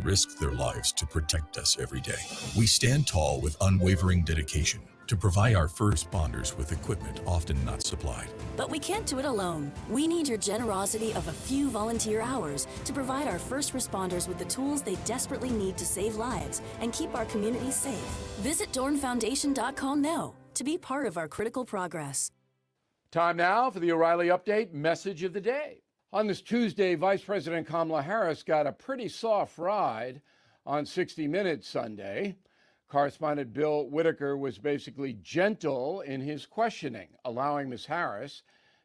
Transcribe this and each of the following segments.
risk their lives to protect us every day. We stand tall with unwavering dedication to provide our first responders with equipment often not supplied. But we can't do it alone. We need your generosity of a few volunteer hours to provide our first responders with the tools they desperately need to save lives and keep our communities safe. Visit dornfoundation.com now to be part of our critical progress. Time now for the O'Reilly Update message of the day. On this Tuesday, Vice President Kamala Harris got a pretty soft ride on 60 Minutes Sunday. Correspondent Bill Whitaker was basically gentle in his questioning, allowing Ms. Harris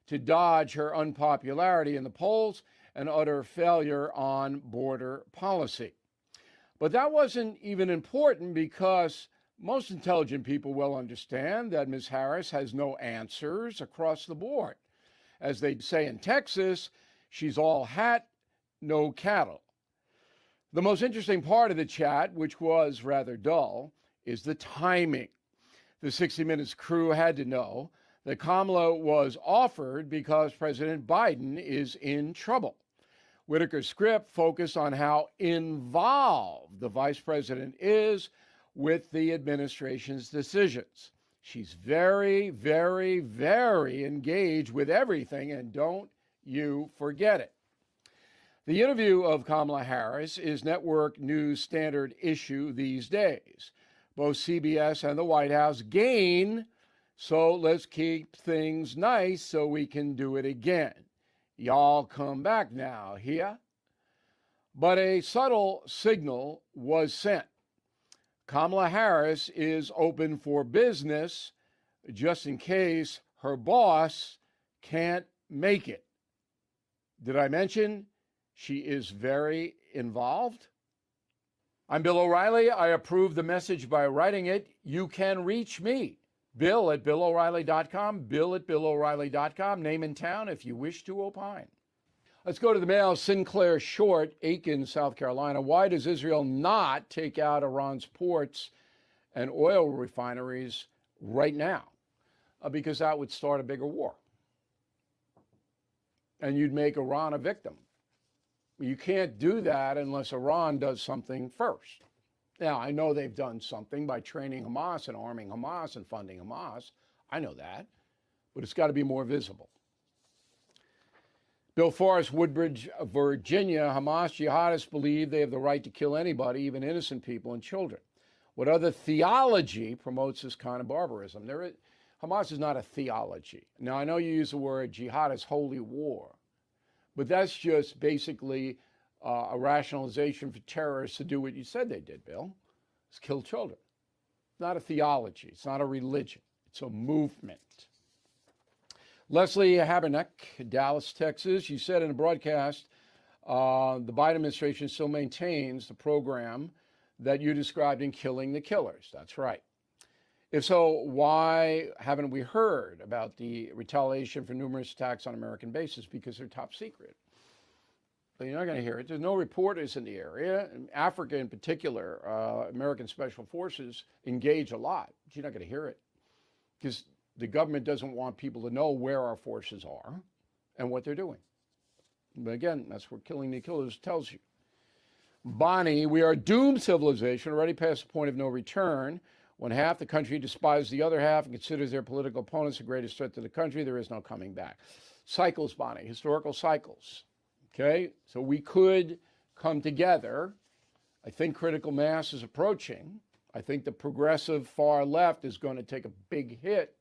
to dodge her unpopularity in the polls and utter failure on border policy. But that wasn't even important because most intelligent people well understand that Ms. Harris has no answers across the board. As they say in Texas, she's all hat, no cattle. The most interesting part of the chat, which was rather dull, is the timing. The 60 Minutes crew had to know that Kamala was offered because President Biden is in trouble. Whitaker's script focused on how involved the vice president is with the administration's decisions. She's very, very, very engaged with everything, and don't you forget it. The interview of Kamala Harris is network news standard issue these days. Both CBS and the White House gain, so let's keep things nice so we can do it again. Y'all come back now, here. But a subtle signal was sent. Kamala Harris is open for business just in case her boss can't make it. Did I mention she is very involved? I'm Bill O'Reilly. I approve the message by writing it. You can reach me, Bill at BillO'Reilly.com, Bill at BillO'Reilly.com, name and town if you wish to opine. Let's go to the mail. Sinclair Short, Aiken, South Carolina. Why does Israel not take out Iran's ports and oil refineries right now? Because that would start a bigger war. And you'd make Iran a victim. You can't do that unless Iran does something first. Now, I know they've done something by training Hamas and arming Hamas and funding Hamas. I know that. But it's got to be more visible. Bill Forrest, Woodbridge, Virginia. Hamas jihadists believe they have the right to kill anybody, even innocent people and children. What other theology promotes this kind of barbarism? Hamas is not a theology. Now, I know you use the word jihad as holy war, but that's just basically a rationalization for terrorists to do what you said they did, Bill. It's kill children. It's not a theology. It's not a religion. It's a movement. Leslie Habernack, Dallas, Texas. You said in a broadcast, the Biden administration still maintains the program that you described in Killing the Killers. That's right. If so, why haven't we heard about the retaliation for numerous attacks on American bases? Because they're top secret. But you're not going to hear it. There's no reporters in the area. In Africa in particular, American Special Forces engage a lot. But you're not going to hear it because the government doesn't want people to know where our forces are and what they're doing. But again, that's what Killing the Killers tells you. Bonnie, we are doomed civilization, already past the point of no return. When half the country despises the other half and considers their political opponents the greatest threat to the country, there is no coming back. Cycles, Bonnie, historical cycles. Okay, so we could come together. I think critical mass is approaching. I think the progressive far left is going to take a big hit.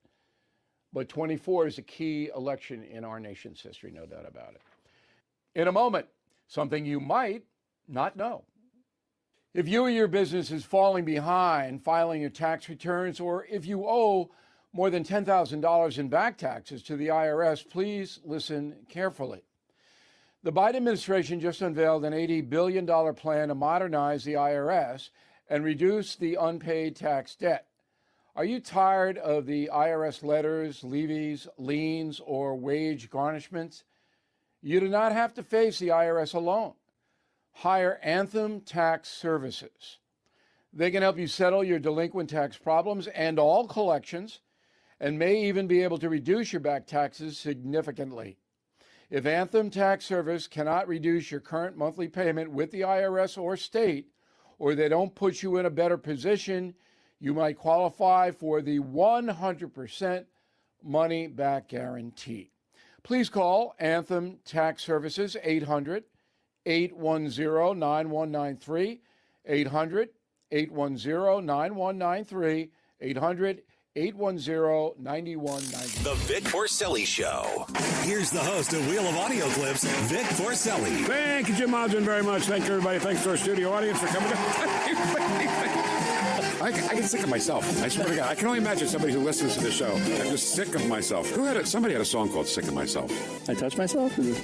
But 24 is a key election in our nation's history, no doubt about it. In a moment, something you might not know. If you or your business is falling behind filing your tax returns, or if you owe more than $10,000 in back taxes to the IRS, please listen carefully. The Biden administration just unveiled an $80 billion plan to modernize the IRS and reduce the unpaid tax debt. Are you tired of the IRS letters, levies, liens, or wage garnishments? You do not have to face the IRS alone. Hire Anthem Tax Services. They can help you settle your delinquent tax problems and all collections, and may even be able to reduce your back taxes significantly. If Anthem Tax Service cannot reduce your current monthly payment with the IRS or state, or they don't put you in a better position, you might qualify for the 100% money back guarantee. Please call Anthem Tax Services 800-810-9193, 800-810-9193, 800-810-9193. The Vic Porcelli Show. Here's the host of Wheel of Audio Clips, Vic Porcelli. Thank you, Jim Ogden, very much. Thank you, everybody. Thanks to our studio audience for coming. I get sick of myself. I swear to God. I can only imagine somebody who listens to the show. I'm just sick of myself. Somebody had a song called Sick of Myself. I touch myself? You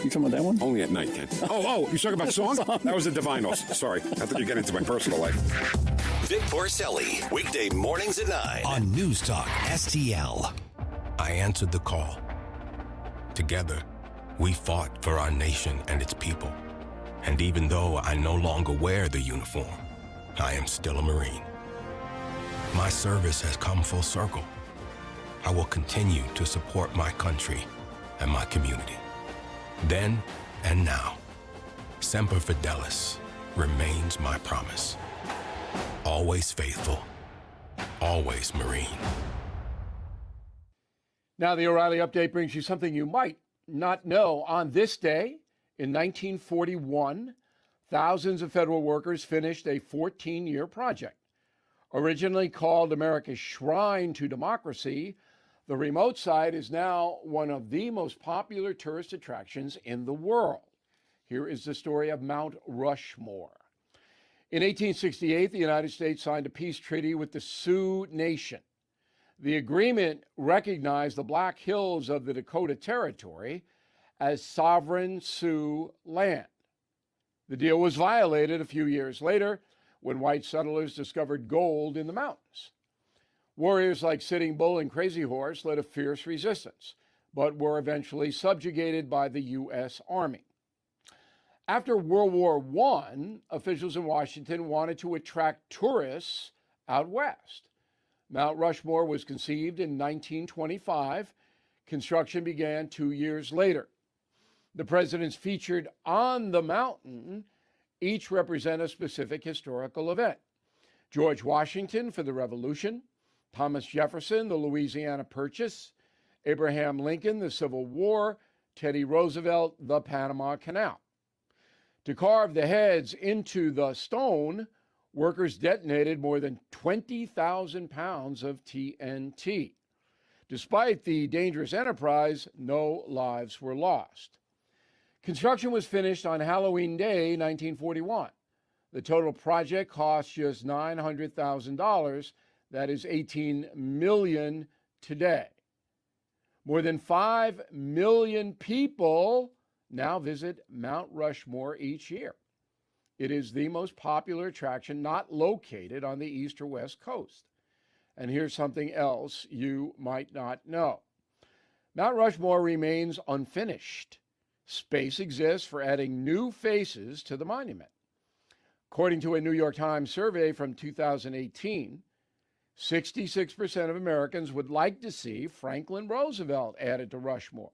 talking about that one? Only at night, Ken. Oh, you talking about songs? That was the Divinyls. Sorry. I thought you get into my personal life. Vic Porcelli, weekday mornings at 9 on News Talk STL. I answered the call. Together, we fought for our nation and its people. And even though I no longer wear the uniform, I am still a Marine. My service has come full circle. I will continue to support my country and my community. Then and now, Semper Fidelis remains my promise. Always faithful, always Marine. Now, the O'Reilly Update brings you something you might not know. On this day, in 1941, thousands of federal workers finished a 14-year project. Originally called America's Shrine to Democracy, the remote site is now one of the most popular tourist attractions in the world. Here is the story of Mount Rushmore. In 1868, the United States signed a peace treaty with the Sioux Nation. The agreement recognized the Black Hills of the Dakota Territory as sovereign Sioux land. The deal was violated a few years later when white settlers discovered gold in the mountains. Warriors like Sitting Bull and Crazy Horse led a fierce resistance, but were eventually subjugated by the U.S. Army. After World War I, officials in Washington wanted to attract tourists out west. Mount Rushmore was conceived in 1925. Construction began 2 years later. The presidents featured on the mountain each represent a specific historical event. George Washington for the Revolution, Thomas Jefferson, the Louisiana Purchase, Abraham Lincoln, the Civil War, Teddy Roosevelt, the Panama Canal. To carve the heads into the stone, workers detonated more than 20,000 pounds of TNT. Despite the dangerous enterprise, no lives were lost. Construction was finished on Halloween Day, 1941. The total project cost just $900,000. That is $18 million today. More than 5 million people now visit Mount Rushmore each year. It is the most popular attraction not located on the east or west coast. And here's something else you might not know. Mount Rushmore remains unfinished. Space exists for adding new faces to the monument. According to a New York Times survey from 2018, 66% of Americans would like to see Franklin Roosevelt added to Rushmore,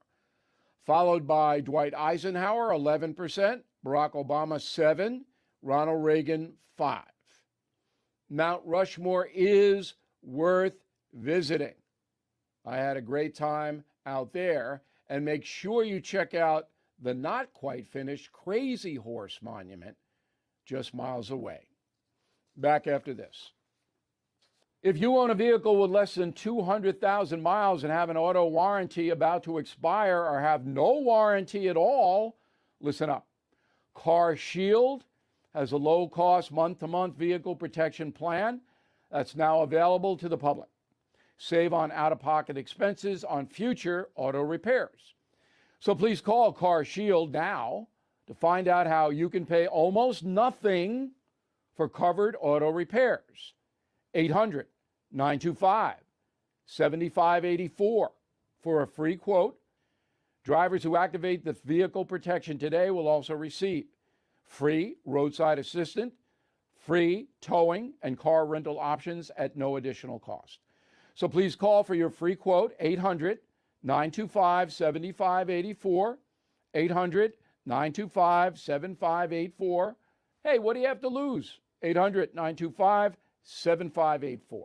followed by Dwight Eisenhower, 11%, Barack Obama, 7%, Ronald Reagan, 5%. Mount Rushmore is worth visiting. I had a great time out there, and make sure you check out the not quite finished Crazy Horse Monument just miles away. Back after this. If you own a vehicle with less than 200,000 miles and have an auto warranty about to expire or have no warranty at all, listen up. Car Shield has a low-cost month-to-month vehicle protection plan that's now available to the public. Save on out-of-pocket expenses on future auto repairs. So please call Car Shield now to find out how you can pay almost nothing for covered auto repairs. 800-925-7584 for a free quote. Drivers who activate the vehicle protection today will also receive free roadside assistance, free towing, and car rental options at no additional cost. So please call for your free quote, 800-925-7584, 800-925-7584. Hey, what do you have to lose? 800-925-7584.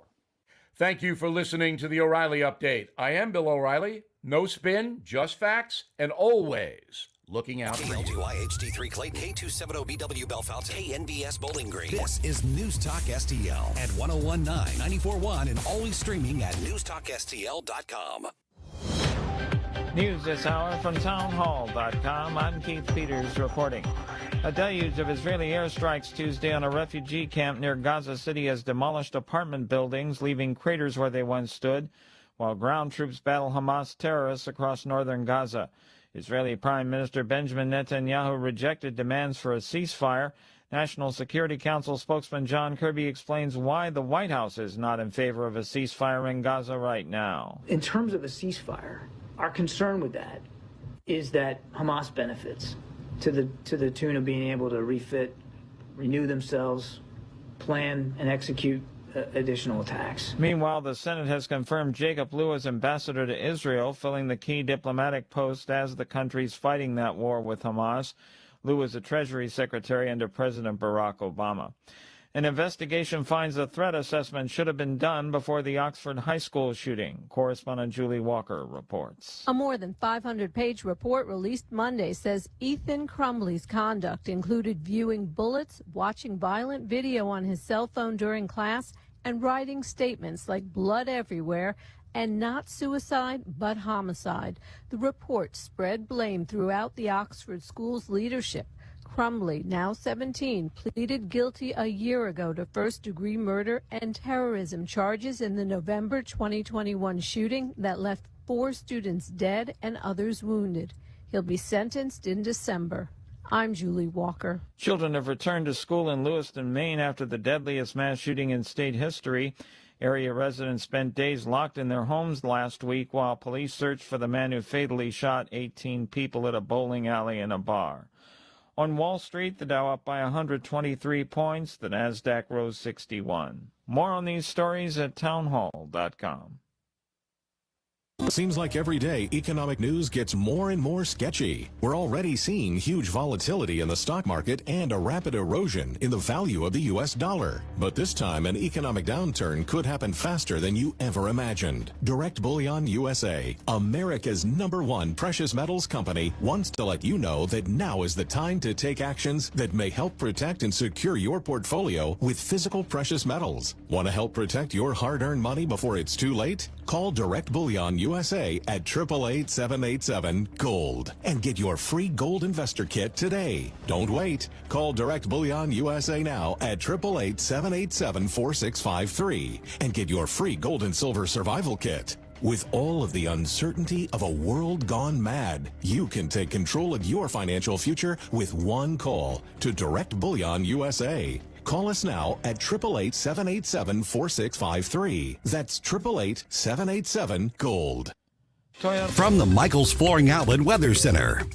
Thank you for listening to the O'Reilly Update. I am Bill O'Reilly. No spin, just facts, and always looking out for you. KL2I HD3 Clayton, K270BW Bellefonte, KNBS Bowling Green. This is News Talk STL at 1019, 94.1, and always streaming at newstalkstl.com. News this hour from townhall.com. I'm Keith Peters reporting. A deluge of Israeli airstrikes Tuesday on a refugee camp near Gaza City has demolished apartment buildings, leaving craters where they once stood, while ground troops battle Hamas terrorists across northern Gaza. Israeli Prime Minister Benjamin Netanyahu rejected demands for a ceasefire. National Security Council spokesman John Kirby explains why the White House is not in favor of a ceasefire in Gaza right now. In terms of a ceasefire, our concern with that is that Hamas benefits to the tune of being able to refit, renew themselves, plan and execute additional attacks. Meanwhile, the Senate has confirmed Jacob Lew as ambassador to Israel, filling the key diplomatic post as the country's fighting that war with Hamas. Lew was the Treasury Secretary under President Barack Obama. An investigation finds a threat assessment should have been done before the Oxford High School shooting. Correspondent Julie Walker reports. A more than 500-page report released Monday says Ethan Crumbley's conduct included viewing bullets, watching violent video on his cell phone during class, and writing statements like blood everywhere and not suicide but homicide. The report spread blame throughout the Oxford school's leadership. Crumbley, now 17, pleaded guilty a year ago to first-degree murder and terrorism charges in the November 2021 shooting that left 4 students dead and others wounded. He'll be sentenced in December. I'm Julie Walker. Children have returned to school in Lewiston, Maine after the deadliest mass shooting in state history. Area residents spent days locked in their homes last week while police searched for the man who fatally shot 18 people at a bowling alley and a bar. On Wall Street, the Dow up by 123 points, the Nasdaq rose 61. More on these stories at townhall.com. Seems like every day economic news gets more and more sketchy. We're already seeing huge volatility in the stock market and a rapid erosion in the value of the U.S. dollar. But this time, an economic downturn could happen faster than you ever imagined. Direct Bullion USA, America's #1 precious metals company, wants to let you know that now is the time to take actions that may help protect and secure your portfolio with physical precious metals. Want to help protect your hard-earned money before it's too late? Call Direct Bullion USA at 888-787-GOLD and get your free gold investor kit today. Don't wait. Call Direct Bullion USA now at 888-787-4653 and get your free gold and silver survival kit. With all of the uncertainty of a world gone mad, you can take control of your financial future with one call to Direct Bullion USA. Call us now at 888-787-4653. That's 888-787-GOLD. From the Michaels Flooring Outlet Weather Center.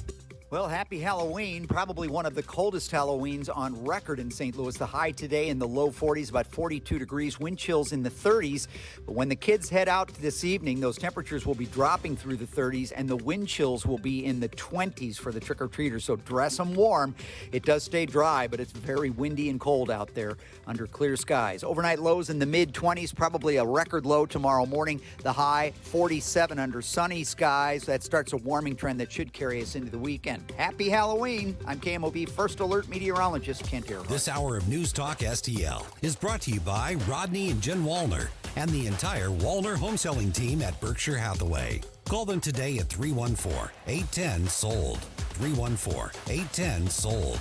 Well, happy Halloween. Probably one of the coldest Halloweens on record in St. Louis. The high today in the low 40s, about 42 degrees, wind chills in the 30s. But when the kids head out this evening, those temperatures will be dropping through the 30s, and the wind chills will be in the 20s for the trick-or-treaters. So dress them warm. It does stay dry, but it's very windy and cold out there under clear skies. Overnight lows in the mid-20s, probably a record low tomorrow morning. The high, 47 under sunny skies. That starts a warming trend that should carry us into the weekend. Happy Halloween. I'm KMOB First Alert meteorologist Kent Earhart. This hour of News Talk STL is brought to you by Rodney and Jen Wallner and the entire Wallner home selling team at Berkshire Hathaway. Call them today at 314-810-SOLD. 314-810-SOLD.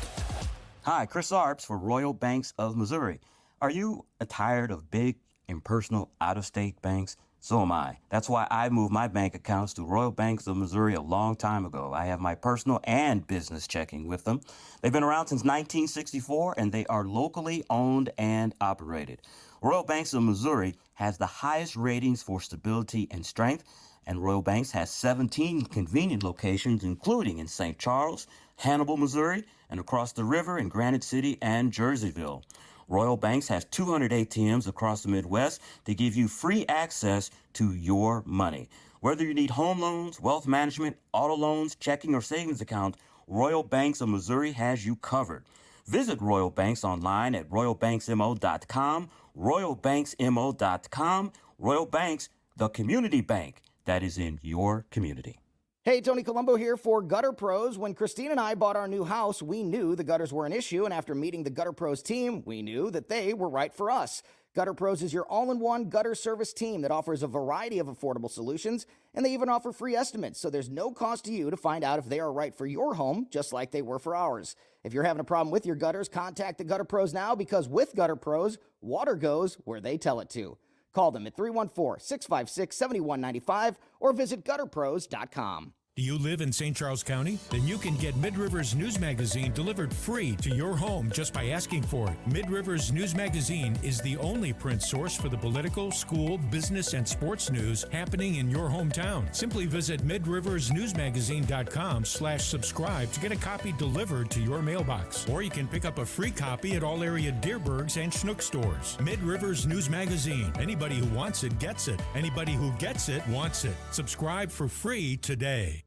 Hi, Chris Arps for Royal Banks of Missouri. Are you tired of big, impersonal, out-of-state banks? So am I. That's why I moved my bank accounts to Royal Banks of Missouri a long time ago. I have my personal and business checking with them. They've been around since 1964, and they are locally owned and operated. Royal Banks of Missouri has the highest ratings for stability and strength, and Royal Banks has 17 convenient locations, including in St. Charles, Hannibal, Missouri, and across the river in Granite City and Jerseyville. Royal Banks has 200 ATMs across the Midwest to give you free access to your money. Whether you need home loans, wealth management, auto loans, checking, or savings account, Royal Banks of Missouri has you covered. Visit Royal Banks online at royalbanksmo.com, royalbanksmo.com. Royal Banks, the community bank that is in your community. Hey, Tony Colombo here for Gutter Pros. When Christine and I bought our new house, we knew the gutters were an issue, and after meeting the Gutter Pros team, we knew that they were right for us. Gutter Pros is your all-in-one gutter service team that offers a variety of affordable solutions, and they even offer free estimates, so there's no cost to you to find out if they are right for your home, just like they were for ours. If you're having a problem with your gutters, contact the Gutter Pros now, because with Gutter Pros, water goes where they tell it to. Call them at 314-656-7195 or visit gutterpros.com. Do you live in St. Charles County? Then you can get Mid-Rivers News Magazine delivered free to your home just by asking for it. Mid-Rivers News Magazine is the only print source for the political, school, business, and sports news happening in your hometown. Simply visit midriversnewsmagazine.com/subscribe to get a copy delivered to your mailbox. Or you can pick up a free copy at all area Deerbergs and Schnuck stores. Mid-Rivers News Magazine. Anybody who wants it gets it. Anybody who gets it wants it. Subscribe for free today.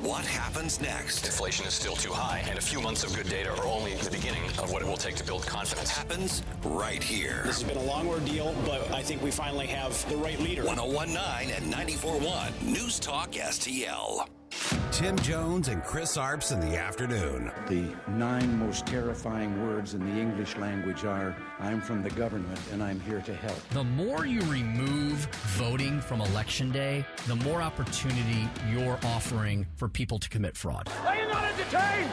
What happens next? Inflation is still too high, and a few months of good data are only the beginning of what it will take to build confidence. Happens right here. This has been a long ordeal, but I think we finally have the right leader. 1019 and 94.1 News Talk STL. Tim Jones and Chris Arps in the afternoon. The 9 most terrifying words in the English language are, I'm from the government and I'm here to help. The more you remove voting from Election Day, the more opportunity you're offering for people to commit fraud. Are you not entertained?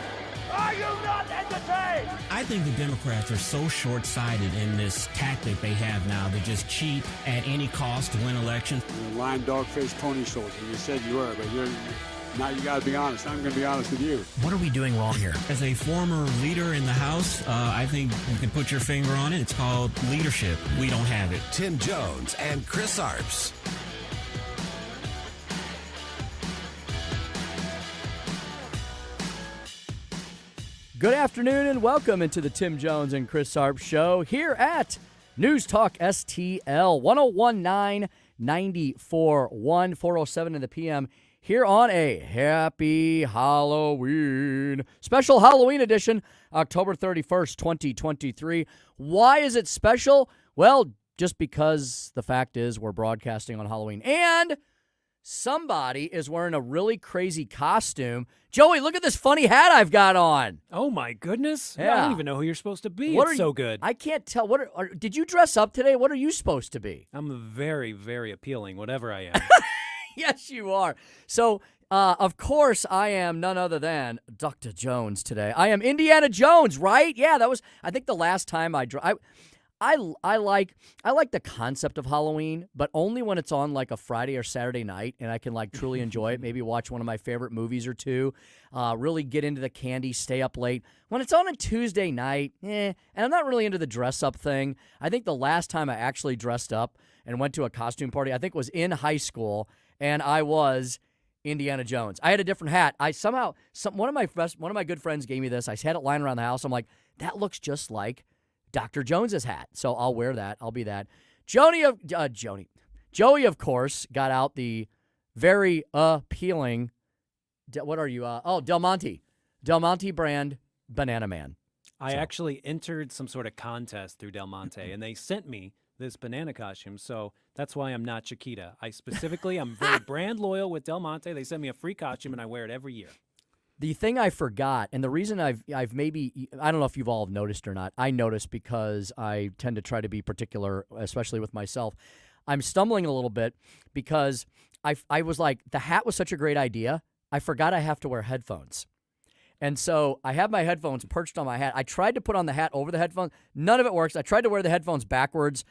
Are you not entertained? I think the Democrats are so short-sighted in this tactic they have now to just cheat at any cost to win elections. You're a lying dog-faced pony soldier. You said you were, but now you got to be honest. I'm going to be honest with you. What are we doing wrong here? As a former leader in the House, I think you can put your finger on it. It's called leadership. We don't have it. Tim Jones and Chris Arps. Good afternoon and welcome into the Tim Jones and Chris Arps show here at News Talk STL 1019 94.1 407 in the PM. Here on a happy Halloween, special Halloween edition, October 31st, 2023. Why is it special? Well, just because the fact is we're broadcasting on Halloween. And somebody is wearing a really crazy costume. Joey, look at this funny hat I've got on. Oh, my goodness. Yeah. I don't even know who you're supposed to be. What It's so good. I can't tell. Did you dress up today? What are you supposed to be? I'm very, very appealing, whatever I am. Yes, you are. So, of course, I am none other than Dr. Jones today. I am Indiana Jones, right? Yeah, that was, I think, the last time I like the concept of Halloween, but only when it's on like a Friday or Saturday night, and I can like truly enjoy it. Maybe watch one of my favorite movies or two. Really get into the candy, stay up late. When it's on a Tuesday night, and I'm not really into the dress up thing. I think the last time I actually dressed up and went to a costume party, I think was in high school. And I was Indiana Jones. I had a different hat. One of my good friends gave me this. I had it lying around the house. I'm like, that looks just like Dr. Jones's hat. So I'll wear that. I'll be that. Joey, of course, got out the very appealing. What are you? Del Monte brand Banana Man. I actually entered some sort of contest through Del Monte, and they sent me this banana costume, so that's why I'm not Chiquita. I'm very brand loyal with Del Monte. They sent me a free costume, and I wear it every year. The thing I forgot, and the reason I've maybe, I don't know if you've all noticed or not, I noticed because I tend to try to be particular, especially with myself. I'm stumbling a little bit because I was like, the hat was such a great idea, I forgot I have to wear headphones. And so I have my headphones perched on my hat. I tried to put on the hat over the headphones. None of it works. I tried to wear the headphones backwards.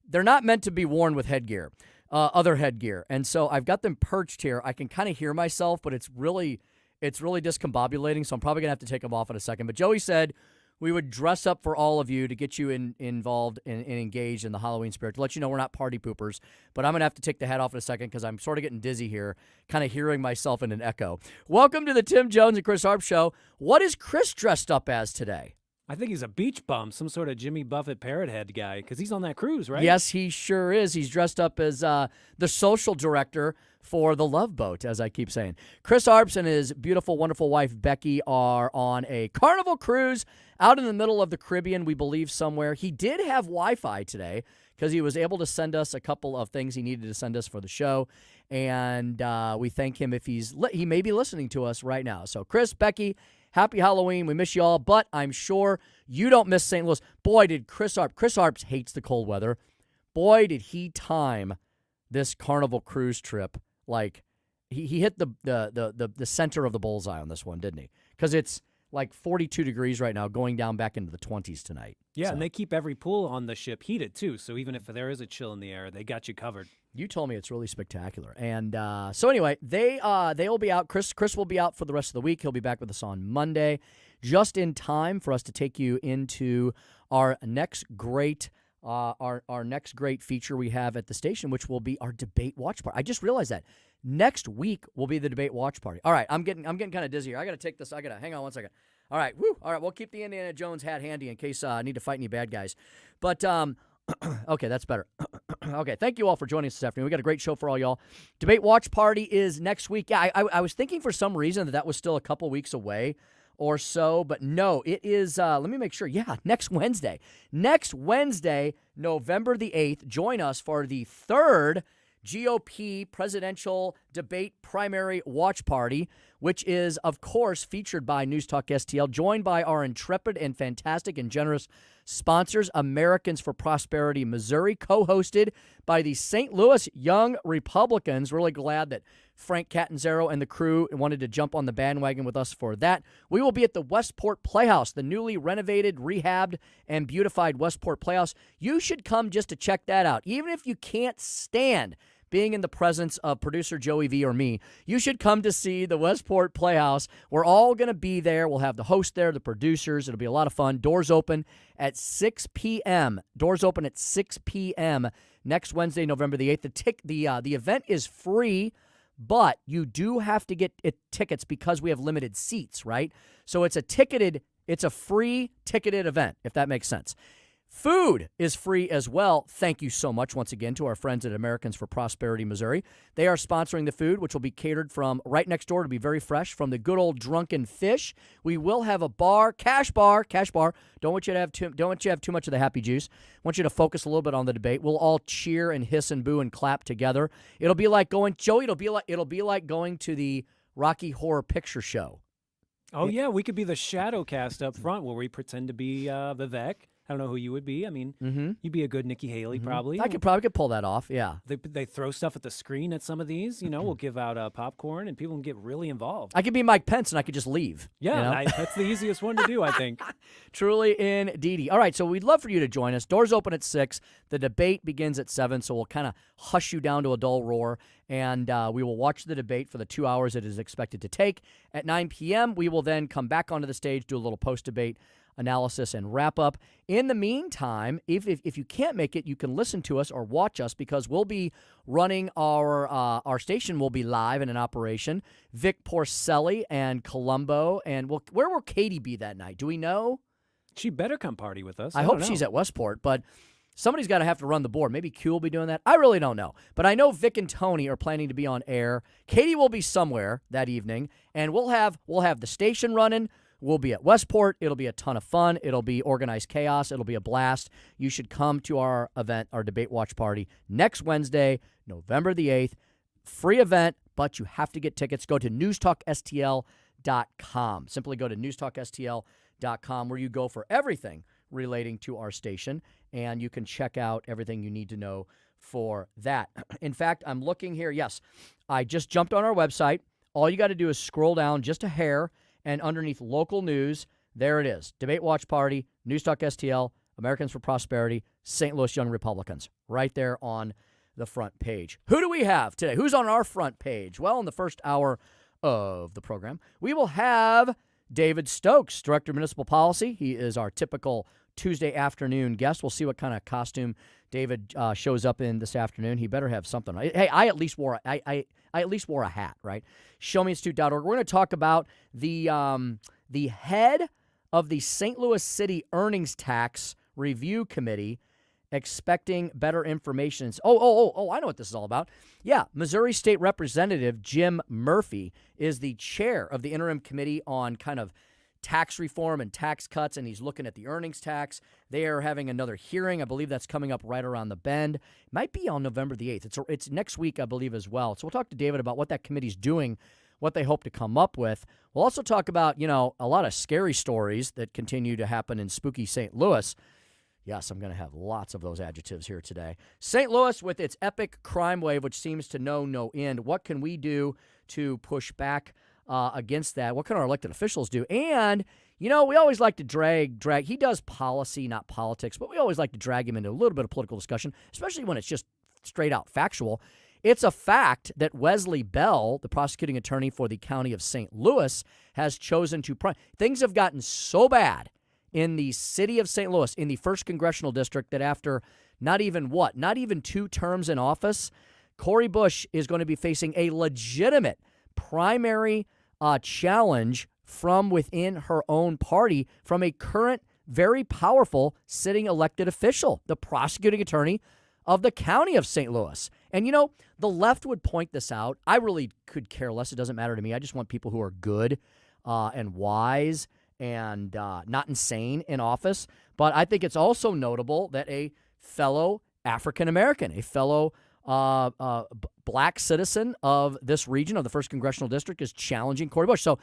They're not meant to be worn with headgear, other headgear. And so I've got them perched here. I can kind of hear myself, but it's really discombobulating, so I'm probably going to have to take them off in a second. But Joey said we would dress up for all of you to get you involved and engaged in the Halloween spirit, to let you know we're not party poopers. But I'm going to have to take the hat off in a second because I'm sort of getting dizzy here, kind of hearing myself in an echo. Welcome to the Tim Jones and Chris Arps Show. What is Chris dressed up as today? I think he's a beach bum, some sort of Jimmy Buffett parrot head guy, because he's on that cruise, right? Yes, he sure is. He's dressed up as the social director for the Love Boat, as I keep saying. Chris Arps and his beautiful, wonderful wife, Becky, are on a Carnival cruise out in the middle of the Caribbean, we believe, somewhere. He did have Wi-Fi today because he was able to send us a couple of things he needed to send us for the show, and we thank him if he may be listening to us right now. So, Chris, Becky, happy Halloween. We miss you all, but I'm sure you don't miss St. Louis. Boy, did Chris Arps hates the cold weather. Boy, did he time this Carnival cruise trip. Like, he hit the center of the bullseye on this one, didn't he? Because it's like 42 degrees right now, going down back into the 20s tonight. Yeah, So, and they keep every pool on the ship heated, too. So even if there is a chill in the air, they got you covered. you told me it's really spectacular. And so anyway, they will be out. Chris will be out for the rest of the week. He'll be back with us on Monday, just in time for us to take you into our next great our next great feature we have at the station, which will be our debate watch party. I just realized that next week will be the debate watch party. All right, I'm getting kind of dizzy here. I got to take this. Hang on one second. All right, all right, we'll keep the Indiana Jones hat handy in case I need to fight any bad guys. But okay, that's better. Okay, thank you all for joining us this afternoon. We got a great show for all y'all. Debate watch party is next week. Yeah, I was thinking for some reason that was still a couple weeks away or so, but no, it is, let me make sure. Yeah, next Wednesday. Next Wednesday, November the 8th, join us for the third GOP presidential debate primary watch party, which is, of course, featured by News Talk STL, joined by our intrepid and fantastic and generous sponsors, Americans for Prosperity Missouri, co-hosted by the St. Louis Young Republicans. Really glad that Frank Catanzaro and the crew wanted to jump on the bandwagon with us for that. We will be at the Westport Playhouse, the newly renovated, rehabbed, and beautified Westport Playhouse. You should come just to check that out. Even if you can't stand being in the presence of producer Joey V or me, you should come to see the Westport Playhouse. We're all going to be there. We'll have the host there, the producers. It'll be a lot of fun. Doors open at 6 p.m. Doors open at 6 p.m. next Wednesday, November the 8th. The event is free, but you do have to get tickets because we have limited seats, right? So it's a free ticketed event, if that makes sense. Food is free as well. Thank you so much once again to our friends at Americans for Prosperity Missouri. They are sponsoring the food, which will be catered from right next door to be very fresh from the good old Drunken Fish. We will have a bar, cash bar. Don't want you to have too much of the happy juice. I want you to focus a little bit on the debate. We'll all cheer and hiss and boo and clap together. It'll be like going, Joey. It'll be like going to the Rocky Horror Picture Show. Oh yeah, we could be the shadow cast up front where we pretend to be Vivek. I don't know who you would be. I mean, you'd be a good Nikki Haley, probably. I could probably pull that off, yeah. They throw stuff at the screen at some of these. You know, we'll give out popcorn, and people can get really involved. I could be Mike Pence, and I could just leave. Yeah, you know? That's the easiest one to do, I think. Truly indeedy. All right, so we'd love for you to join us. Doors open at 6. The debate begins at 7, so we'll kind of hush you down to a dull roar, and we will watch the debate for the 2 hours it is expected to take. At 9 p.m., we will then come back onto the stage, do a little post-debate analysis and wrap up. In the meantime, if you can't make it, you can listen to us or watch us because we'll be running our station will be live and in operation. Vic Porcelli and Colombo, and where will Katie be that night? Do we know? She better come party with us. I hope she's at Westport, but somebody's got to have to run the board. Maybe Q will be doing that. I really don't know. But I know Vic and Tony are planning to be on air. Katie will be somewhere that evening, and we'll have the station running. We'll be at Westport. It'll be a ton of fun. It'll be organized chaos. It'll be a blast. You should come to our event, our debate watch party, next Wednesday, November the 8th. Free event, but you have to get tickets. Go to newstalkstl.com. Simply go to newstalkstl.com where you go for everything relating to our station, and you can check out everything you need to know for that. In fact, I'm looking here. Yes, I just jumped on our website. All you got to do is scroll down just a hair, and underneath local news, there it is. Debate Watch Party, News Talk STL, Americans for Prosperity, St. Louis Young Republicans. Right there on the front page. Who do we have today? Who's on our front page? Well, in the first hour of the program, we will have David Stokes, Director of Municipal Policy. He is our typical Tuesday afternoon guest. We'll see what kind of costume David shows up in this afternoon. He better have something. Hey, I at least wore a hat, right? ShowMeInstitute.org. We're going to talk about the head of the St. Louis City Earnings Tax Review Committee expecting better information. Oh, I know what this is all about. Yeah, Missouri State Representative Jim Murphy is the chair of the interim committee on kind of tax reform and tax cuts, and he's looking at the earnings tax. They are having another hearing. I believe that's coming up right around the bend. It might be on November the 8th. It's next week, I believe, as well. So we'll talk to David about what that committee's doing, what they hope to come up with. We'll also talk about, a lot of scary stories that continue to happen in spooky St. Louis. Yes, I'm going to have lots of those adjectives here today. St. Louis with its epic crime wave, which seems to know no end. What can we do to push back against that? What can our elected officials do? And, we always like to drag. He does policy, not politics, but we always like to drag him into a little bit of political discussion, especially when it's just straight out factual. It's a fact that Wesley Bell, the prosecuting attorney for the county of St. Louis, has chosen to things have gotten so bad in the city of St. Louis, in the 1st Congressional District, that after not even 2 terms in office, Cori Bush is going to be facing a legitimate primary challenge from within her own party from a current, very powerful sitting elected official, the prosecuting attorney of the county of St. Louis. And, the left would point this out. I really could care less. It doesn't matter to me. I just want people who are good and wise and not insane in office. But I think it's also notable that a fellow African-American, a fellow black citizen of this region, of the 1st Congressional District, is challenging Cori Bush. So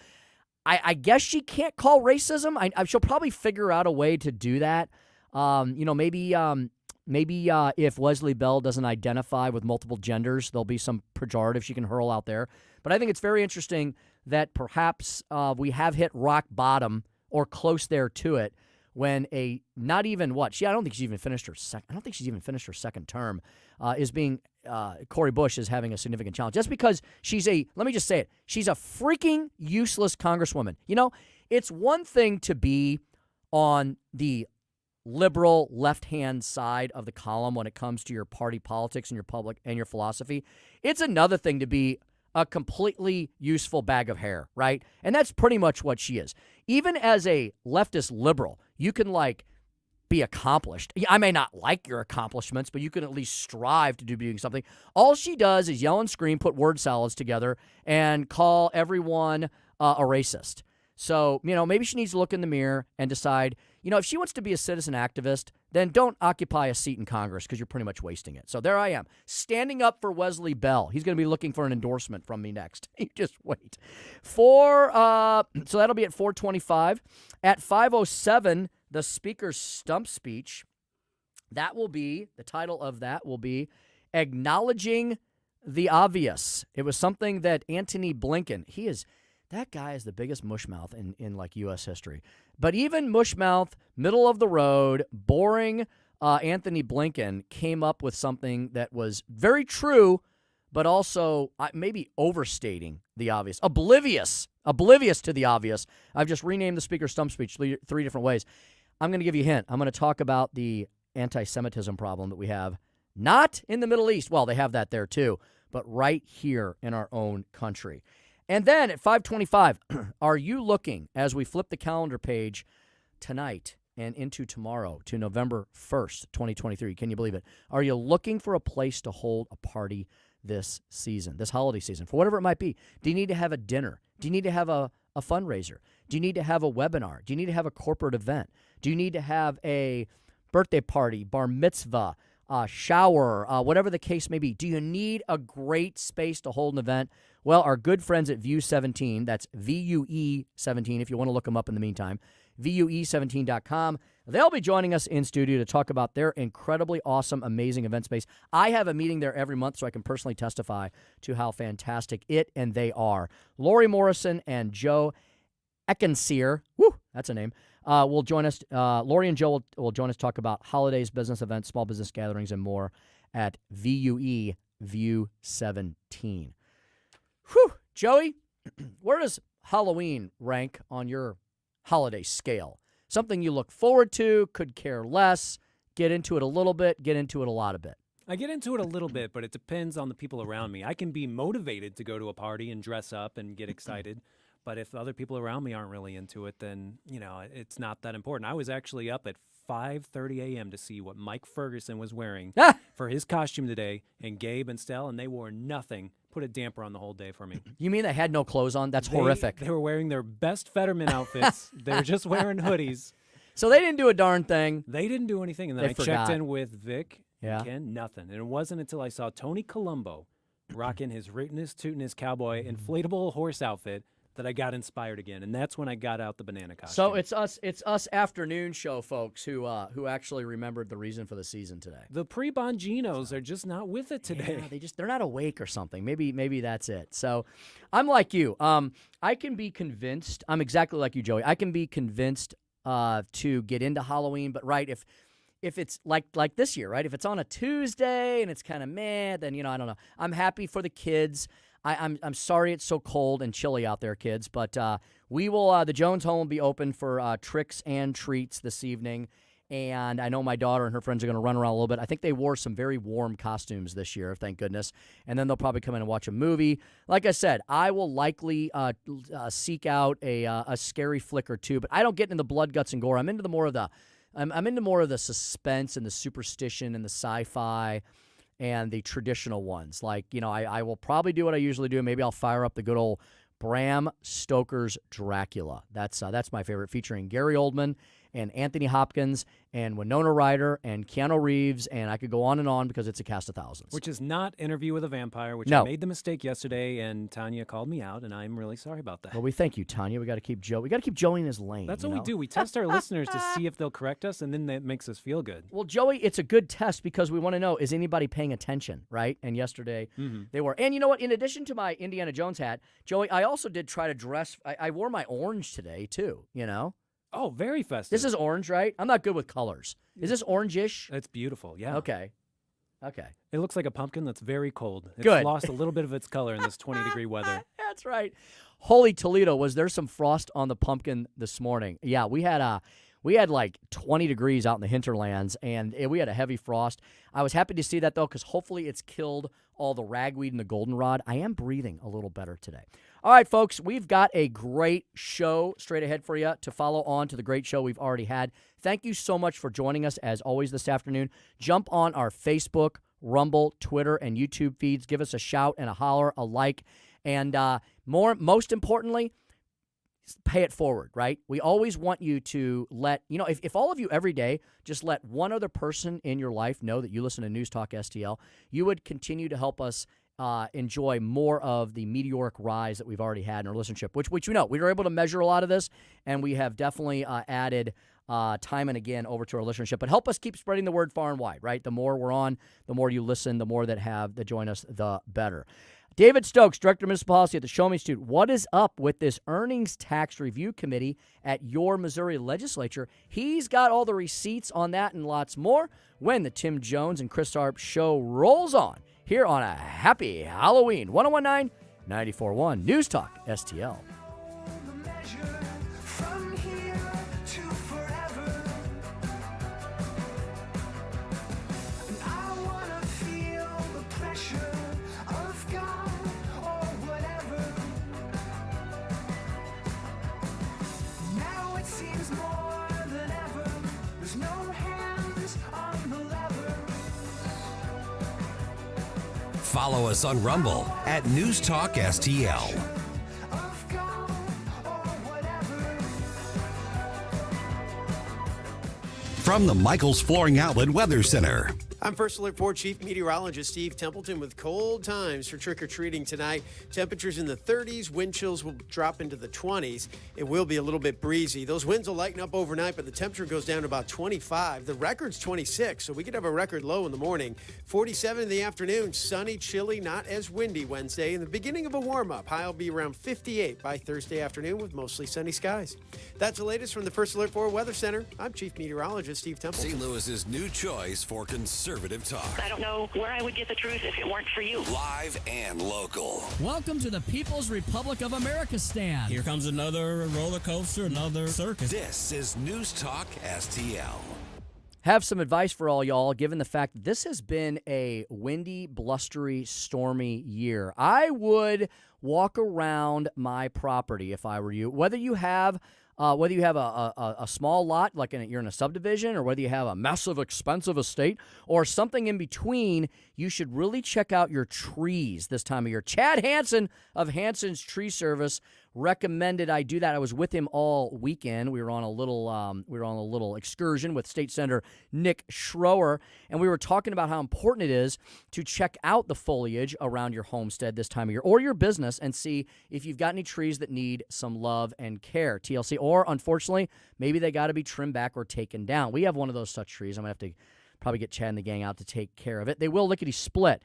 I guess she can't call racism. She'll probably figure out a way to do that. Maybe if Wesley Bell doesn't identify with multiple genders, there'll be some pejorative she can hurl out there. But I think it's very interesting that perhaps we have hit rock bottom or close there to it when I don't think she's even finished her second term, is being Cori Bush is having a significant challenge. Just because let me just say it, she's a freaking useless congresswoman. It's one thing to be on the liberal left-hand side of the column when it comes to your party politics and your public and your philosophy. It's another thing to be a completely useful bag of hair, right? And that's pretty much what she is. Even as a leftist liberal, you can be accomplished. I may not like your accomplishments, but you can at least strive to do doing something. All she does is yell and scream, put word salads together, and call everyone a racist. So, maybe she needs to look in the mirror and decide, if she wants to be a citizen activist, then don't occupy a seat in Congress because you're pretty much wasting it. So there I am, standing up for Wesley Bell. He's going to be looking for an endorsement from me next. You just wait. So that'll be at 4:25. At 5:07, the Speaker's stump speech. The title of that will be Acknowledging the Obvious. It was something that Antony Blinken, that guy is the biggest mushmouth in U.S. history. But even mushmouth, middle of the road, boring Antony Blinken came up with something that was very true, but also maybe overstating the obvious. Oblivious to the obvious. I've just renamed the Speaker's stump speech 3 different ways. I'm going to give you a hint. I'm going to talk about the anti-Semitism problem that we have, not in the Middle East. Well, they have that there too, but right here in our own country. And then at 5:25, are you looking, as we flip the calendar page tonight and into tomorrow to November 1st, 2023, can you believe it? Are you looking for a place to hold a party this season, this holiday season, for whatever it might be? Do you need to have a dinner? Do you need to have a fundraiser? Do you need to have a webinar? Do you need to have a corporate event? Do you need to have a birthday party, bar mitzvah, shower, whatever the case may be? Do you need a great space to hold an event? Well, our good friends at Vue 17, that's VUE 17 if you want to look them up in the meantime, VUE17.com. They'll be joining us in studio to talk about their incredibly awesome, amazing event space. I have a meeting there every month, so I can personally testify to how fantastic it and they are. Lori Morrison and Joe Eckenseer, that's a name, will join us. Lori and Joe will join us to talk about holidays, business events, small business gatherings, and more at VUE View 17. Whew, Joey, where does Halloween rank on your holiday scale? Something you look forward to, could care less, get into it a little bit, get into it a lot of bit. I get into it a little bit, but it depends on the people around me. I can be motivated to go to a party and dress up and get excited, But if other people around me aren't really into it, then, it's not that important. I was actually up at 5:30 a.m. to see what Mike Ferguson was wearing for his costume today, and Gabe and Stell, and they wore nothing. Put a damper on the whole day for me. You mean they had no clothes on? That's horrific. They were wearing their best Fetterman outfits. They were just wearing hoodies. So they didn't do a darn thing. They didn't do anything. And then They I forgot. checked in with Vic Yeah. and Ken, nothing. And it wasn't until I saw Tony Colombo rocking his rootin'est, tootin'est cowboy inflatable horse outfit that I got inspired again. And that's when I got out the banana costume. So it's us afternoon show folks who actually remembered the reason for the season today. The pre-Bonginos are just not with it today. Yeah, they're not awake or something. Maybe that's it. So I'm like you. I can be convinced. I'm exactly like you, Joey. I can be convinced to get into Halloween, but right, if it's like this year, right? If it's on a Tuesday and it's kind of meh, then I don't know. I'm happy for the kids. I'm sorry it's so cold and chilly out there, kids, but we will. The Jones home will be open for tricks and treats this evening, and I know my daughter and her friends are going to run around a little bit. I think they wore some very warm costumes this year, thank goodness, and then they'll probably come in and watch a movie. Like I said, I will likely seek out a scary flick or two, but I don't get into the blood, guts, and gore. I'm into more of the suspense and the superstition and the sci-fi and the traditional ones. Like, I will probably do what I usually do. Maybe I'll fire up the good old Bram Stoker's Dracula. That's my favorite, featuring Gary Oldman and Anthony Hopkins and Winona Ryder and Keanu Reeves, and I could go on and on because it's a cast of thousands. Which is not Interview with a Vampire, which No. I made the mistake yesterday, and Tanya called me out, and I'm really sorry about that. Well, we thank you, Tanya. We got to keep Joey in his lane. That's you what we know? do. We test our listeners to see if they'll correct us, and then that makes us feel good. Well, Joey, it's a good test because we want to know, is anybody paying attention, right? And yesterday they were. And you know what? In addition to my Indiana Jones hat, Joey, I also did try to dress. I wore my orange today, too, Oh, very festive. This is orange, right? I'm not good with colors. Is this orangish? It's beautiful, yeah. Okay. It looks like a pumpkin that's very cold. It's Good. lost a little bit of its color in this 20-degree weather. That's right. Holy Toledo, was there some frost on the pumpkin this morning? Yeah, we had like 20 degrees out in the hinterlands, and we had a heavy frost. I was happy to see that, though, because hopefully it's killed all the ragweed and the goldenrod. I am breathing a little better today. All right, folks, we've got a great show straight ahead for you to follow on to the great show we've already had. Thank you so much for joining us, as always, this afternoon. Jump on our Facebook, Rumble, Twitter, and YouTube feeds. Give us a shout and a holler, a like, and most importantly, pay it forward, right? We always want you to let, if all of you every day just let one other person in your life know that you listen to News Talk STL, you would continue to help us enjoy more of the meteoric rise that we've already had in our listenership, which we were able to measure a lot of this, and we have definitely added time and again over to our listenership. But help us keep spreading the word far and wide, right? The more we're on, the more you listen, the more that join us, the better. David Stokes, Director of Municipal Policy at the Show Me Institute. What is up with this earnings tax review committee at your Missouri legislature? He's got all the receipts on that and lots more when the Tim Jones and Chris Arps show rolls on here on a happy Halloween. 1019 94.1 News Talk STL. Follow us on Rumble at News Talk STL. From the Michaels Flooring Outlet Weather Center. I'm First Alert 4 Chief Meteorologist Steve Templeton with cold times for trick-or-treating tonight. Temperatures in the 30s. Wind chills will drop into the 20s. It will be a little bit breezy. Those winds will lighten up overnight, but the temperature goes down to about 25. The record's 26, so we could have a record low in the morning. 47 in the afternoon. Sunny, chilly, not as windy Wednesday. And the beginning of a warm-up. High will be around 58 by Thursday afternoon with mostly sunny skies. That's the latest from the First Alert 4 Weather Center. I'm Chief Meteorologist Steve Templeton. St. Louis's new choice for conservative talk. I don't know where I would get the truth if it weren't for you. Live and local. Welcome to the People's Republic of America stand. Here comes another roller coaster, another circus. This is News Talk STL. have some advice for all y'all, given the fact that this has been a windy, blustery, stormy year. I would walk around my property if I were you, whether you have a small lot, like you're in a subdivision, or whether you have a massive, expensive estate, or something in between, you should really check out your trees this time of year. Chad Hansen of Hansen's Tree Service recommended I do that. I was with him all weekend. We were on a little excursion with State Senator Nick Schroer, and we were talking about how important it is to check out the foliage around your homestead this time of year or your business and see if you've got any trees that need some love and care. TLC, or unfortunately, maybe they got to be trimmed back or taken down. We have one of those such trees. I'm gonna have to probably get Chad and the gang out to take care of it. They will lickety split.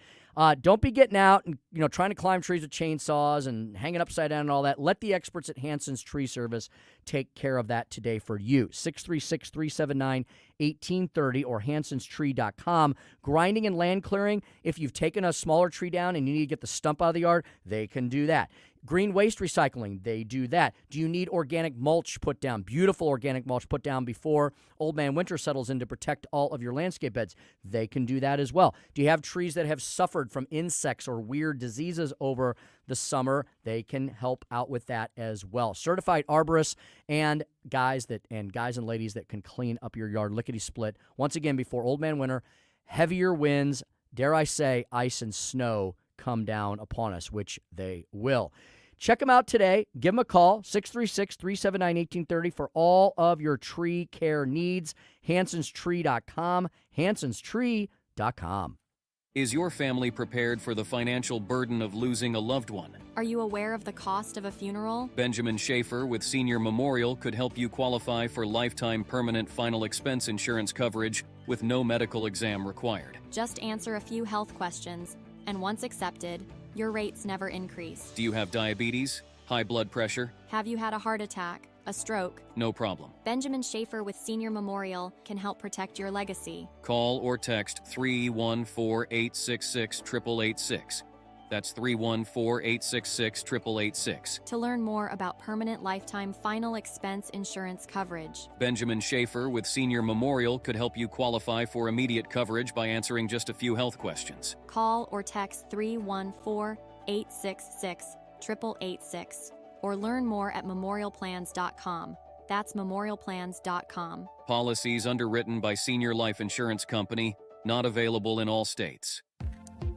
Don't be getting out and trying to climb trees with chainsaws and hanging upside down and all that. Let the experts at Hansen's Tree Service take care of that today for you. 636-379-1830 or hansenstree.com. Grinding and land clearing, if you've taken a smaller tree down and you need to get the stump out of the yard, they can do that. Green waste recycling, they do that. Do you need organic mulch put down? Beautiful organic mulch put down before Old Man Winter settles in to protect all of your landscape beds. They can do that as well. Do you have trees that have suffered from insects or weird diseases over the summer? They can help out with that as well. Certified arborists and guys and ladies that can clean up your yard lickety split. Once again, before Old Man Winter, heavier winds, dare I say, ice and snow come down upon us, which they will. Check them out today. Give them a call, 636-379-1830 for all of your tree care needs. hansenstree.com, hansenstree.com. Is your family prepared for the financial burden of losing a loved one? Are you aware of the cost of a funeral? Benjamin Schaefer with Senior Memorial could help you qualify for lifetime permanent final expense insurance coverage with no medical exam required. Just answer a few health questions, and once accepted, your rates never increase. Do you have diabetes? High blood pressure? Have you had a heart attack? A stroke? No problem. Benjamin Schaefer with Senior Memorial can help protect your legacy. Call or text 314-866-8886. That's 314-866-8886. To learn more about permanent lifetime final expense insurance coverage. Benjamin Schaefer with Senior Memorial could help you qualify for immediate coverage by answering just a few health questions. Call or text 314-866-8886 or learn more at memorialplans.com. That's memorialplans.com. Policies underwritten by Senior Life Insurance Company, not available in all states.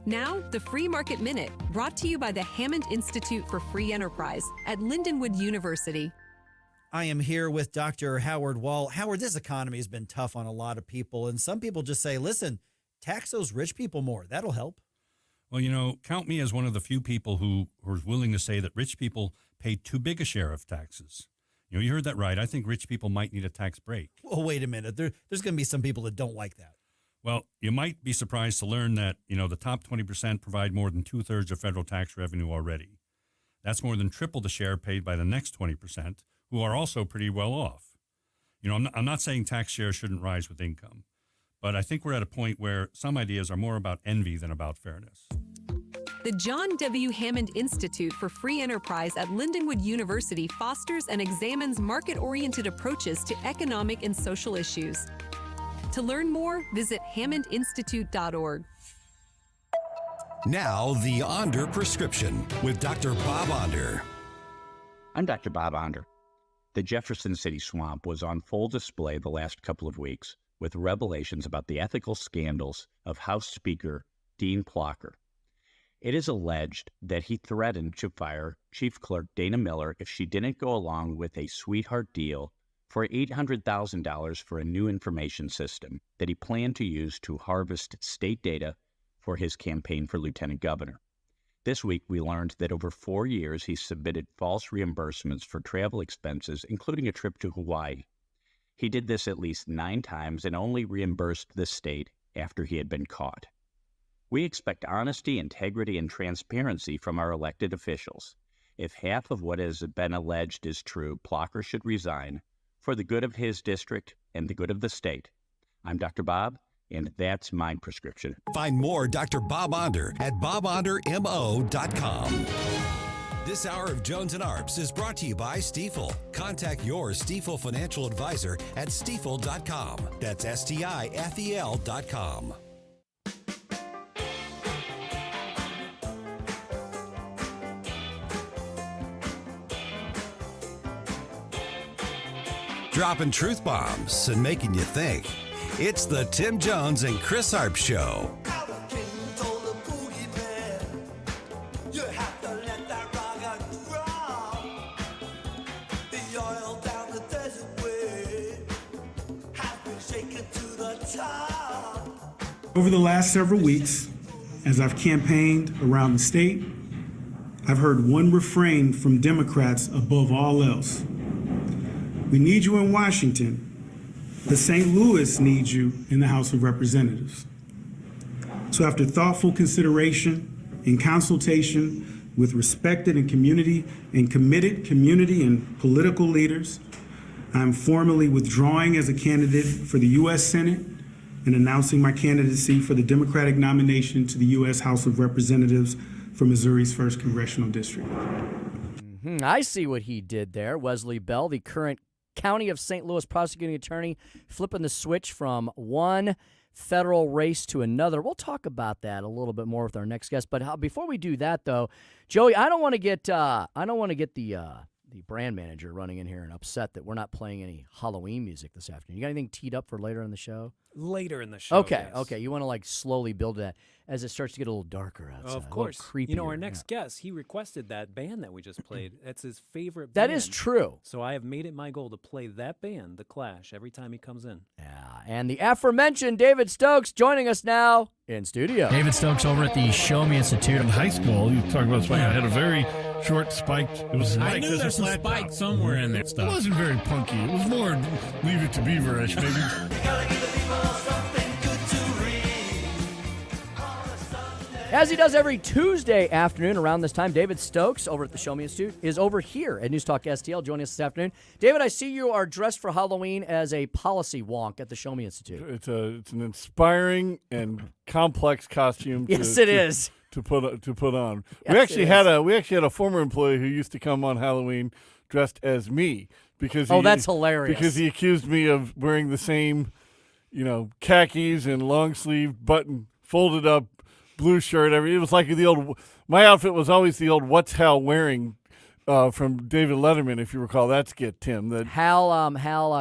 Now, the Free Market Minute, brought to you by the Hammond Institute for Free Enterprise at Lindenwood University. I am here with Dr. Howard Wall. Howard, this economy has been tough on a lot of people, and some people just say, listen, tax those rich people more. That'll help. Well, count me as one of the few people who are willing to say that rich people pay too big a share of taxes. You heard that right. I think rich people might need a tax break. Well, wait a minute. There's going to be some people that don't like that. Well, you might be surprised to learn that, the top 20% provide more than 2/3 of federal tax revenue already. That's more than triple the share paid by the next 20%, who are also pretty well off. I'm not saying tax shares shouldn't rise with income, but I think we're at a point where some ideas are more about envy than about fairness. The John W. Hammond Institute for Free Enterprise at Lindenwood University fosters and examines market-oriented approaches to economic and social issues. To learn more, visit hammondinstitute.org. Now, the Onder Prescription with Dr. Bob Onder. I'm Dr. Bob Onder. The Jefferson City swamp was on full display the last couple of weeks with revelations about the ethical scandals of House Speaker Dean Plocher. It is alleged that he threatened to fire Chief Clerk Dana Miller if she didn't go along with a sweetheart deal for $800,000 for a new information system that he planned to use to harvest state data for his campaign for lieutenant governor. This week, we learned that over 4 years, he submitted false reimbursements for travel expenses, including a trip to Hawaii. He did this at least 9 times and only reimbursed the state after he had been caught. We expect honesty, integrity, and transparency from our elected officials. If half of what has been alleged is true, Plocher should resign for the good of his district and the good of the state. I'm Dr. Bob, and that's my prescription. Find more Dr. Bob Onder at bobondermo.com. This hour of Jones and Arps is brought to you by Stifel. Contact your Stifel financial advisor at stifel.com. That's STIFEL.com. Dropping truth bombs and making you think. It's the Tim Jones and Chris Arps Show. Over the last several weeks, as I've campaigned around the state, I've heard one refrain from Democrats above all else. We need you in Washington, but St. Louis needs you in the House of Representatives. So after thoughtful consideration and consultation with respected and committed community and political leaders, I'm formally withdrawing as a candidate for the U.S. Senate and announcing my candidacy for the Democratic nomination to the U.S. House of Representatives for Missouri's 1st Congressional District. I see what he did there. Wesley Bell, the current County of St. Louis prosecuting attorney, flipping the switch from one federal race to another. We'll talk about that a little bit more with our next guest. But before we do that, though, Joey, I don't want to get the brand manager running in here and upset that we're not playing any Halloween music this afternoon. You got anything teed up for later in the show? Later in the show. Okay, yes. okay. You want to like slowly build that as it starts to get a little darker outside. Of course. Creepier. You know, our next guest, he requested that band that we just played. That's his favorite That band. is true. So I have made it my goal to play that band, The Clash, every time he comes in. Yeah, and the aforementioned David Stokes joining us now in studio. David Stokes over at the Show Me Institute. In high school, you talk about spike. I had a very short spiked. It was I knew there's some spike somewhere in there. It wasn't very punky. It was more Leave It to Beaver-ish, maybe. As he does every Tuesday afternoon around this time, David Stokes over at the Show Me Institute is over here at News Talk STL joining us this afternoon. David, I see you are dressed for Halloween as a policy wonk at the Show Me Institute. It's an inspiring and complex costume. Yes, it is. To put on. Yes, we actually had a former employee who used to come on Halloween dressed as me because that's hilarious. Because he accused me of wearing the same, khakis and long sleeve button folded up blue shirt. It was like my outfit was always the old "What's Hal wearing" from David Letterman, if you recall that skit, Tim. That Hal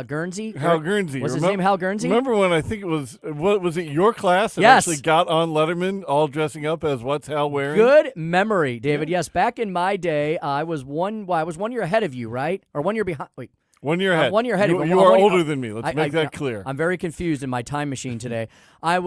Guernsey. Hal Guernsey. Was his name Hal Guernsey? Remember when I think it was was it your class that Yes. actually got on Letterman, all dressing up as "What's Hal wearing"? Good memory, David. Yeah. Yes, back in my day, I was 1 year ahead of you, right? Or 1 year behind. Wait. 1 year ahead. 1 year ahead. You are older than me. Let's make that clear. I'm very confused in my time machine today. I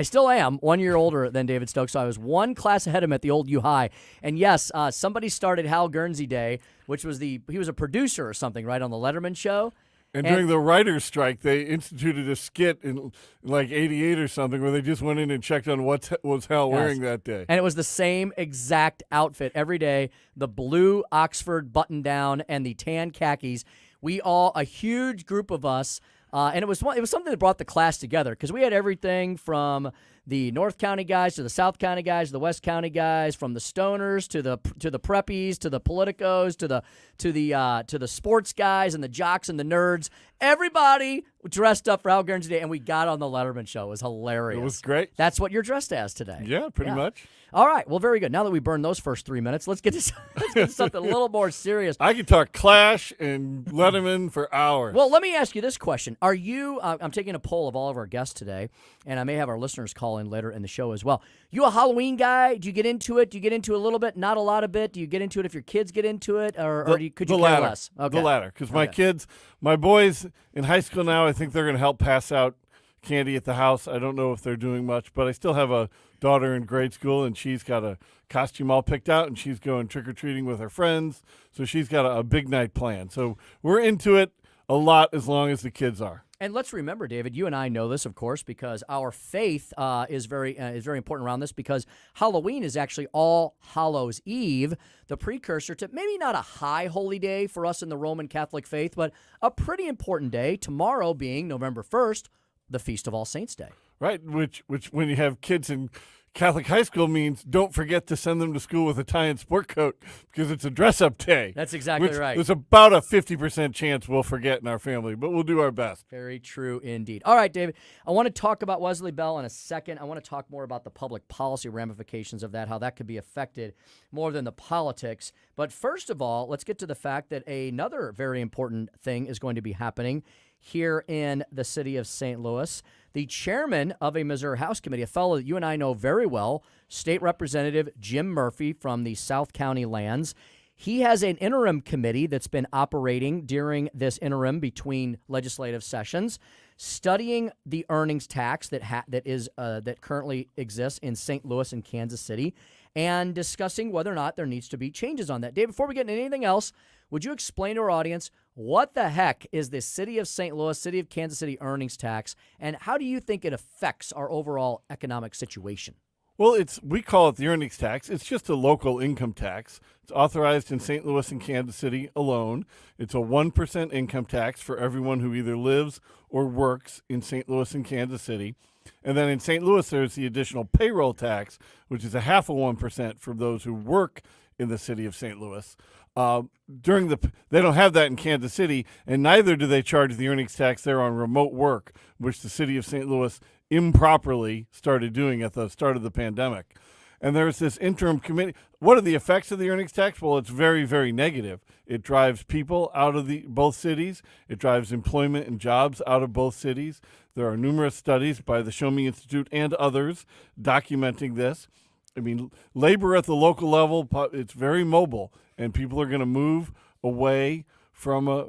still am 1 year older than David Stokes. So I was one class ahead of him at the old U High. And yes, somebody started Hal Guernsey Day, which was he was a producer or something, right, on the Letterman show. And during the writer's strike, they instituted a skit in like '88 or something where they just went in and checked on what was Hal wearing that day. And it was the same exact outfit every day, the blue Oxford button-down and the tan khakis. A huge group of us, and it was something that brought the class together because we had everything from the North County guys to the South County guys, the West County guys, from the stoners to the preppies to the politicos to the sports guys and the jocks and the nerds. Everybody dressed up for Hal Guernsey Day, and we got on the Letterman show. It was hilarious. It was great. That's what you're dressed as today. Yeah, pretty much. All right. Well, very good. Now that we burned those first 3 minutes, let's get to something a little more serious. I could talk Clash and Letterman for hours. Well, let me ask you this question. Are you, I'm taking a poll of all of our guests today, and I may have our listeners call in later in the show as well. You a Halloween guy? Do you get into it? Do you get into it a little bit? Not a lot of bit? Do you get into it if your kids get into it? Could you care less? Okay. The latter. Because my boys in high school now, I think they're going to help pass out candy at the house. I don't know if they're doing much, but I still have a daughter in grade school, and she's got a costume all picked out, and she's going trick-or-treating with her friends. So she's got a big night planned. So we're into it a lot as long as the kids are. And let's remember, David, you and I know this, of course, because our faith is very important around this, because Halloween is actually All Hallows Eve, the precursor to maybe not a high holy day for us in the Roman Catholic faith, but a pretty important day, tomorrow being November 1st, the Feast of All Saints Day. Right, which when you have kids in Catholic high school means don't forget to send them to school with a tie and sport coat because it's a dress-up day. That's exactly right. There's about a 50% chance we'll forget in our family, but we'll do our best. Very true indeed. All right, David, I want to talk about Wesley Bell in a second. I want to talk more about the public policy ramifications of that, how that could be affected more than the politics. But first of all, let's get to the fact that another very important thing is going to be happening here in the city of St. Louis. The chairman of a Missouri House Committee, a fellow that you and I know very well, State Representative Jim Murphy from the South County lands, he has an interim committee that's been operating during this interim between legislative sessions, studying the earnings tax that currently exists in St. Louis and Kansas City, and discussing whether or not there needs to be changes on that. Dave, before we get into anything else, would you explain to our audience what the heck is the City of St. Louis, City of Kansas City earnings tax, and how do you think it affects our overall economic situation? Well, we call it the earnings tax. It's just a local income tax. It's authorized in St. Louis and Kansas City alone. It's a 1% income tax for everyone who either lives or works in St. Louis and Kansas City. And then in St. Louis, there's the additional payroll tax, which is a 0.5% for those who work in the city of St. Louis. They don't have that in Kansas City, and neither do they charge the earnings tax there on remote work, which the city of St. Louis improperly started doing at the start of the pandemic. And there's this interim committee. What are the effects of the earnings tax? Well, it's very, very negative. It drives people out of both cities. It drives employment and jobs out of both cities. There are numerous studies by the Show Me Institute and others documenting this. I mean, labor at the local level, it's very mobile, and people are going to move away from a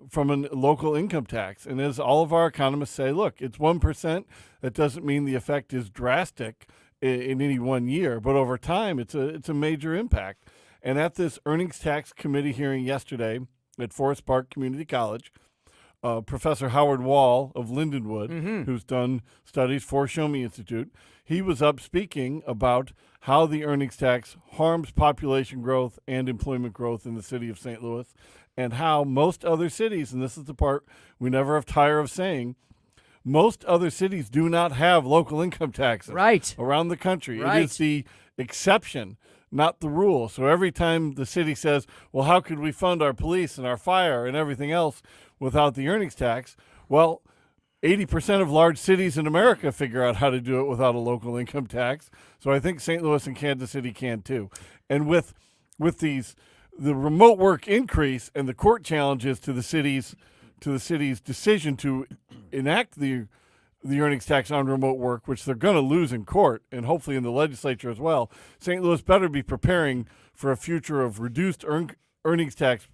local income tax. And as all of our economists say, look, it's 1%. That doesn't mean the effect is drastic in any one year, but over time, it's a major impact. And at this earnings tax committee hearing yesterday at Forest Park Community College, Professor Howard Wall of Lindenwood, who's done studies for Show Me Institute, he was up speaking about how the earnings tax harms population growth and employment growth in the city of St. Louis, and how most other cities, and this is the part we never have tired of saying, most other cities do not have local income taxes around the country. It is the exception, not the rule. So every time the city says, well, how could we fund our police and our fire and everything else without the earnings tax? Well, 80% of large cities in America figure out how to do it without a local income tax. So I think St. Louis and Kansas City can too. And with the remote work increase and the court challenges to the city's decision to enact the earnings tax on remote work, which they're going to lose in court and hopefully in the legislature as well, St. Louis better be preparing for a future of reduced earnings tax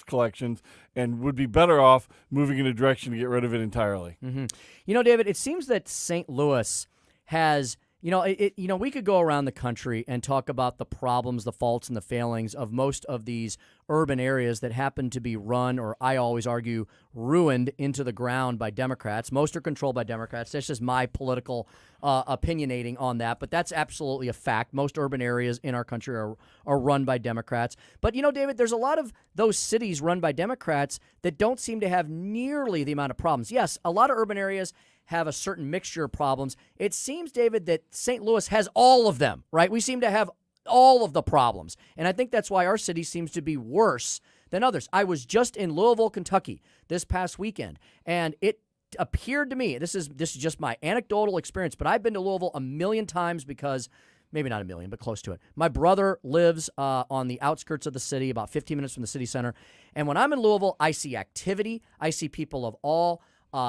collections and would be better off moving in a direction to get rid of it entirely. Mm-hmm. You know, David, it seems that St. Louis has, we could go around the country and talk about the problems, the faults, and the failings of most of these urban areas that happen to be run, or I always argue, ruined into the ground by Democrats. Most are controlled by Democrats. That's just my political opinionating on that, but that's absolutely a fact. Most urban areas in our country are run by Democrats. But, David, there's a lot of those cities run by Democrats that don't seem to have nearly the amount of problems. Yes, a lot of urban areas have a certain mixture of problems. It seems, David, that St. Louis has all of them, right? We seem to have all of the problems. And I think that's why our city seems to be worse than others. I was just in Louisville, Kentucky this past weekend, and it appeared to me, this is just my anecdotal experience, but I've been to Louisville a million times because, maybe not a million, but close to it. My brother lives on the outskirts of the city, about 15 minutes from the city center. And when I'm in Louisville, I see activity. I see people of all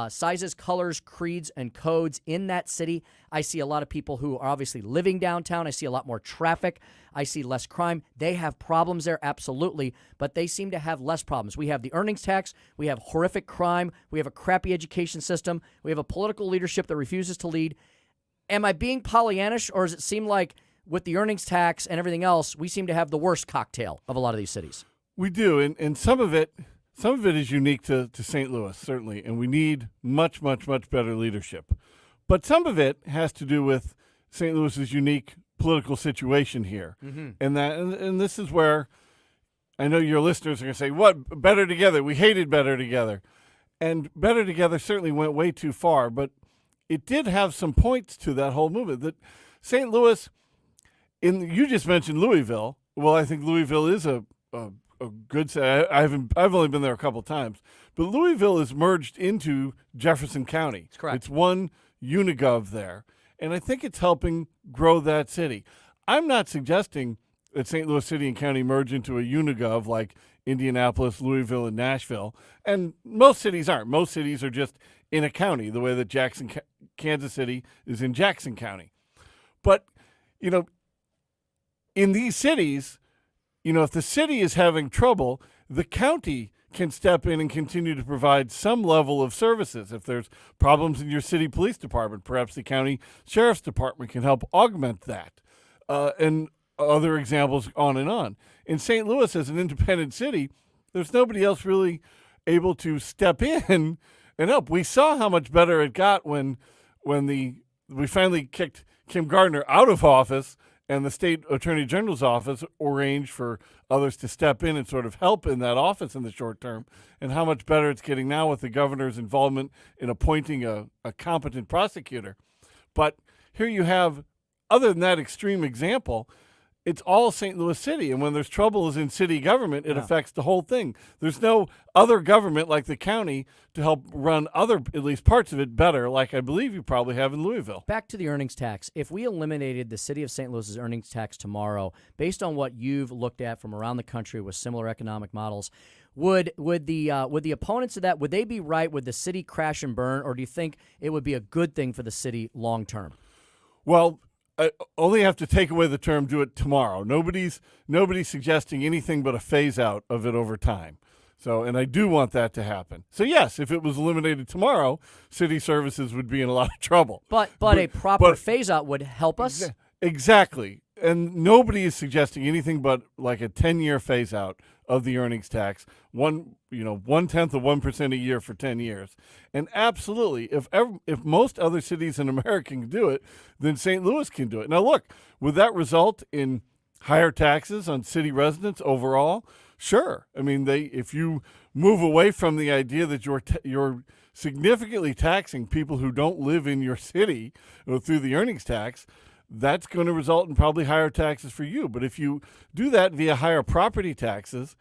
sizes, colors, creeds, and codes in that city. I see a lot of people who are obviously living downtown. I see a lot more traffic. I see less crime. They have problems there, absolutely, but they seem to have less problems. We have the earnings tax. We have horrific crime. We have a crappy education system. We have a political leadership that refuses to lead. Am I being Pollyannish, or does it seem like with the earnings tax and everything else, we seem to have the worst cocktail of a lot of these cities? We do, and some of it is unique to St. Louis, certainly, and we need much, much, much better leadership. But some of it has to do with St. Louis's unique political situation here. Mm-hmm. And this is where I know your listeners are going to say, what, Better Together? We hated Better Together. And Better Together certainly went way too far, but it did have some points to that whole movement. That St. Louis, you just mentioned Louisville. Well, I think Louisville is a good city. I've only been there a couple times, but Louisville is merged into Jefferson County. That's correct. It's one unigov there, and I think it's helping grow that city. I'm not suggesting that St. Louis City and County merge into a unigov like Indianapolis, Louisville, and Nashville, and most cities aren't. Most cities are just in a county, the way that Kansas City is in Jackson County. But, in these cities, if the city is having trouble, the county can step in and continue to provide some level of services. If there's problems in your city police department, perhaps the county sheriff's department can help augment that. And other examples on and on. In St. Louis, as an independent city, there's nobody else really able to step in and help. We saw how much better it got when we finally kicked Kim Gardner out of office and the state attorney general's office arranged for others to step in and sort of help in that office in the short term, and how much better it's getting now with the governor's involvement in appointing a competent prosecutor. But here you have, other than that extreme example, it's all St. Louis City, and when there's troubles in city government, it affects the whole thing. There's no other government like the county to help run at least parts of it better, like I believe you probably have in Louisville. Back to the earnings tax. If we eliminated the city of St. Louis's earnings tax tomorrow, based on what you've looked at from around the country with similar economic models, would the opponents of that, would they be right? Would the city crash and burn, or do you think it would be a good thing for the city long term? Well, I only have to take away the term "do it tomorrow." Nobody's suggesting anything but a phase out of it over time. So, and I do want that to happen. So, yes, if it was eliminated tomorrow, city services would be in a lot of trouble. But a proper phase out would help us. Exactly, and nobody is suggesting anything but like a 10-year phase out of the earnings tax, 0.1% a year for 10 years. And absolutely, if most other cities in America can do it, then St. Louis can do it. Now, look, would that result in higher taxes on city residents overall? Sure. I mean, if you move away from the idea that you're significantly taxing people who don't live in your city through the earnings tax, that's going to result in probably higher taxes for you. But if you do that via higher property taxes,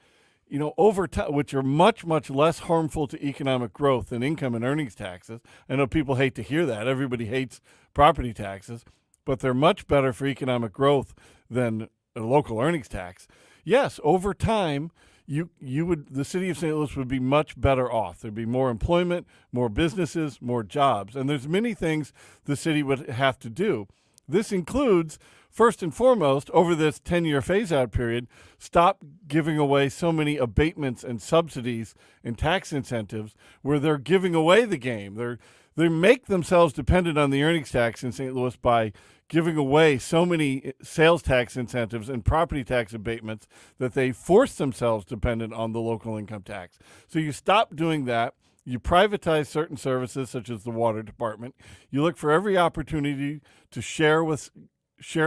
over time, which are much, much less harmful to economic growth than income and earnings taxes. I know people hate to hear that. Everybody hates property taxes, but they're much better for economic growth than a local earnings tax. Yes, over time, the city of St. Louis would be much better off. There'd be more employment, more businesses, more jobs. And there's many things the city would have to do. This includes, first and foremost, over this 10-year phase-out period, stop giving away so many abatements and subsidies and tax incentives where they're giving away the game. They make themselves dependent on the earnings tax in St. Louis by giving away so many sales tax incentives and property tax abatements that they force themselves dependent on the local income tax. So you stop doing that. You privatize certain services, such as the water department. You look for every opportunity to share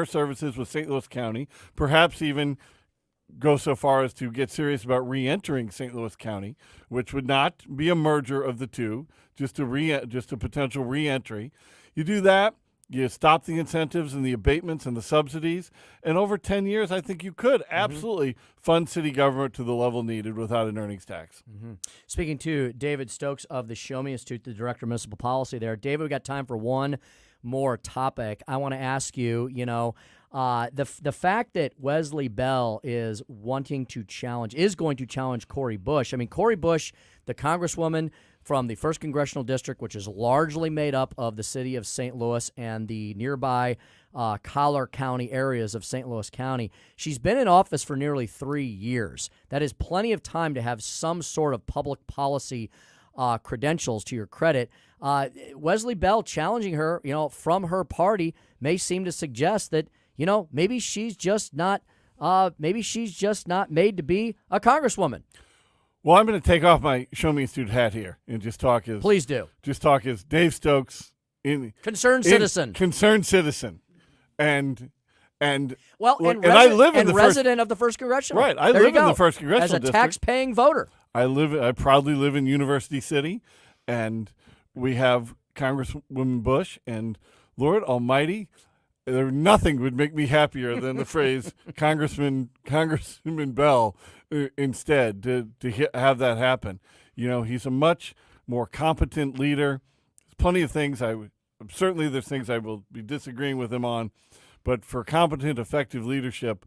services with St. Louis County, perhaps even go so far as to get serious about re-entering St. Louis County, which would not be a merger of the two, just a potential re-entry. You do that. You stop the incentives and the abatements and the subsidies, and over 10 years, I think you could absolutely fund city government to the level needed without an earnings tax. Speaking to David Stokes of the Show Me Institute, the Director of Municipal Policy there. David, we got time for one more topic. I want to ask you, the fact that Wesley Bell is going to challenge Cori Bush. I mean, Cori Bush, the Congresswoman from the 1st Congressional District, which is largely made up of the city of St. Louis and the nearby Collar County areas of St. Louis County. She's been in office for nearly 3 years. That is plenty of time to have some sort of public policy credentials to your credit. Wesley Bell challenging her, from her party may seem to suggest that, maybe she's just not made to be a congresswoman. Well, I'm going to take off my Show Me Institute hat here and just talk as Please do. Just talk as Dave Stokes, concerned citizen, and I live in the resident of the 1st Congressional. Right, I live in the 1st Congressional as a District. tax-paying voter. I proudly live in University City, and we have Congresswoman Bush, and Lord Almighty, nothing would make me happier than the phrase Congressman Bell instead to have that happen. He's a much more competent leader. There's plenty of things there's things I will be disagreeing with him on, but for competent, effective leadership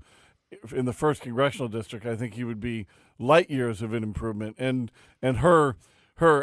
in the 1st Congressional District, I think he would be light years of an improvement. And her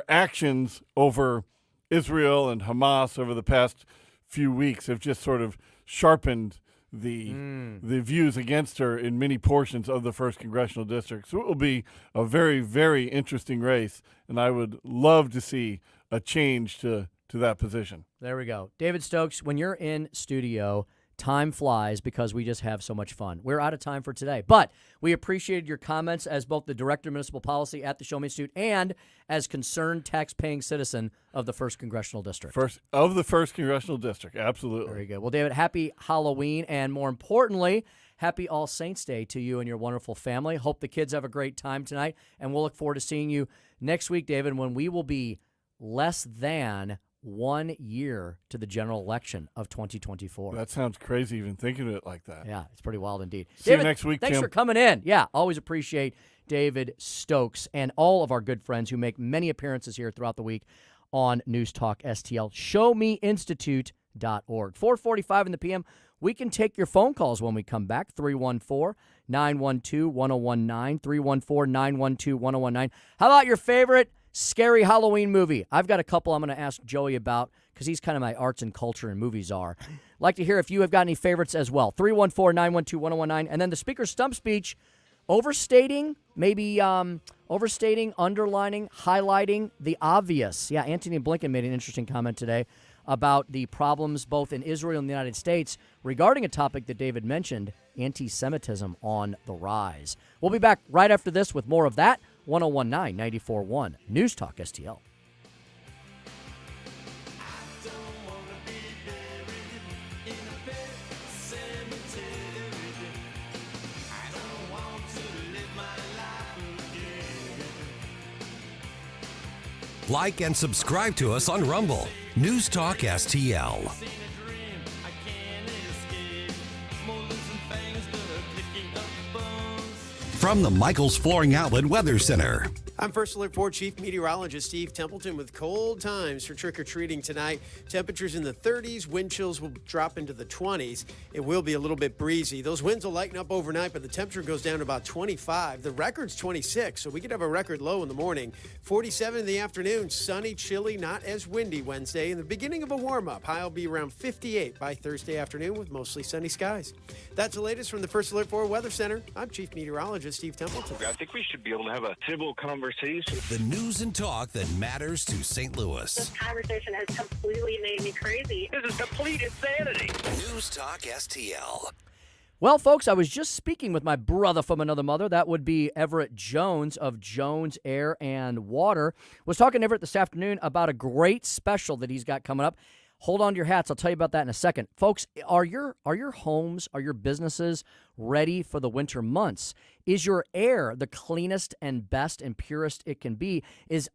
actions over Israel and Hamas over the past few weeks have just sort of sharpened the views against her in many portions of the 1st Congressional District. So it will be a very, very interesting race, and I would love to see a change to that position. There we go. David Stokes, when you're in studio, time flies because we just have so much fun. We're out of time for today, but we appreciated your comments as both the Director of Municipal Policy at the Show Me Institute and as concerned tax-paying citizen of the 1st Congressional District. Of the 1st Congressional District, absolutely. Very good. Well, David, happy Halloween, and more importantly, happy All Saints Day to you and your wonderful family. Hope the kids have a great time tonight, and we'll look forward to seeing you next week, David, when we will be less than 1 year to the general election of 2024. That sounds crazy even thinking of it like that. Yeah, it's pretty wild indeed. See David, you next week, thanks Tim. for coming in. Yeah, always appreciate David Stokes and all of our good friends who make many appearances here throughout the week on News Talk STL. ShowMeInstitute.org. 4:45 in the PM. We can take your phone calls when we come back. 314-912-1019. 314-912-1019. How about your favorite scary Halloween movie? I've got a couple I'm going to ask Joey about because he's kind of my arts and culture and movies are. Like to hear if you have got any favorites as well. 314-912-1019. And then the Speaker's Stump Speech, overstating, underlining, highlighting the obvious. Yeah, Antony Blinken made an interesting comment today about the problems both in Israel and the United States regarding a topic that David mentioned, anti-Semitism on the rise. We'll be back right after this with more of that. 1019 94.1 News Talk STL. Like and subscribe to us on Rumble. News Talk STL. From the Michaels Flooring Outlet Weather Center. I'm First Alert 4 Chief Meteorologist Steve Templeton with cold times for trick-or-treating tonight. Temperatures in the 30s. Wind chills will drop into the 20s. It will be a little bit breezy. Those winds will lighten up overnight, but the temperature goes down to about 25. The record's 26, so we could have a record low in the morning. 47 in the afternoon. Sunny, chilly, not as windy Wednesday. And the beginning of a warm-up. High will be around 58 by Thursday afternoon with mostly sunny skies. That's the latest from the First Alert 4 Weather Center. I'm Chief Meteorologist Steve Templeton. I think we should be able to have a civil conversation. The news and talk that matters to St. Louis. This conversation has completely made me crazy. This is complete insanity. News Talk STL. Well, folks, I was just speaking with my brother from another mother. That would be Everett Jones of Jones Air and Water. Was talking to Everett this afternoon about a great special that he's got coming up. Hold on to your hats. I'll tell you about that in a second. Folks, are your homes, are your businesses ready for the winter months? Is your air the cleanest and best and purest it can be?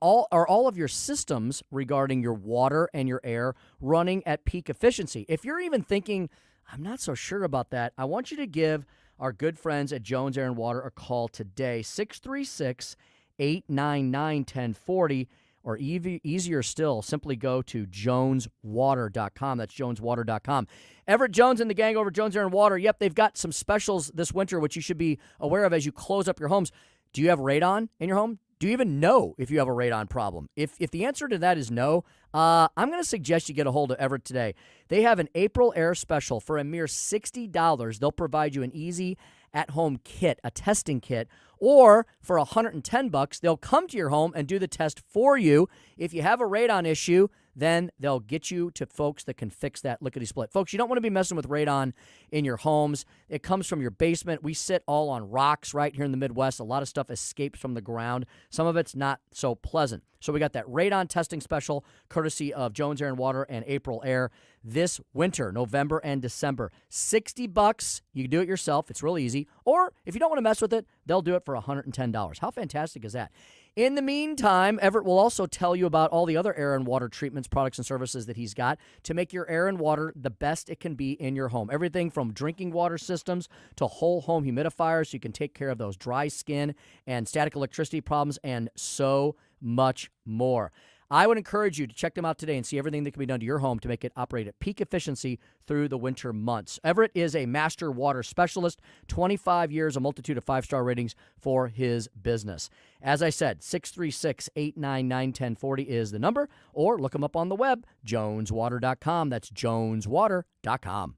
Are all of your systems regarding your water and your air running at peak efficiency? If you're even thinking, I'm not so sure about that, I want you to give our good friends at Jones Air and Water a call today, 636-899-1040. Or easier still, simply go to joneswater.com. That's joneswater.com. Everett Jones and the gang over at Jones Air and Water. Yep, they've got some specials this winter, which you should be aware of as you close up your homes. Do you have radon in your home? Do you even know if you have a radon problem? If the answer to that is no, I'm going to suggest you get a hold of Everett today. They have an April Air special for a mere $60. They'll provide you an easy at-home kit, a testing kit, or for $110, they'll come to your home and do the test for you. If you have a radon issue, then they'll get you to folks that can fix that lickety-split. Folks, you don't want to be messing with radon in your homes. It comes from your basement. We sit all on rocks right here in the Midwest. A lot of stuff escapes from the ground. Some of it's not so pleasant. So we got that radon testing special courtesy of Jones Air and Water and April Air this winter, November and December. $60. You can do it yourself. It's real easy. Or if you don't want to mess with it, they'll do it for $110. How fantastic is that? In the meantime, Everett will also tell you about all the other air and water treatments, products, and services that he's got to make your air and water the best it can be in your home. Everything from drinking water systems to whole home humidifiers so you can take care of those dry skin and static electricity problems and so much more. I would encourage you to check them out today and see everything that can be done to your home to make it operate at peak efficiency through the winter months. Everett is a master water specialist, 25 years, a multitude of 5-star ratings for his business. As I said, 636-899-1040 is the number, or look him up on the web, joneswater.com. That's joneswater.com.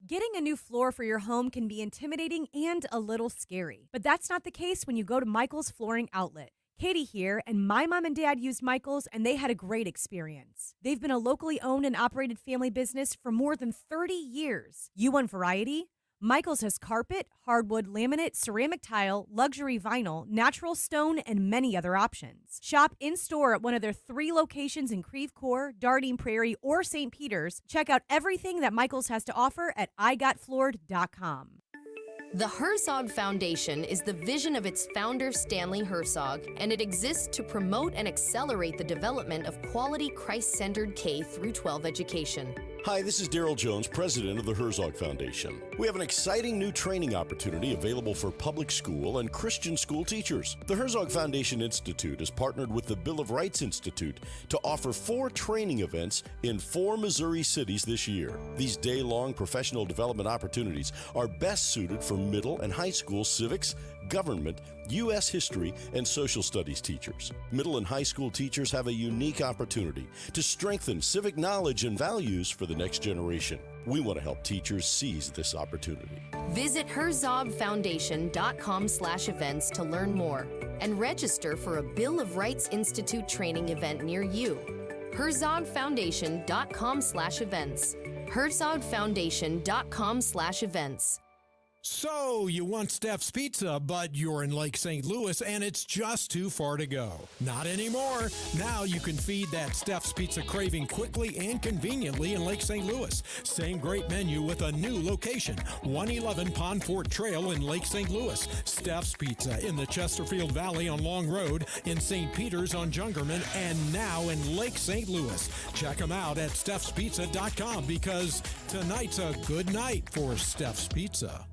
Getting a new floor for your home can be intimidating and a little scary, but that's not the case when you go to Michael's Flooring Outlet. Katie here, and my mom and dad used Michael's, and they had a great experience. They've been a locally owned and operated family business for more than 30 years. You want variety? Michael's has carpet, hardwood, laminate, ceramic tile, luxury vinyl, natural stone, and many other options. Shop in-store at one of their 3 locations in Creve Coeur, Dardine Prairie, or St. Peters. Check out everything that Michael's has to offer at igotfloored.com. The Herzog Foundation is the vision of its founder, Stanley Herzog, and it exists to promote and accelerate the development of quality Christ-centered K-12 education. Hi, this is Daryl Jones, president of the Herzog Foundation. We have an exciting new training opportunity available for public school and Christian school teachers. The Herzog Foundation Institute has partnered with the Bill of Rights Institute to offer 4 training events in 4 Missouri cities this year. These day-long professional development opportunities are best suited for middle and high school civics, government, U.S. history, and social studies teachers. Middle and high school teachers have a unique opportunity to strengthen civic knowledge and values for the next generation. We want to help teachers seize this opportunity. Visit herzogfoundation.com/events to learn more and register for a Bill of Rights Institute training event near you. herzogfoundation.com/events. herzogfoundation.com/events. So, you want Steph's Pizza, but you're in Lake St. Louis and it's just too far to go. Not anymore. Now you can feed that Steph's Pizza craving quickly and conveniently in Lake St. Louis. Same great menu with a new location. 111 Pond Fort Trail in Lake St. Louis. Steph's Pizza in the Chesterfield Valley on Long Road, in St. Peters on Jungerman, and now in Lake St. Louis. Check them out at Steph'sPizza.com because tonight's a good night for Steph's Pizza.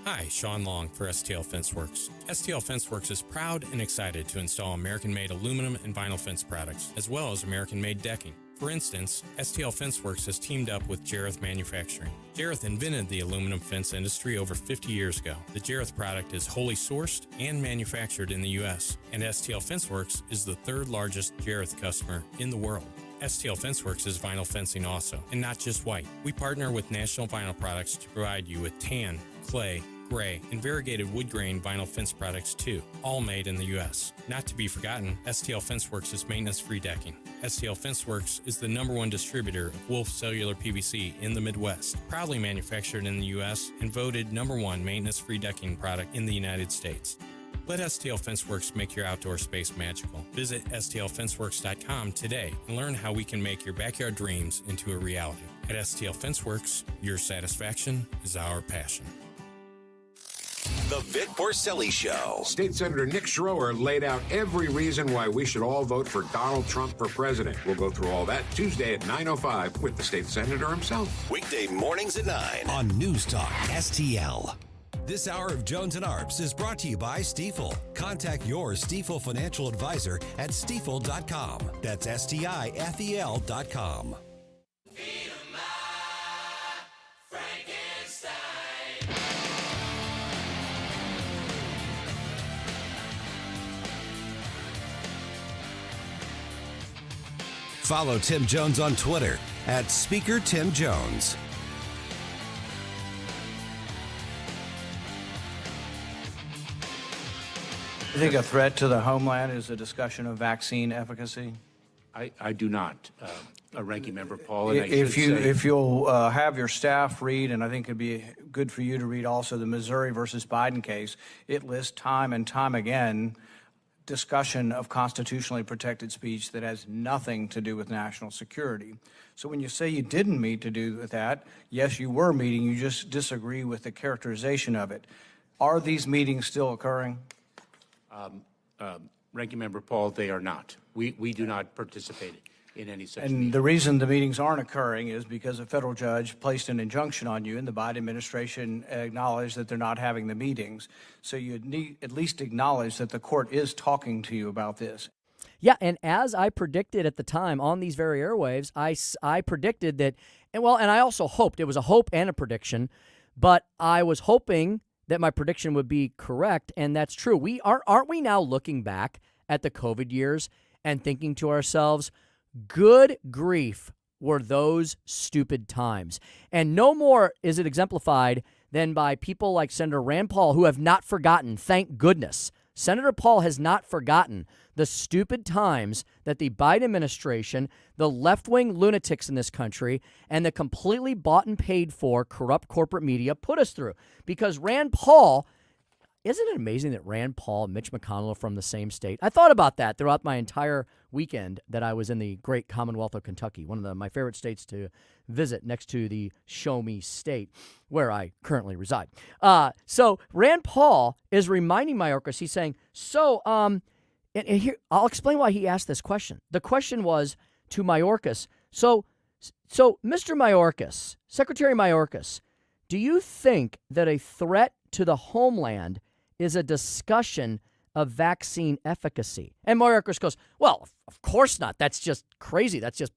Hi, Sean Long for STL Fenceworks. STL Fenceworks is proud and excited to install American-made aluminum and vinyl fence products, as well as American-made decking. For instance, STL Fenceworks has teamed up with Jareth Manufacturing. Jareth invented the aluminum fence industry over 50 years ago. The Jareth product is wholly sourced and manufactured in the U.S., and STL Fenceworks is the 3rd largest Jareth customer in the world. STL Fenceworks is vinyl fencing also, and not just white. We partner with National Vinyl Products to provide you with tan, clay, gray, and variegated wood grain vinyl fence products too, all made in the U.S. Not to be forgotten, STL Fenceworks is maintenance-free decking. STL Fenceworks is the #1 distributor of Wolf Cellular PVC in the Midwest, proudly manufactured in the U.S. and voted #1 maintenance-free decking product in the United States. Let STL Fenceworks make your outdoor space magical. Visit STLFenceworks.com today and learn how we can make your backyard dreams into a reality. At STL Fenceworks, your satisfaction is our passion. The Vic Porcelli Show. State Senator Nick Schroer laid out every reason why we should all vote for Donald Trump for president. We'll go through all that Tuesday at 9:05 with the state senator himself. Weekday mornings at 9 on News Talk STL. This hour of Jones and Arps is brought to you by Stifel. Contact your Stifel financial advisor at stifel.com. That's STIFEL.com. Follow Tim Jones on Twitter at Speaker Tim Jones. You think a threat to the homeland is a discussion of vaccine efficacy? I do not, Ranking Member Paul. And If you'll have your staff read, and I think it'd be good for you to read also the Missouri versus Biden case, it lists time and time again discussion of constitutionally protected speech that has nothing to do with national security. So when you say you didn't meet to do with that, yes, you were meeting, you just disagree with the characterization of it. Are these meetings still occurring? Ranking Member Paul, they are not. We do not participate in any such And meeting. the reason the meetings aren't occurring is because a federal judge placed an injunction on you, and the Biden administration acknowledged that they're not having the meetings. So you need at least acknowledge that the court is talking to you about this. Yeah, and as I predicted at the time on these very airwaves, I predicted that, and I also hoped, it was a hope and a prediction, but I was hoping that my prediction would be correct, and that's true. Aren't we now looking back at the COVID years and thinking to ourselves, good grief were those stupid times. And no more is it exemplified than by people like Senator Rand Paul, who have not forgotten, thank goodness. Senator Paul has not forgotten the stupid times that the Biden administration, the left-wing lunatics in this country, and the completely bought and paid for corrupt corporate media put us through. Because Rand Paul, isn't it amazing that Rand Paul and Mitch McConnell are from the same state? I thought about that throughout my entire weekend that I was in the great Commonwealth of Kentucky, one of my favorite states to visit next to the Show Me State, where I currently reside. So Rand Paul is reminding Mayorkas, he's saying, and here, I'll explain why he asked this question. The question was to Mayorkas, so Mr. Mayorkas, Secretary Mayorkas, do you think that a threat to the homeland is a discussion of vaccine efficacy? And Mayorkas goes, well, of course not. That's just crazy. That's just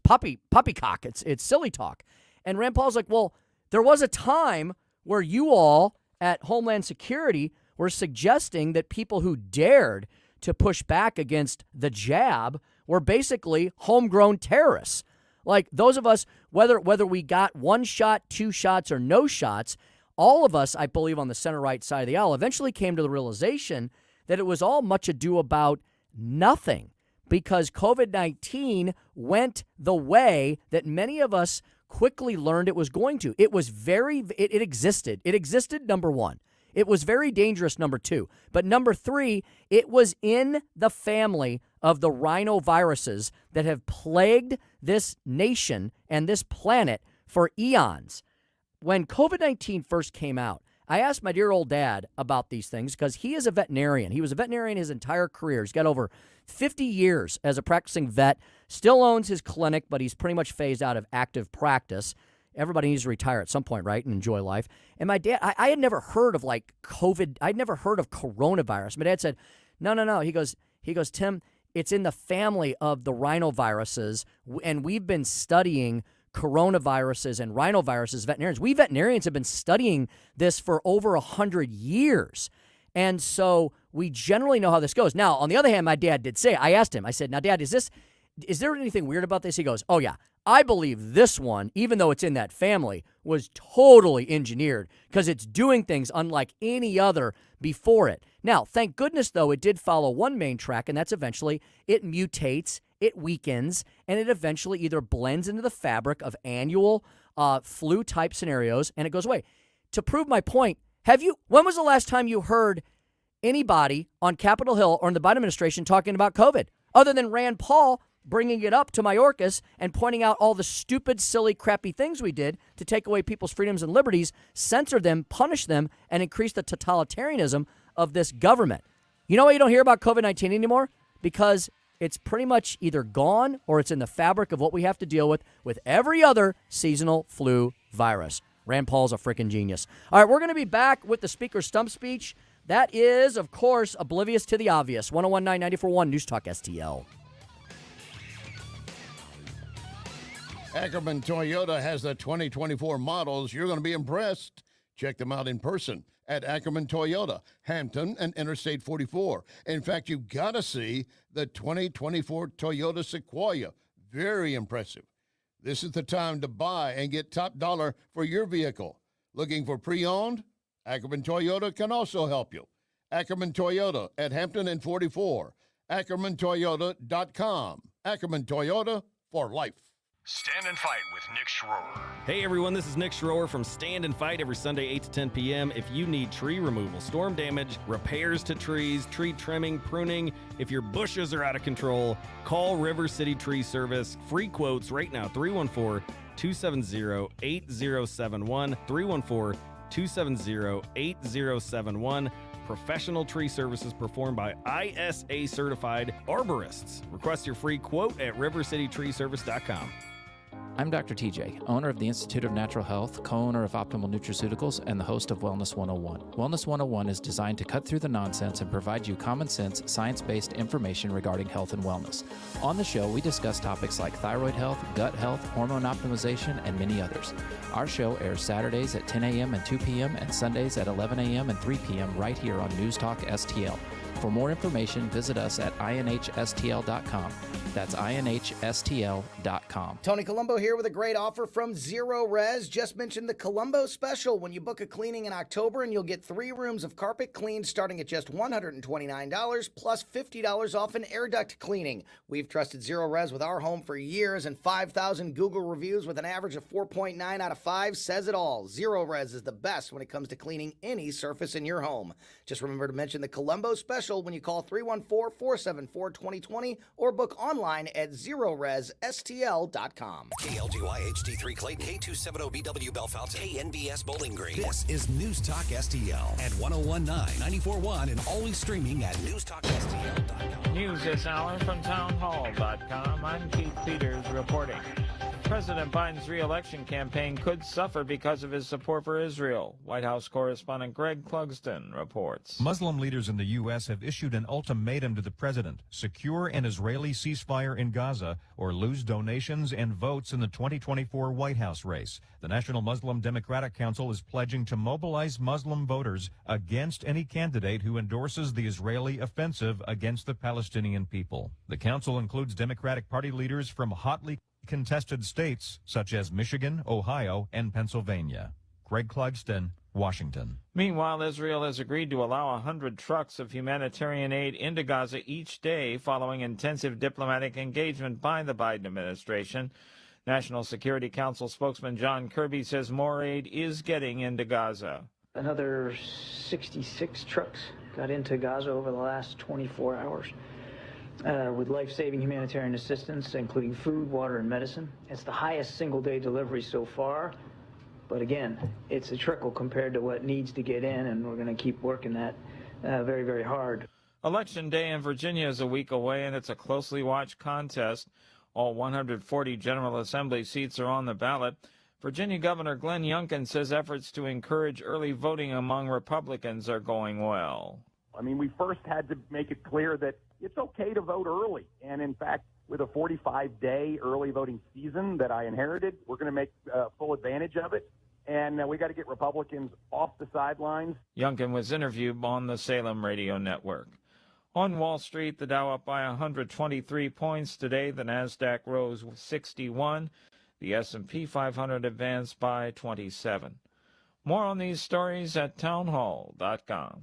poppycock. It's silly talk. And Rand Paul's like, well, there was a time where you all at Homeland Security were suggesting that people who dared to push back against the jab were basically homegrown terrorists. Like those of us, whether we got one shot, two shots, or no shots, all of us, I believe, on the center-right side of the aisle eventually came to the realization that it was all much ado about nothing because COVID-19 went the way that many of us quickly learned it was going to. It existed. It existed, number one. It was very dangerous, number two. But number three, it was in the family of the rhinoviruses that have plagued this nation and this planet for eons. When COVID-19 first came out, I asked my dear old dad about these things because he is a veterinarian. He was a veterinarian his entire career. He's got over 50 years as a practicing vet, still owns his clinic, but he's pretty much phased out of active practice. Everybody needs to retire at some point, right, and enjoy life. And my dad, I had never heard of like COVID. I'd never heard of coronavirus. My dad said, no. He goes, Tim, it's in the family of the rhinoviruses, and we've been studying coronaviruses and rhinoviruses, veterinarians. We veterinarians have been studying this for over 100 years. And so we generally know how this goes. Now, on the other hand, my dad did say, I asked him, I said, now, Dad, is there anything weird about this? He goes, oh, yeah. I believe this one, even though it's in that family, was totally engineered because it's doing things unlike any other before it. Now, thank goodness, though, it did follow one main track, and that's eventually it mutates, it weakens, and it eventually either blends into the fabric of annual flu-type scenarios, and it goes away. To prove my point, when was the last time you heard anybody on Capitol Hill or in the Biden administration talking about COVID, other than Rand Paul bringing it up to Mayorkas and pointing out all the stupid, silly, crappy things we did to take away people's freedoms and liberties, censor them, punish them, and increase the totalitarianism of this government? You know why you don't hear about COVID-19 anymore? Because it's pretty much either gone or it's in the fabric of what we have to deal with every other seasonal flu virus. Rand Paul's a freaking genius. All right, we're going to be back with the Speaker's stump speech. That is, of course, oblivious to the obvious. 101.9 94.1 News Talk STL. Ackerman Toyota has the 2024 models. You're going to be impressed. Check them out in person at Ackerman Toyota, Hampton and Interstate 44. In fact, you've got to see the 2024 Toyota Sequoia. Very impressive. This is the time to buy and get top dollar for your vehicle. Looking for pre-owned? Ackerman Toyota can also help you. Ackerman Toyota at Hampton and 44. AckermanToyota.com. Ackerman Toyota for life. Stand and Fight with Nick Schroer. Hey everyone, this is Nick Schroer from Stand and Fight every Sunday 8 to 10 p.m. If you need tree removal, storm damage, repairs to trees, tree trimming, pruning, if your bushes are out of control, call River City Tree Service. Free quotes right now, 314-270-8071, 270-8071. Professional tree services performed by ISA certified arborists. Request your free quote at rivercitytreeservice.com. I'm Dr. TJ, owner of the Institute of Natural Health, co-owner of Optimal Nutraceuticals, and the host of Wellness 101. Wellness 101 is designed to cut through the nonsense and provide you common sense, science-based information regarding health and wellness. On the show, we discuss topics like thyroid health, gut health, hormone optimization, and many others. Our show airs Saturdays at 10 a.m. and 2 p.m. and Sundays at 11 a.m. and 3 p.m. right here on News Talk STL. For more information, visit us at inhstl.com. That's inhstl.com. Tony Colombo here with a great offer from Zero Res. Just mentioned the Colombo special when you book a cleaning in October, and you'll get 3 rooms of carpet cleaned starting at just $129 plus $50 off an air duct cleaning. We've trusted Zero Res with our home for years, and 5,000 Google reviews with an average of 4.9 out of 5 says it all. Zero Res is the best when it comes to cleaning any surface in your home. Just remember to mention the Colombo special when you call 314-474-2020 or book online at ZeroResSTL.com. KLGY HD3 Clayton, K270BW Bellefonte, KNBS Bowling Green. This is News Talk STL at 1019, 94.1, and always streaming at NewsTalkSTL.com. News this hour from TownHall.com. I'm Keith Peters reporting. President Biden's re-election campaign could suffer because of his support for Israel. White House correspondent Greg Clugston reports. Muslim leaders in the U.S. have issued an ultimatum to the president: secure an Israeli ceasefire in Gaza or lose donations and votes in the 2024 White House race. The National Muslim Democratic Council is pledging to mobilize Muslim voters against any candidate who endorses the Israeli offensive against the Palestinian people. The council includes Democratic Party leaders from hotly contested states such as Michigan, Ohio, and Pennsylvania. Greg Clugston, Washington. Meanwhile, Israel has agreed to allow 100 trucks of humanitarian aid into Gaza each day following intensive diplomatic engagement by the Biden administration. National Security Council spokesman John Kirby says more aid is getting into Gaza. Another 66 trucks got into Gaza over the last 24 hours. With life-saving humanitarian assistance, including food, water, and medicine. It's the highest single-day delivery so far, but again, it's a trickle compared to what needs to get in, and we're going to keep working that very, very hard. Election Day in Virginia is a week away, and it's a closely watched contest. All 140 General Assembly seats are on the ballot. Virginia Governor Glenn Youngkin says efforts to encourage early voting among Republicans are going well. I mean, we first had to make it clear that it's okay to vote early. And in fact, with a 45-day early voting season that I inherited, we're going to make full advantage of it. And we got to get Republicans off the sidelines. Youngkin was interviewed on the Salem Radio Network. On Wall Street, the Dow up by 123 points today. The Nasdaq rose 61. The S&P 500 advanced by 27. More on these stories at townhall.com.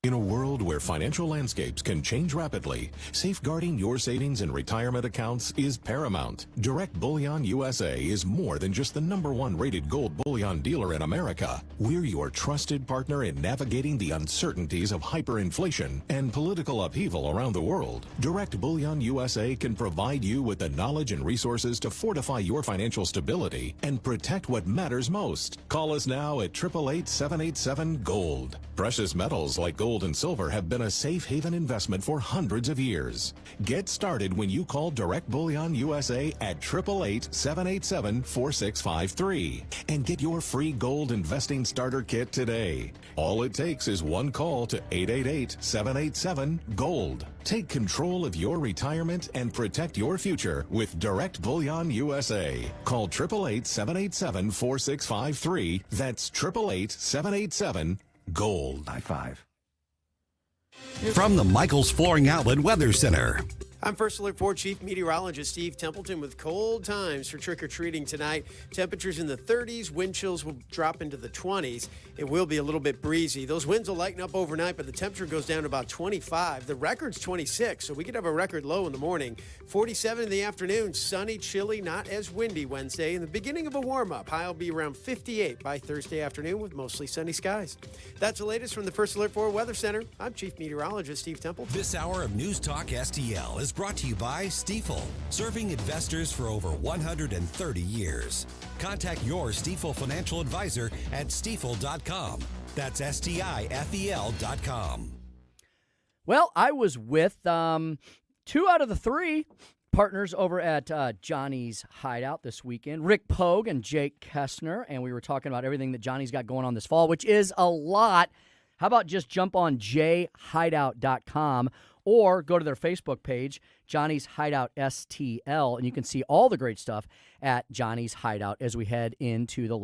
In a world where financial landscapes can change rapidly, safeguarding your savings and retirement accounts is paramount. Direct Bullion USA is more than just the #1 rated gold bullion dealer in America. We're your trusted partner in navigating the uncertainties of hyperinflation and political upheaval around the world. Direct Bullion USA can provide you with the knowledge and resources to fortify your financial stability and protect what matters most. Call us now at 888-787-GOLD. Precious metals like gold and silver have been a safe haven investment for hundreds of years. Get started when you call Direct Bullion USA at 888-787-4653 and get your free gold investing starter kit today. All it takes is one call to 888-787-GOLD. Take control of your retirement and protect your future with Direct Bullion USA. Call 888-787-4653. That's 888-787-GOLD. High five. From the Michaels Flooring Outlet Weather Center. I'm First Alert 4 Chief Meteorologist Steve Templeton with cold times for trick-or-treating tonight. Temperatures in the 30s. Wind chills will drop into the 20s. It will be a little bit breezy. Those winds will lighten up overnight, but the temperature goes down to about 25. The record's 26, so we could have a record low in the morning. 47 in the afternoon. Sunny, chilly, not as windy Wednesday. And the beginning of a warm-up. High will be around 58 by Thursday afternoon with mostly sunny skies. That's the latest from the First Alert 4 Weather Center. I'm Chief Meteorologist Steve Templeton. This hour of News Talk STL is brought to you by Stifel, serving investors for over 130 years. Contact your Stifel financial advisor at stifel.com. That's STIFEL.com. Well, I was with 2 out of the 3 partners over at Johnny's Hideout this weekend, Rick Pogue and Jake Kessner, and we were talking about everything that Johnny's got going on this fall, which is a lot. How about just jump on jhideout.com or go to their Facebook page, Johnny's Hideout STL, and you can see all the great stuff at Johnny's Hideout as we head into the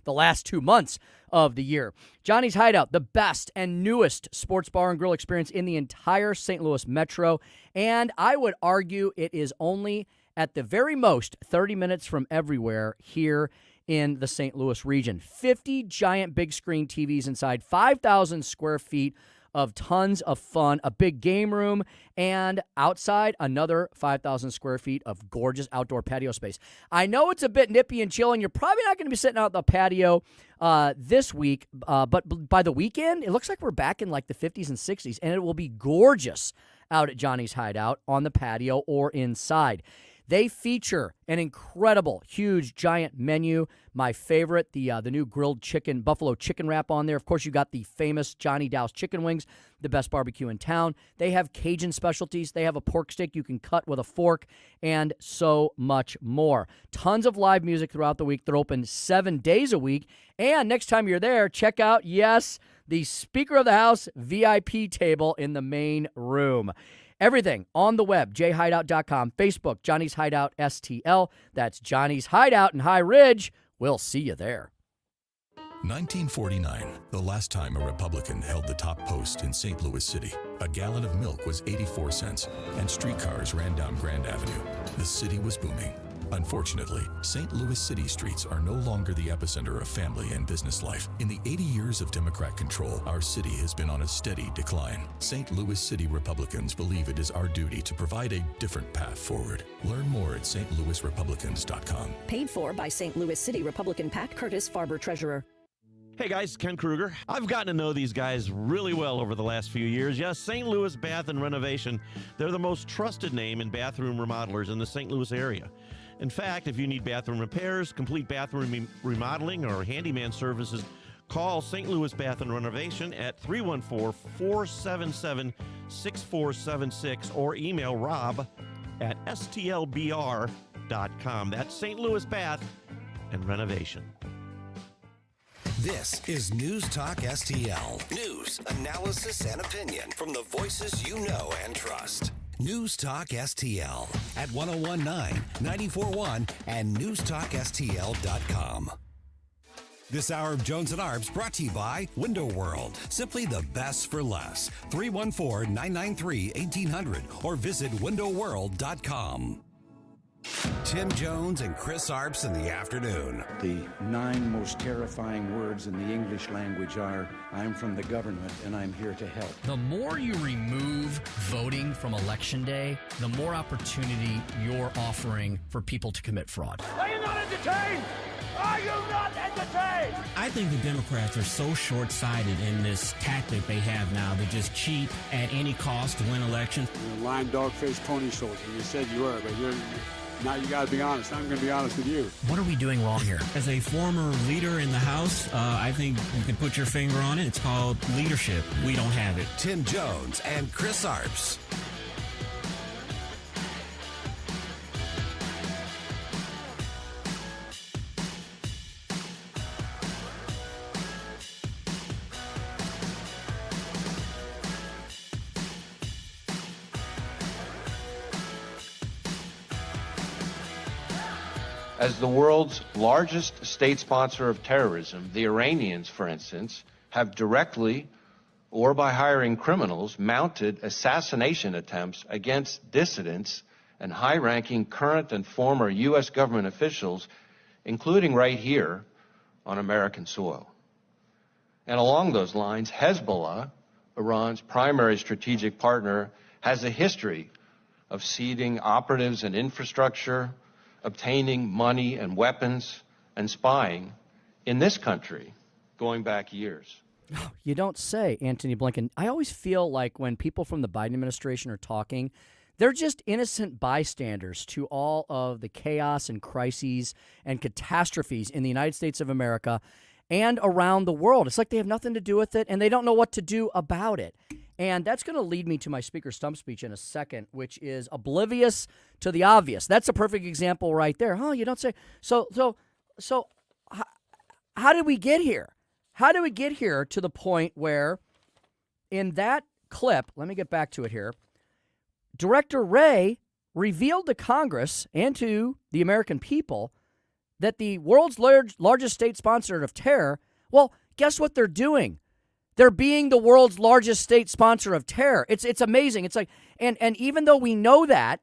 the last 2 months of the year. Johnny's Hideout, the best and newest sports bar and grill experience in the entire St. Louis metro, and I would argue it is only at the very most 30 minutes from everywhere here in the St. Louis region. 50 giant big screen TVs inside, 5,000 square feet of tons of fun, a big game room, and outside, another 5,000 square feet of gorgeous outdoor patio space. I know it's a bit nippy and chill, and you're probably not going to be sitting out on the patio this week, but by the weekend, it looks like we're back in like the 50s and 60s, and it will be gorgeous out at Johnny's Hideout on the patio or inside. They feature an incredible, huge, giant menu. My favorite, the new grilled chicken, buffalo chicken wrap on there. Of course, you got the famous Johnny Dow's chicken wings, the best barbecue in town. They have Cajun specialties. They have a pork steak you can cut with a fork, and so much more. Tons of live music throughout the week. They're open 7 days a week. And next time you're there, check out, yes, the Speaker of the House VIP table in the main room. Everything on the web, jhideout.com, Facebook, Johnny's Hideout STL. That's Johnny's Hideout in High Ridge. We'll see you there. 1949, the last time a Republican held the top post in St. Louis City. A gallon of milk was 84 cents, and streetcars ran down Grand Avenue. The city was booming. Unfortunately, St. Louis city streets are no longer the epicenter of family and business life. In the 80 years of Democrat control, our city has been on a steady decline. St. Louis City Republicans believe it is our duty to provide a different path forward. Learn more at stlouisrepublicans.com. Paid for by St. Louis City Republican Pat Curtis, Farber Treasurer. Hey guys, Ken Kruger. I've gotten to know these guys really well over the last few years. Yes, St. Louis Bath and Renovation. They're the most trusted name in bathroom remodelers in the St. Louis area. In fact, if you need bathroom repairs, complete bathroom remodeling, or handyman services, call St. Louis Bath and Renovation at 314-477-6476 or email Rob at stlbr.com. That's St. Louis Bath and Renovation. This is News Talk STL. News, analysis, and opinion from the voices you know and trust. News Talk STL at 1019, 94.1, and newstalkstl.com. This hour of Jones and Arps brought to you by Window World. Simply the best for less. 314-993-1800 or visit windowworld.com. Tim Jones and Chris Arps in the afternoon. The 9 most terrifying words in the English language are, I'm from the government and I'm here to help. The more you remove voting from Election Day, the more opportunity you're offering for people to commit fraud. Are you not entertained? Are you not entertained? I think the Democrats are so short-sighted in this tactic they have now to just cheat at any cost to win elections. You're a lying dog-faced pony soldier. You said you were, but now you got to be honest. I'm going to be honest with you. What are we doing wrong here? As a former leader in the House, I think you can put your finger on it. It's called leadership. We don't have it. Tim Jones and Chris Arps. As the world's largest state sponsor of terrorism, the Iranians, for instance, have directly or by hiring criminals mounted assassination attempts against dissidents and high-ranking current and former U.S. government officials, including right here on American soil. And along those lines, Hezbollah, Iran's primary strategic partner, has a history of seeding operatives and infrastructure, obtaining money and weapons, and spying in this country going back years. You don't say, Antony Blinken. I always feel like when people from the Biden administration are talking, they're just innocent bystanders to all of the chaos and crises and catastrophes in the United States of America and around the world. It's like they have nothing to do with it, and they don't know what to do about it. And that's going to lead me to my Speaker Stump speech in a second, which is oblivious to the obvious. That's a perfect example right there. Oh, you don't say. So how did we get here? How did we get here to the point where in that clip, let me get back to it here, Director Wray revealed to Congress and to the American people that the world's largest state sponsor of terror, well, guess what they're doing? They're being the world's largest state sponsor of terror. It's amazing. It's like, and even though we know that,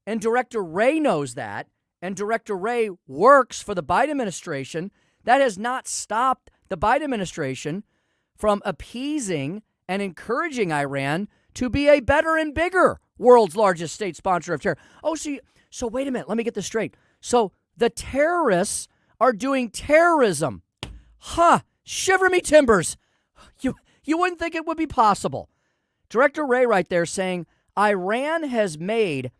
and Director Wray knows that, and Director Wray works for the Biden administration, that has not stopped the Biden administration from appeasing and encouraging Iran to be a better and bigger world's largest state sponsor of terror. Oh, so wait a minute. Let me get this straight. So the terrorists are doing terrorism. Shiver me timbers. You wouldn't think it would be possible. Director Wray right there saying Iran has made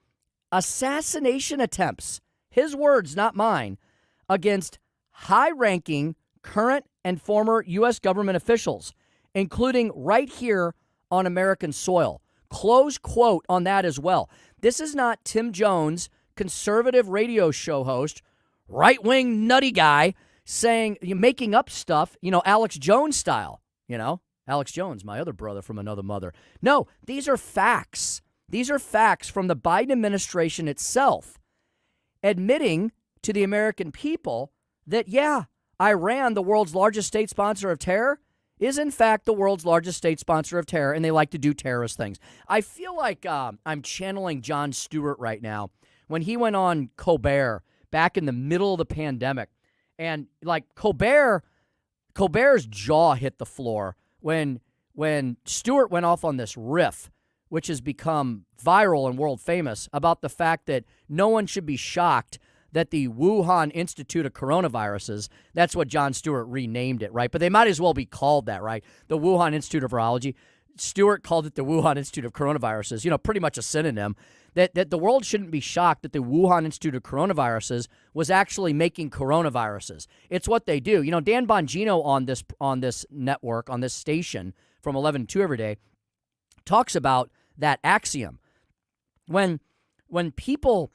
assassination attempts, his words, not mine, against high-ranking current and former U.S. government officials, including right here on American soil. Close quote on that as well. This is not Tim Jones, conservative radio show host, right-wing nutty guy, saying, making up stuff, Alex Jones style, Alex Jones, my other brother from another mother. No, these are facts. These are facts from the Biden administration itself, admitting to the American people that, yeah, Iran, the world's largest state sponsor of terror, is in fact the world's largest state sponsor of terror, and they like to do terrorist things. I feel like I'm channeling Jon Stewart right now when he went on Colbert back in the middle of the pandemic. And like Colbert's jaw hit the floor when Stewart went off on this riff, which has become viral and world famous, about the fact that no one should be shocked that the Wuhan Institute of Coronaviruses, that's what Jon Stewart renamed it, right? But they might as well be called that, right? The Wuhan Institute of Virology. Stewart called it the Wuhan Institute of Coronaviruses, pretty much a synonym. That the world shouldn't be shocked that the Wuhan Institute of Coronaviruses was actually making coronaviruses. It's what they do. Dan Bongino on this network, on this station from 11 to 2 every day, talks about that axiom. When people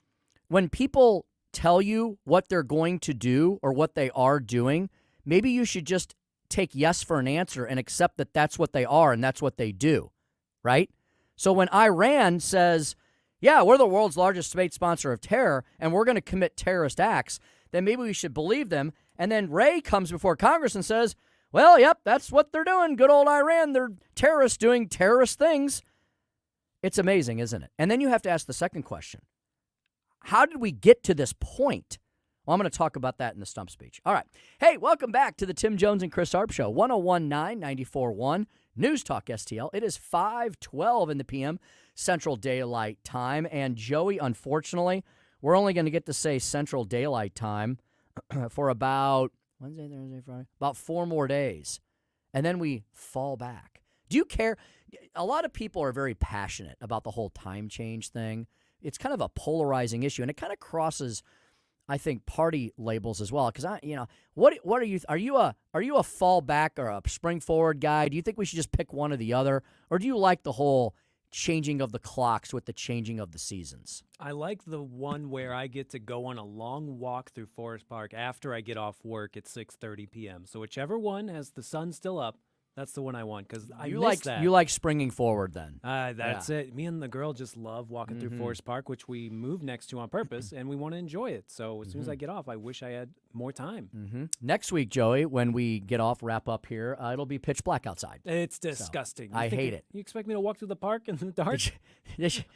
tell you what they're going to do or what they are doing, maybe you should just take yes for an answer and accept that that's what they are and that's what they do, right? So when Iran says, yeah, we're the world's largest state sponsor of terror and we're going to commit terrorist acts, then maybe we should believe them. And then Wray comes before Congress and says, well, yep, that's what they're doing. Good old Iran. They're terrorists doing terrorist things. It's amazing, isn't it? And then you have to ask the second question. How did we get to this point? Well, I'm going to talk about that in the stump speech. All right. Hey, welcome back to the Tim Jones and Chris Arps Show, 1019-94.1 News Talk STL. It is 5:12 in the p.m. Central Daylight Time. And Joey, unfortunately, we're only going to get to say Central Daylight Time for about Wednesday, Thursday, Friday, about 4 more days. And then we fall back. Do you care? A lot of people are very passionate about the whole time change thing. It's kind of a polarizing issue, and it kind of crosses, I think, party labels as well. Because what are you? Are you a fall back or a spring forward guy? Do you think we should just pick one or the other, or do you like the whole changing of the clocks with the changing of the seasons? I like the one where I get to go on a long walk through Forest Park after I get off work at 6:30 p.m. So whichever one has the sun still up, that's the one I want, because I miss that. You like springing forward then? That's it. Me and the girl just love walking through Forest Park, which we moved next to on purpose, and we want to enjoy it. So as soon as I get off, I wish I had more time. Next week, Joey, when we get off, wrap up here, it'll be pitch black outside. It's disgusting. So, I hate it. You expect me to walk through the park in the dark?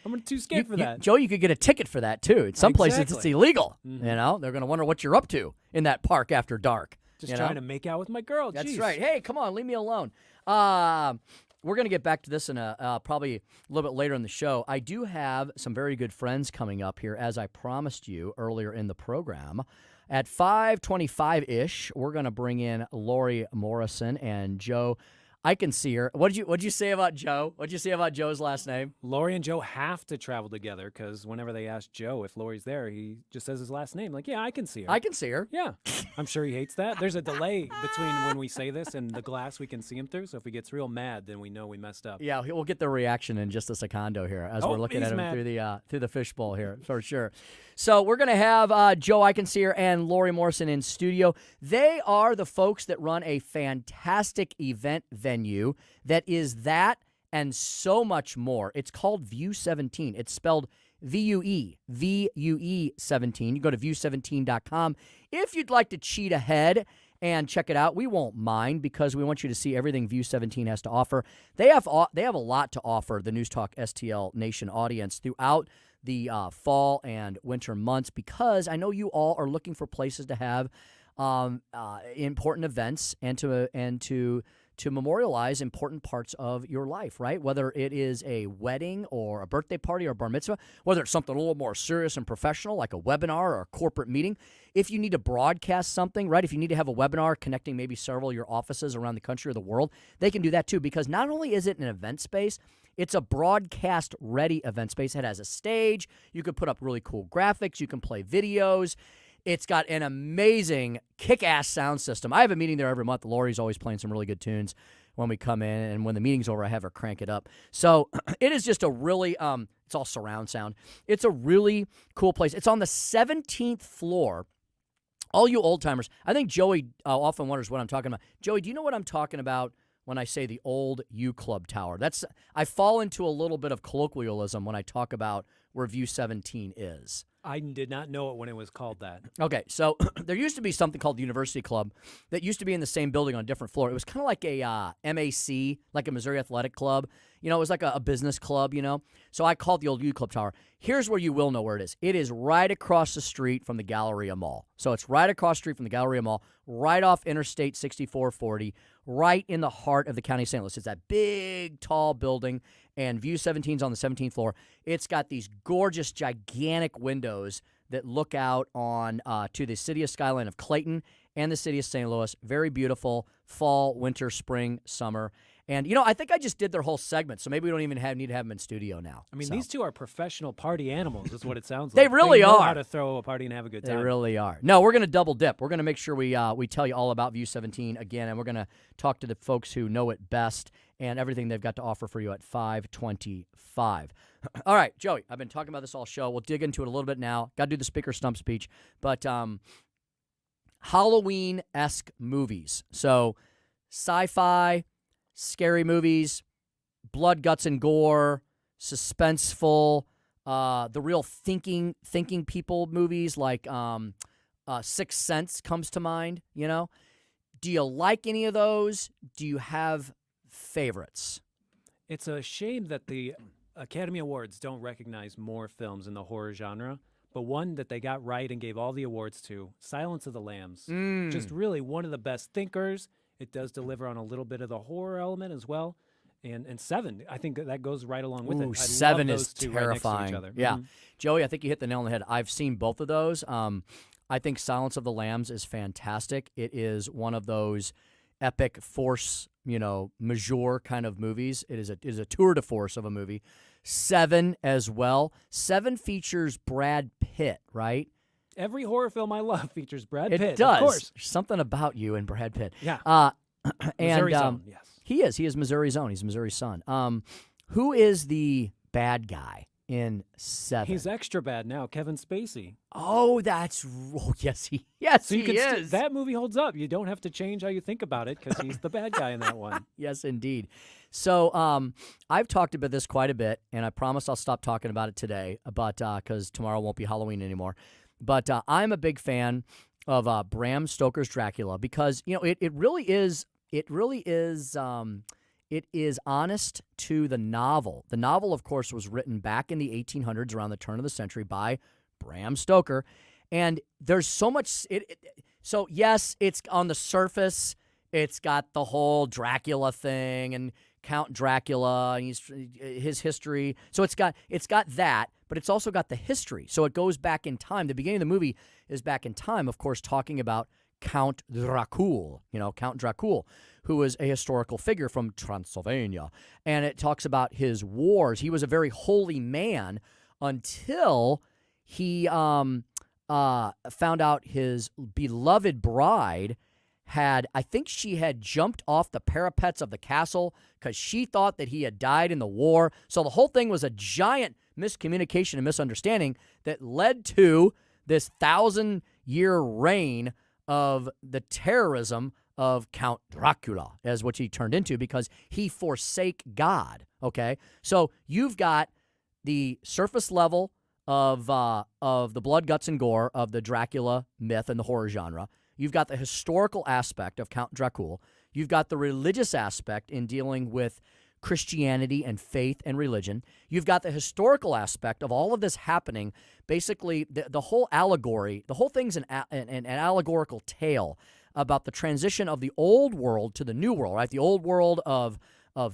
I'm too scared for that. Joey, you could get a ticket for that, too. In some places, it's illegal. They're going to wonder what you're up to in that park after dark. Just trying to make out with my girl. That's right. Hey, come on, leave me alone. We're going to get back to this in probably a little bit later in the show. I do have some very good friends coming up here, as I promised you earlier in the program. At 5:25-ish, we're going to bring in Lori Morrison and Joe I can see her. What'd you say about Joe? What'd you say about Joe's last name? Lori and Joe have to travel together because whenever they ask Joe if Lori's there, he just says his last name. Like, yeah, I can see her. I can see her. Yeah. I'm sure he hates that. There's a delay between when we say this and the glass we can see him through. So if he gets real mad, then we know we messed up. Yeah, we'll get the reaction in just a secondo here as we're looking at him through the fishbowl here for sure. So we're going to have Joe Iconseer and Lori Morrison in studio. They are the folks that run a fantastic event venue that is that and so much more. It's called View 17. It's spelled VUE 17. You go to view17.com. If you'd like to cheat ahead and check it out, we won't mind because we want you to see everything View 17 has to offer. They have a lot to offer the News Talk STL Nation audience throughout the fall and winter months because I know you all are looking for places to have important events and to memorialize important parts of your life, right? Whether it is a wedding or a birthday party or a bar mitzvah, whether it's something a little more serious and professional like a webinar or a corporate meeting. If you need to broadcast something, right? If you need to have a webinar connecting maybe several of your offices around the country or the world, they can do that too because not only is it an event space, it's a broadcast-ready event space. It has a stage. You can put up really cool graphics. You can play videos. It's got an amazing kick-ass sound system. I have a meeting there every month. Lori's always playing some really good tunes when we come in, and when the meeting's over, I have her crank it up. So it is just a really, it's all surround sound. It's a really cool place. It's on the 17th floor. All you old-timers, I think Joey often wonders what I'm talking about. Joey, do you know what I'm talking about when I say the old U Club Tower? I fall into a little bit of colloquialism when I talk about where View 17 is. I did not know it when it was called that. Okay, so there used to be something called the University Club that used to be in the same building on a different floor. It was kind of like a MAC, like a Missouri Athletic Club. You know, it was like a business club, you know. So I called the old U Club Tower. Here's where you will know where it is. It is right across the street from the Galleria Mall. So it's right across the street from the Galleria Mall, right off Interstate 6440, right in the heart of the county of St. Louis. It's that big, tall building, and View 17 is on the 17th floor. It's got these gorgeous, gigantic windows that look out on to the city of skyline of Clayton and the city of St. Louis. Very beautiful fall, winter, spring, summer. And, you know, I think I just did their whole segment, so maybe we don't even need to have them in studio now. I mean, so. These two are professional party animals is what it sounds They like. really they know are. how to throw a party and have a good time. They really are. No, we're going to double dip. We're going to make sure we tell you all about View 17 again, and we're going to talk to the folks who know it best and everything they've got to offer for you at 525. All right, Joey, I've been talking about this all show. We'll dig into it a little bit now. Got to do the speaker stump speech. But Halloween-esque movies. So sci-fi, scary movies, blood, guts, and gore, suspenseful, the real thinking people movies like Sixth Sense comes to mind, you know. Do you like any of those? Do you have favorites? It's a shame that the Academy Awards don't recognize more films in the horror genre, but one that they got right and gave all the awards to, Silence of the Lambs. Just really one of the best thinkers. It does deliver on a little bit of the horror element as well. And Seven, I think that goes right along with it. I Seven love is those two terrifying. right next to each other. Yeah. Joey, I think you hit the nail on the head. I've seen both of those. I think Silence of the Lambs is fantastic. It is one of those epic force, majeure kind of movies. It is a tour de force of a movie. Seven as well. Seven features Brad Pitt, right? Every horror film I love features Brad Pitt. It does. Of course. There's something about you and Brad Pitt. Yeah. And Missouri's own, yes. He is Missouri's own. He's Missouri's son. Who is the bad guy in Seven? He's extra bad now, Kevin Spacey. Oh, yes, he is. That movie holds up. You don't have to change how you think about it because he's the bad guy in that one. Yes, indeed. So I've talked about this quite a bit, and I promise I'll stop talking about it today, but because tomorrow won't be Halloween anymore. But I'm a big fan of Bram Stoker's Dracula because it really is honest to the novel. The novel, of course, was written back in the 1800s, around the turn of the century, by Bram Stoker, and there's so much. So yes, it's on the surface. It's got the whole Dracula thing and Count Dracula and his history. So it's got that, but it's also got the history. So it goes back in time. The beginning of the movie is back in time, of course, talking about Count Dracul, Count Dracul, who was a historical figure from Transylvania. And it talks about his wars. He was a very holy man until he found out his beloved bride she had jumped off the parapets of the castle because she thought that he had died in the war. So the whole thing was a giant miscommunication and misunderstanding that led to this 1,000-year reign of the terrorism of Count Dracula, as what he turned into, because he forsake God, okay? So you've got the surface level of the blood, guts, and gore of the Dracula myth and the horror genre. You've got the historical aspect of Count Dracul. You've got the religious aspect in dealing with Christianity and faith and religion. You've got the historical aspect of all of this happening. Basically, the whole allegory, the whole thing's an allegorical tale about the transition of the old world to the new world, right? The old world of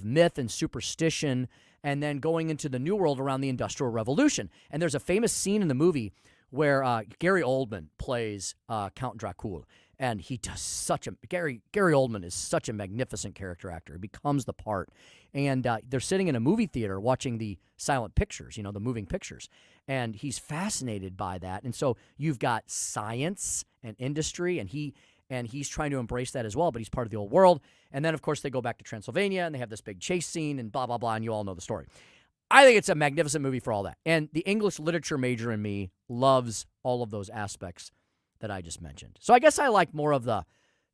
myth and superstition, and then going into the new world around the Industrial Revolution. And there's a famous scene in the movie where Gary Oldman plays Count Dracul, and he does Gary Oldman is such a magnificent character actor. He becomes the part. And they're sitting in a movie theater watching the silent pictures, the moving pictures, and he's fascinated by that. And so you've got science and industry, and he's trying to embrace that as well, but he's part of the old world. And then, of course, they go back to Transylvania, and they have this big chase scene, and blah, blah, blah, and you all know the story. I think it's a magnificent movie for all that. And the English literature major in me loves all of those aspects that I just mentioned. So I guess I like more of the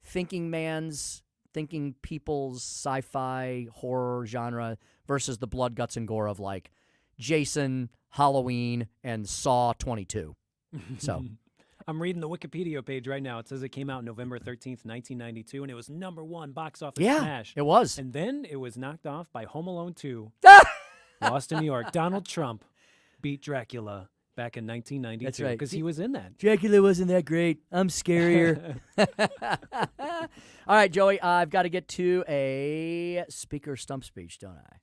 thinking people's sci-fi horror genre versus the blood, guts, and gore of like Jason, Halloween, and Saw 22. So I'm reading the Wikipedia page right now. It says it came out November 13th, 1992, and it was #1 box office smash. It was. And then it was knocked off by Home Alone 2. Lost in New York. Donald Trump beat Dracula back in 1992. That's right. Because he was in that. Dracula wasn't that great. I'm scarier. All right, Joey, I've got to get to a speaker stump speech, don't I?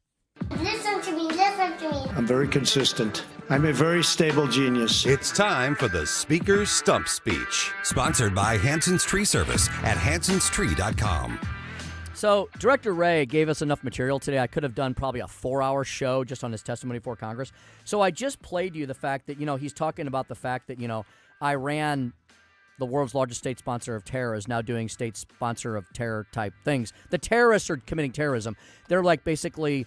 Listen to me, listen to me. I'm very consistent. I'm a very stable genius. It's time for the Speaker's Stump Speech, sponsored by Hanson's Tree Service at hansonstree.com. So Director Ray gave us enough material today. I could have done probably a 4-hour show just on his testimony before Congress. So I just played you the fact that, he's talking about the fact that, Iran, the world's largest state sponsor of terror, is now doing state sponsor of terror type things. The terrorists are committing terrorism. They're like basically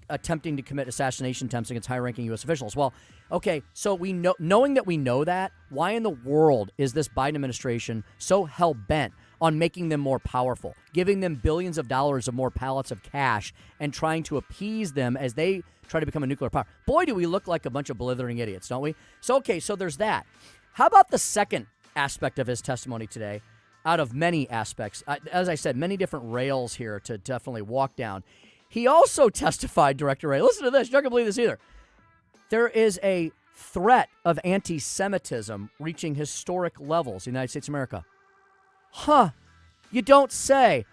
attempting to commit assassination attempts against high-ranking U.S. officials. Well, okay, so knowing that we know that, why in the world is this Biden administration so hell-bent on making them more powerful, giving them billions of dollars of more pallets of cash, and trying to appease them as they try to become a nuclear power? Boy, do we look like a bunch of blithering idiots, don't we? So, okay, so there's that. How about the second aspect of his testimony today, out of many aspects? As I said, many different rails here to definitely walk down. He also testified, Director Ray, listen to this, you're not going to believe this either. There is a threat of anti-Semitism reaching historic levels in the United States of America. Huh, you don't say.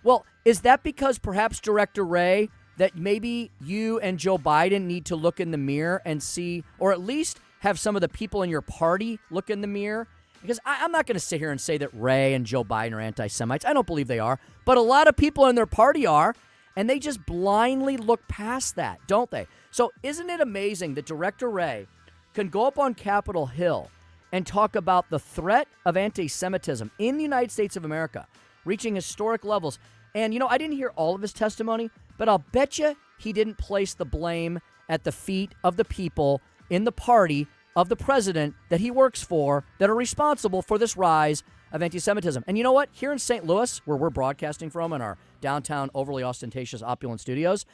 Well, is that because perhaps, Director Ray, that maybe you and Joe Biden need to look in the mirror and see, or at least have some of the people in your party look in the mirror? Because I'm not going to sit here and say that Ray and Joe Biden are anti-Semites. I don't believe they are. But a lot of people in their party are, and they just blindly look past that, don't they? So isn't it amazing that Director Ray can go up on Capitol Hill and talk about the threat of anti-Semitism in the United States of America reaching historic levels? And, I didn't hear all of his testimony, but I'll bet you he didn't place the blame at the feet of the people in the party of the president that he works for that are responsible for this rise of anti-Semitism. And you know what? Here in St. Louis, where we're broadcasting from in our downtown, overly ostentatious, opulent studios,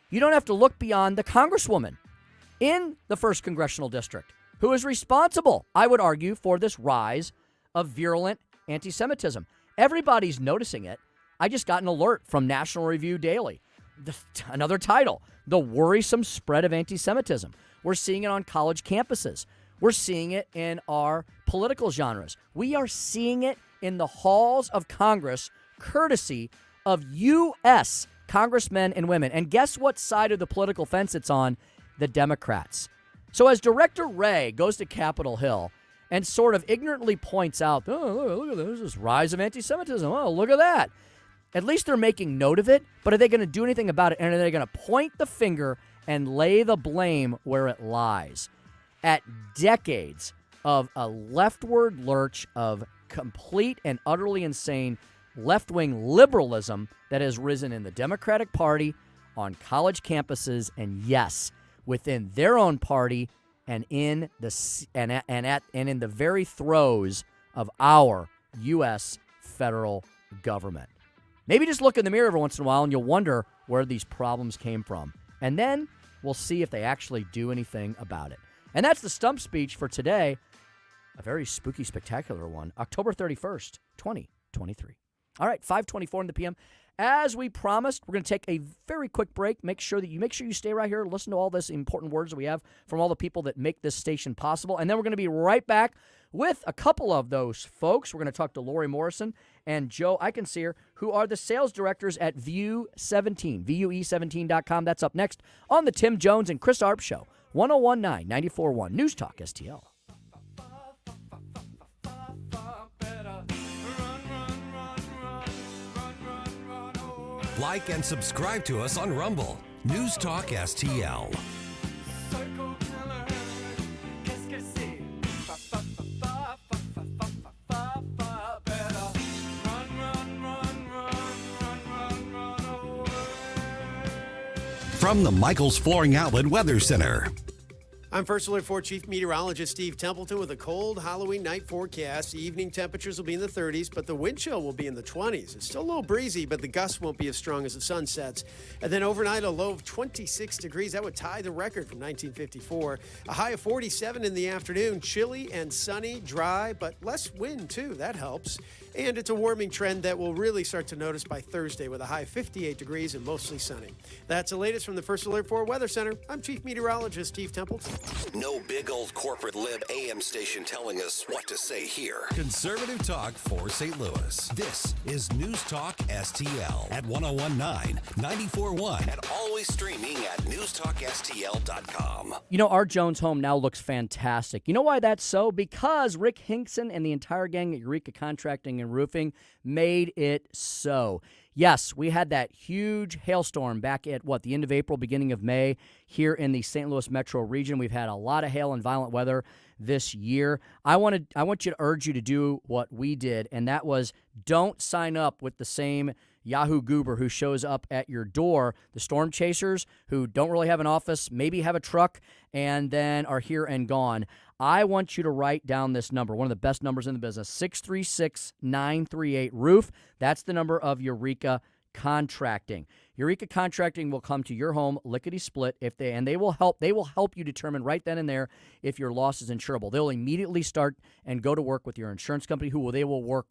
you don't have to look beyond the congresswoman in the 1st Congressional District who is responsible, I would argue, for this rise of virulent anti-Semitism. Everybody's noticing it. I just got an alert from National Review Daily. Another title, The Worrisome Spread of Anti-Semitism. We're seeing it on college campuses. We're seeing it in our political genres. We are seeing it in the halls of Congress, courtesy of U.S. congressmen and women. And guess what side of the political fence it's on? The Democrats. So as Director Ray goes to Capitol Hill and sort of ignorantly points out, oh, look at this, there's this rise of anti-Semitism. Oh, look at that. At least they're making note of it, but are they going to do anything about it? And are they going to point the finger and lay the blame where it lies? At decades of a leftward lurch of complete and utterly insane left-wing liberalism that has risen in the Democratic Party, on college campuses, and yes, within their own party, and in the very throes of our U.S. federal government. Maybe just look in the mirror every once in a while and you'll wonder where these problems came from. And then we'll see if they actually do anything about it. And that's the stump speech for today. A very spooky, spectacular one. October 31st, 2023. All right, 5:24 in the PM. As we promised, we're going to take a very quick break. Make sure you stay right here. Listen to all this important words that we have from all the people that make this station possible. And then we're going to be right back with a couple of those folks. We're going to talk to Lori Morrison and Joe Eichenseer, who are the sales directors at Vue17, VUE17.com. That's up next on the Tim Jones and Chris Arps Show, 101.9, 94.1 News Talk STL. Like and subscribe to us on Rumble. News Talk STL. From the Michaels Flooring Outlet Weather Center. I'm First Alert 4 Chief Meteorologist Steve Templeton with a cold Halloween night forecast. The evening temperatures will be in the 30s, but the wind chill will be in the 20s. It's still a little breezy, but the gusts won't be as strong as the sun sets. And then overnight, a low of 26 degrees. That would tie the record from 1954. A high of 47 in the afternoon. Chilly and sunny, dry, but less wind, too. That helps. And it's a warming trend that we'll really start to notice by Thursday with a high of 58 degrees and mostly sunny. That's the latest from the First Alert 4 Weather Center. I'm Chief Meteorologist Steve Templeton. No big old corporate lib AM station telling us what to say here. Conservative talk for St. Louis. This is News Talk STL at 101.9, 94.1, and always streaming at newstalkstl.com. You know, our Jones home now looks fantastic. You know why that's so? Because Rick Hinkson and the entire gang at Eureka Contracting and Roofing made it so. Yes, we had that huge hailstorm back at, the end of April, beginning of May here in the St. Louis metro region. We've had a lot of hail and violent weather this year. I want you to urge you to do what we did, and that was don't sign up with the same Yahoo goober who shows up at your door, the storm chasers who don't really have an office, maybe have a truck, and then are here and gone. I want you to write down this number, one of the best numbers in the business, 636-938-ROOF. That's the number of Eureka Contracting. Eureka Contracting will come to your home lickety-split they will help you determine right then and there if your loss is insurable. They'll immediately start and go to work with your insurance company they'll work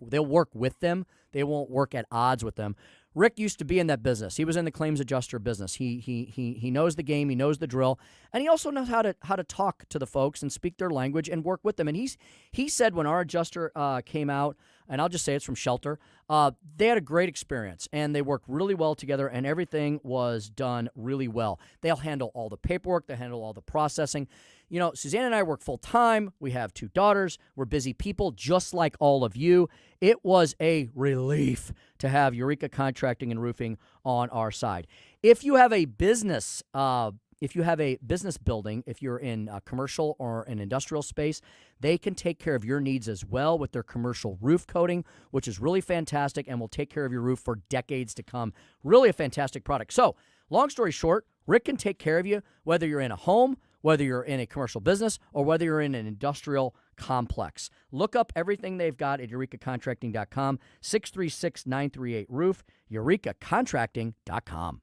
with them. They won't work at odds with them. Rick used to be in that business. He was in the claims adjuster business. He knows the game, he knows the drill, and he also knows how to talk to the folks and speak their language and work with them. And he said when our adjuster came out, and I'll just say it's from Shelter, they had a great experience, and they worked really well together, and everything was done really well. They'll handle all the paperwork. They'll handle all the processing. You know, Suzanne and I work full-time. We have 2 daughters. We're busy people, just like all of you. It was a relief to have Eureka Contracting and Roofing on our side. If you have a business building, if you're in a commercial or an industrial space, they can take care of your needs as well with their commercial roof coating, which is really fantastic and will take care of your roof for decades to come. Really a fantastic product. So, long story short, Rick can take care of you whether you're in a home, whether you're in a commercial business, or whether you're in an industrial complex. Look up everything they've got at eurekacontracting.com, 636-938-ROOF, eurekacontracting.com.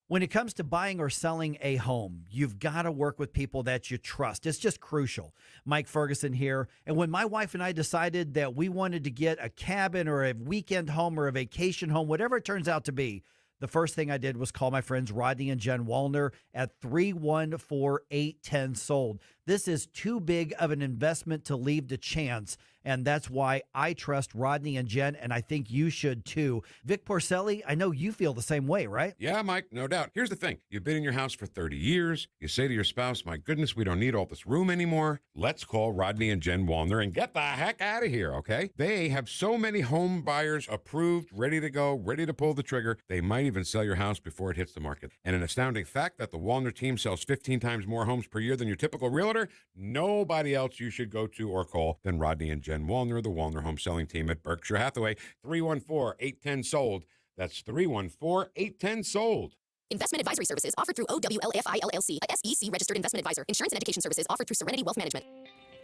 When it comes to buying or selling a home, you've got to work with people that you trust. It's just crucial. Mike Ferguson here. And when my wife and I decided that we wanted to get a cabin or a weekend home or a vacation home, whatever it turns out to be, the first thing I did was call my friends Rodney and Jen Wallner at 314-810-SOLD. This is too big of an investment to leave to chance, And that's why I trust Rodney and Jen, and I think you should too. Vic Porcelli, I know you feel the same way, right? Yeah, Mike, no doubt. Here's the thing. You've been in your house for 30 years. You say to your spouse, my goodness, we don't need all this room anymore. Let's call Rodney and Jen Wallner and get the heck out of here, okay? They have so many home buyers approved, ready to go, ready to pull the trigger. They might even sell your house before it hits the market. And an astounding fact that the Wallner team sells 15 times more homes per year than your typical realtor. Nobody else you should go to or call than Rodney and Jen Wallner, the Wallner Home Selling Team at Berkshire Hathaway. 314-810-SOLD. That's 314-810-SOLD. Investment advisory services offered through OWLFI LLC, a SEC registered investment advisor. Insurance and education services offered through Serenity Wealth Management.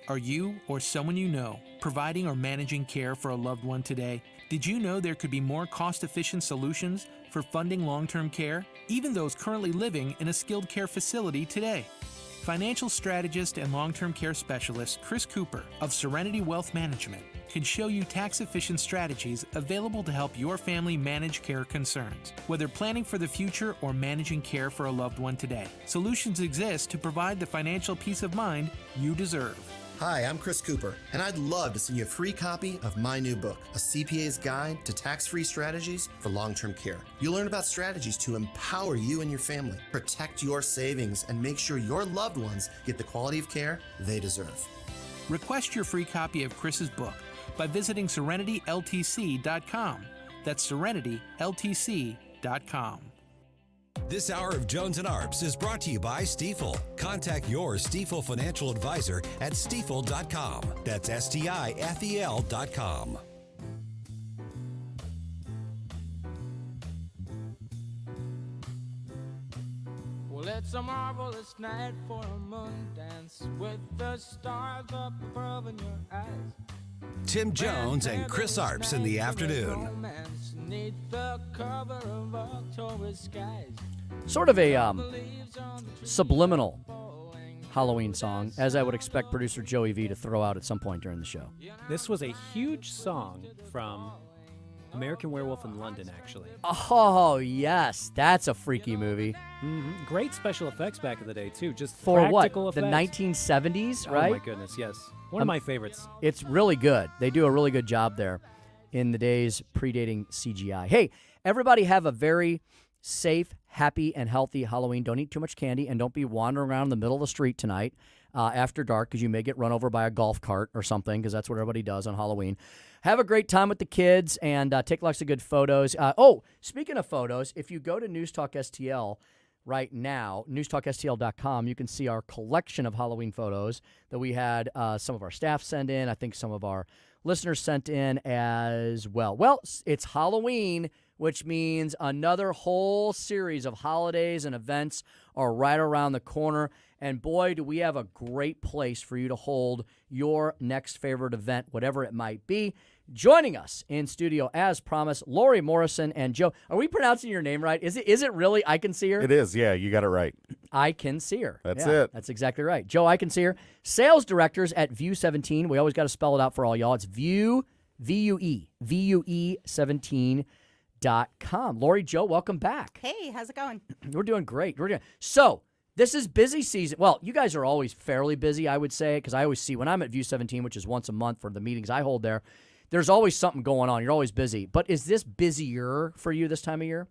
Are you or someone you know providing or managing care for a loved one today? Did you know there could be more cost-efficient solutions for funding long-term care, even those currently living in a skilled care facility today? Financial strategist and long-term care specialist Chris Cooper of Serenity Wealth Management can show you tax-efficient strategies available to help your family manage care concerns. Whether planning for the future or managing care for a loved one today, solutions exist to provide the financial peace of mind you deserve. Hi, I'm Chris Cooper, and I'd love to send you a free copy of my new book, A CPA's Guide to Tax-Free Strategies for Long-Term Care. You'll learn about strategies to empower you and your family, protect your savings, and make sure your loved ones get the quality of care they deserve. Request your free copy of Chris's book by visiting SerenityLTC.com. That's SerenityLTC.com. This hour of Jones and Arps is brought to you by Stifel. Contact your Stifel financial advisor at Stifel.com. That's STIFEL.com. Well, it's a marvelous night for a moon dance with the stars up above in your eyes. Tim Jones and Chris Arps in the afternoon. Sort of a subliminal Halloween song, as I would expect producer Joey V to throw out at some point during the show. This was a huge song from American Werewolf in London, actually. Oh, yes. That's a freaky movie. Mm-hmm. Great special effects back in the day, too. Just For what? practical The effects. 1970s, right? Oh, my goodness, yes. One of my favorites. It's really good. They do a really good job there in the days predating CGI. Hey, everybody have a very safe, happy, and healthy Halloween. Don't eat too much candy, and don't be wandering around in the middle of the street tonight after dark, because you may get run over by a golf cart or something, because that's what everybody does on Halloween. Have a great time with the kids, and take lots of good photos. Speaking of photos, if you go to News Talk STL right now, newstalkstl.com, you can see our collection of Halloween photos that we had some of our staff send in. I think some of our listeners sent in as well. Well, it's Halloween, which means another whole series of holidays and events are right around the corner. And boy, do we have a great place for you to hold your next favorite event, whatever it might be. Joining us in studio, as promised, Lori Morrison and Joe. Are we pronouncing your name right? Is it really I Can See Her? It is, yeah. You got it right. I Can See Her. That's Yeah, it. That's exactly right. Joe, I Can See Her. Sales directors at View 17. We always got to spell it out for all y'all. It's View, VUE 17.com. Lori, Joe, welcome back. Hey, how's it going? We're doing great. So, this is busy season. Well, you guys are always fairly busy, I would say, because I always see when I'm at View 17, which is once a month for the meetings I hold there, there's always something going on. You're always busy. But is this busier for you this time of year?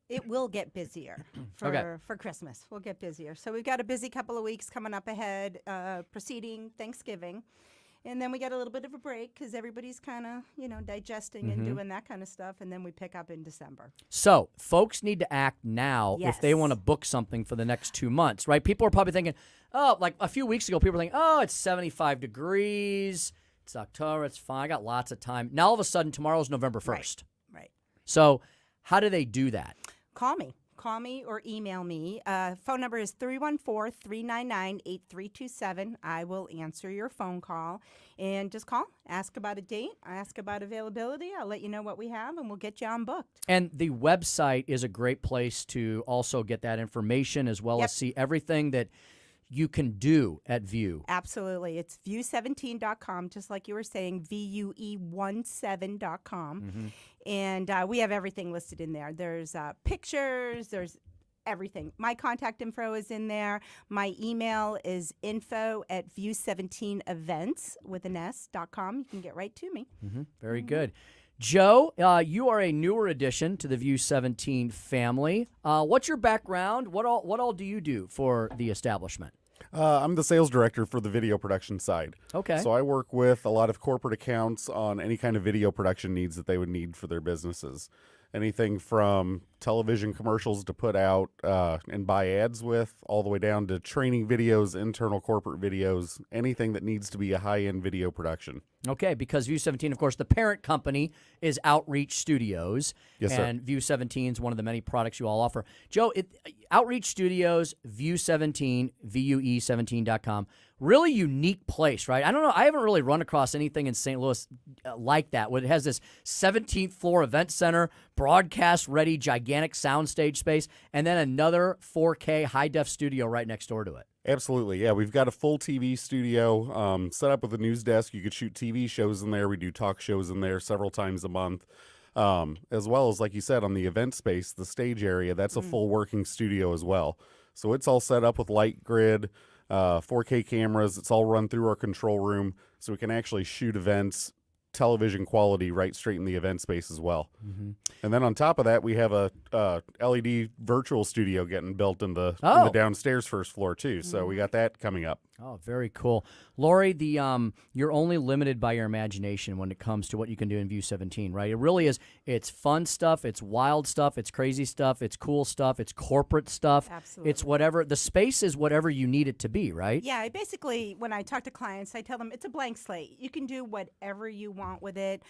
It will get busier for Christmas. We'll get busier. So we've got a busy couple of weeks coming up ahead, preceding Thanksgiving. And then we get a little bit of a break because everybody's kind of, digesting and doing that kind of stuff. And then we pick up in December. So folks need to act now if they want to book something for the next 2 months, right? People are probably thinking, like a few weeks ago, people were thinking, it's 75 degrees. It's October. It's fine. I got lots of time. Now, all of a sudden, tomorrow's November 1st. Right. So how do they do that? Call me or email me. Phone number is 314-399-8327. I will answer your phone call. And just call, ask about a date, ask about availability. I'll let you know what we have, and we'll get you on booked. And the website is a great place to also get that information as well as see everything that you can do at View. Absolutely. It's view17.com, just like you were saying, VUE17.com. And we have everything listed in there. There's pictures, there's everything. My contact info is in there. My email is info@view17events with an s.com. You can get right to me. Very good. Joe, you are a newer addition to the View 17 family. What's your background? What all do you do for the establishment? I'm the sales director for the video production side. Okay. So I work with a lot of corporate accounts on any kind of video production needs that they would need for their businesses. Anything from television commercials to put out and buy ads with, all the way down to training videos, internal corporate videos, anything that needs to be a high-end video production. Okay, because View 17, of course, the parent company is Outreach Studios. Yes, sir. And View 17 is one of the many products you all offer. Joe, Outreach Studios, View 17, VUE17.com. Really unique place, right? I don't know. I haven't really run across anything in St. Louis like that. It has this 17th floor event center, broadcast-ready, gigantic soundstage space, and then another 4K high-def studio right next door to it. Absolutely, yeah. We've got a full TV studio set up with a news desk. You could shoot TV shows in there. We do talk shows in there several times a month. As well as, like you said, on the event space, the stage area, that's a full working studio as well. So it's all set up with light grid, 4K cameras. It's all run through our control room, so we can actually shoot events, television quality, right straight in the event space as well. And then on top of that, we have a LED virtual studio getting built in the downstairs first floor too. So we got that coming up. Oh, very cool. Lori, you're only limited by your imagination when it comes to what you can do in View 17, right? It really is. It's fun stuff. It's wild stuff. It's crazy stuff. It's cool stuff. It's corporate stuff. Absolutely. It's whatever. The space is whatever you need it to be, right? Yeah, basically, when I talk to clients, I tell them it's a blank slate. You can do whatever you want with it.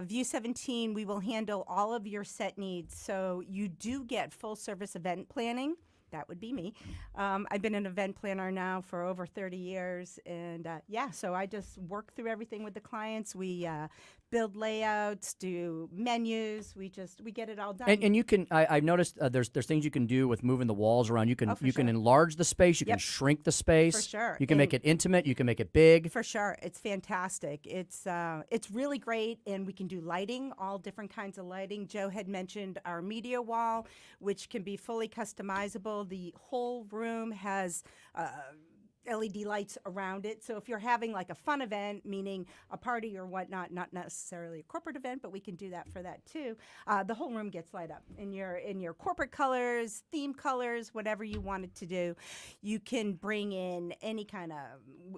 View 17, we will handle all of your set needs. So you do get full service event planning. That would be me. I've been an event planner now for over 30 years. And so I just work through everything with the clients. We build layouts, do menus. We get it all done. And you can, I've noticed there's things you can do with moving the walls around. You can can enlarge the space. You can shrink the space. For sure. You can make it intimate. You can make it big. For sure. It's fantastic. It's really great. And we can do lighting, all different kinds of lighting. Joe had mentioned our media wall, which can be fully customizable. The whole room has LED lights around it. So if you're having like a fun event, meaning a party or whatnot, not necessarily a corporate event, but we can do that for that too. The whole room gets light up in your corporate colors, theme colors, whatever you want it to do. You can bring in any kind of,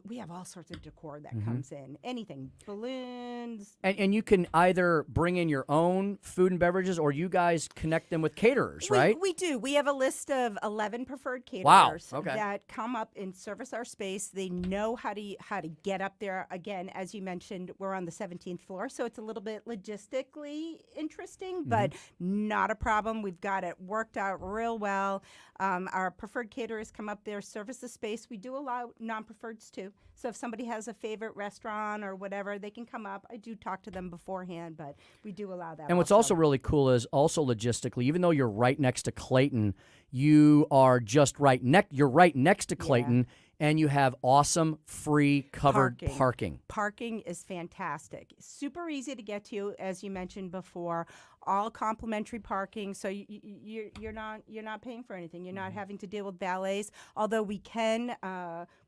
we have all sorts of decor that comes in, anything, balloons. And you can either bring in your own food and beverages, or you guys connect them with caterers, right? We do. We have a list of 11 preferred caterers that come up and service our space. They know how to get up there. Again, as you mentioned, we're on the 17th floor, so it's a little bit logistically interesting, but not a problem. We've got it worked out real well. Our preferred caterers come up there, service the space. We do allow non-preferreds too. So if somebody has a favorite restaurant or whatever, they can come up. I do talk to them beforehand, but we do allow that. And what's also really cool is also logistically, even though you're right next to Clayton, you are just you're right next to Clayton. And you have awesome free covered parking. Parking is fantastic. Super easy to get to, as you mentioned before. All complimentary parking, so you're not paying for anything. You're not having to deal with valets. Although we can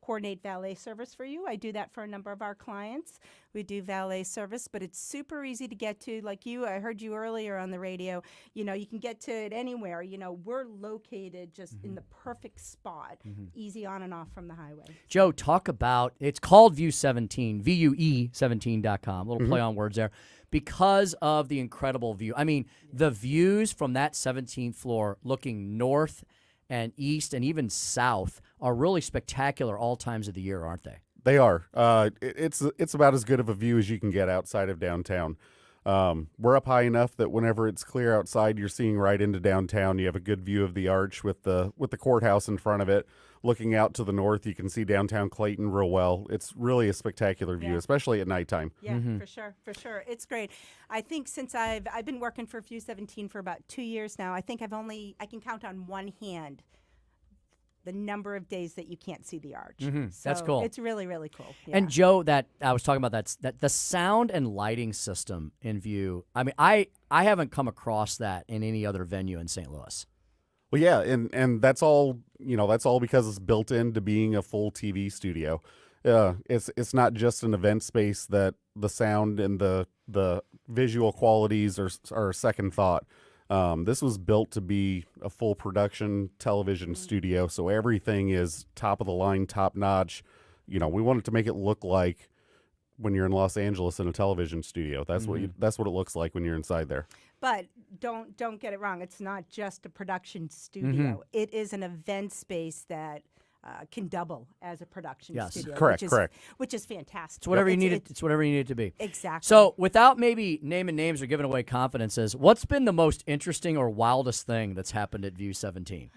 coordinate valet service for you. I do that for a number of our clients. We do valet service, but it's super easy to get to. Like I heard you earlier on the radio. You can get to it anywhere. We're located just in the perfect spot, easy on and off from the highway. Joe, talk about, it's called View 17, VUE17.com, a little play on words there, because of the incredible view. I mean, the views from that 17th floor looking north and east and even south are really spectacular all times of the year, aren't they? They are. It's about as good of a view as you can get outside of downtown. We're up high enough that whenever it's clear outside, you're seeing right into downtown. You have a good view of the arch with the courthouse in front of it. Looking out to the north, you can see downtown Clayton real well. It's really a spectacular view, especially at nighttime. Yeah, for sure. It's great. I think since I've been working for View 17 for about 2 years now, I think I can count on one hand the number of days that you can't see the arch. So that's cool. It's really, really cool. Yeah. And Joe, that I was talking about that the sound and lighting system in View. I mean, I haven't come across that in any other venue in St. Louis. Well, yeah, and that's all, that's all because it's built into being a full TV studio. It's not just an event space that the sound and the visual qualities are a second thought. This was built to be a full production television studio, so everything is top of the line, top notch. We wanted to make it look like when you're in Los Angeles in a television studio. That's that's what it looks like when you're inside there. But don't get it wrong. It's not just a production studio. It is an event space that can double as a production studio. Correct. Which is fantastic. It's whatever you need. It's whatever you need it to be. Exactly. So, without maybe naming names or giving away confidences, what's been the most interesting or wildest thing that's happened at View 17?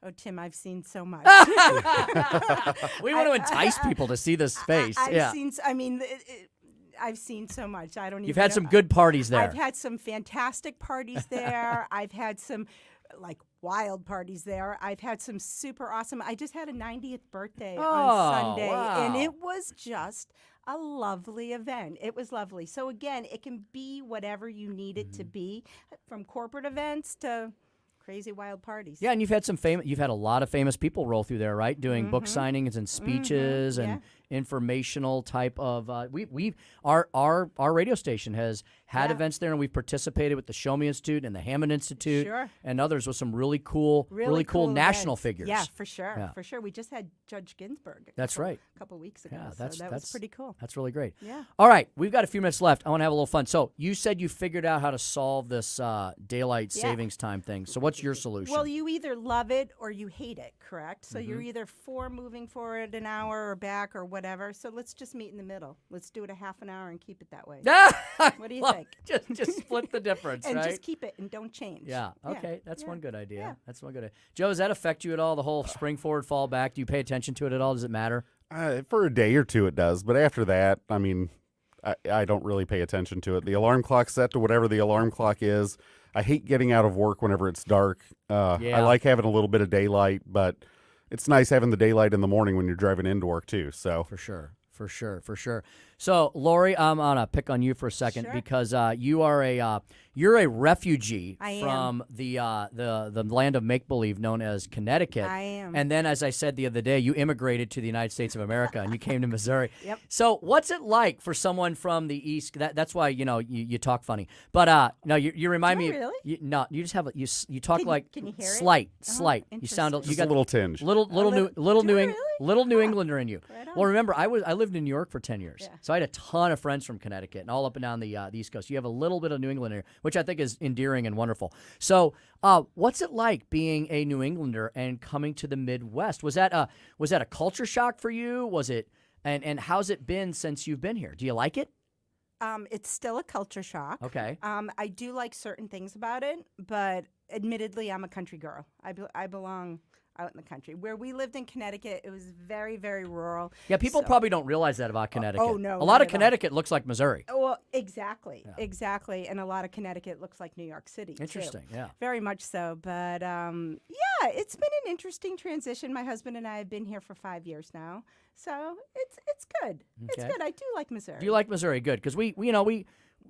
Oh, Tim, I've seen so much. We want to entice people to see this space. I've seen so much. I don't even You've had know. some good parties there. I've had some fantastic parties there. I've had some wild parties there. I've had some super awesome. I just had a 90th birthday on Sunday, and it was just a lovely event. It was lovely. So again, it can be whatever you need it to be, from corporate events to crazy wild parties. Yeah, and you've had a lot of famous people roll through there, right? Doing book signings and speeches and informational type of. Our radio station has had events there, and we've participated with the Show Me Institute and the Hammond Institute and others with some really cool national events. figures. Yeah, for sure. We just had Judge Ginsburg. A couple weeks ago. Yeah, that was pretty cool. That's really great. Yeah. All right, we've got a few minutes left. I want to have a little fun. So you said you figured out how to solve this daylight savings time thing. So what's your solution? Well, you either love it or you hate it, correct? So you're either for moving forward an hour or back or whatever. So let's just meet in the middle. Let's do it a half an hour and keep it that way. What do you think? Just split the difference, and right? just keep it and don't change. Yeah. Okay. That's one good idea. Yeah. That's one good idea. Joe, does that affect you at all? The whole spring forward, fall back? Do you pay attention to it at all? Does it matter? For a day or two, it does. But after that, I don't really pay attention to it. The alarm clock's set to whatever the alarm clock is. I hate getting out of work whenever it's dark. I like having a little bit of daylight, but it's nice having the daylight in the morning when you're driving into work too. So For sure. So, Lori, I'm gonna pick on you for a second because you are you're a refugee from the land of make believe known as Connecticut. I am. And then, as I said the other day, you immigrated to the United States of America and you came to Missouri. Yep. So, what's it like for someone from the East? That's why you talk funny. But no, you remind me. Really? You just have you talk can you hear it? slight. You sound you just got a little tinge. little New Englander in you. Right on. Well, remember, I lived in New York for 10 years, so I had a ton of friends from Connecticut and all up and down the East Coast. You have a little bit of New Englander, which I think is endearing and wonderful. So, what's it like being a New Englander and coming to the Midwest? Was that a culture shock for you? Was it, and how's it been since you've been here? Do you like it? It's still a culture shock. Okay. I do like certain things about it, but admittedly, I'm a country girl. I belong out in the country. Where we lived in Connecticut, it was very, very rural. Yeah, people probably don't realize that about Connecticut. Oh, no. A lot of Connecticut looks like Missouri. Well, exactly. And a lot of Connecticut looks like New York City, Interesting, too. yeah. Very much so. But, it's been an interesting transition. My husband and I have been here for 5 years now. So it's good. It's good. I do like Missouri. Do you like Missouri? Good. Because we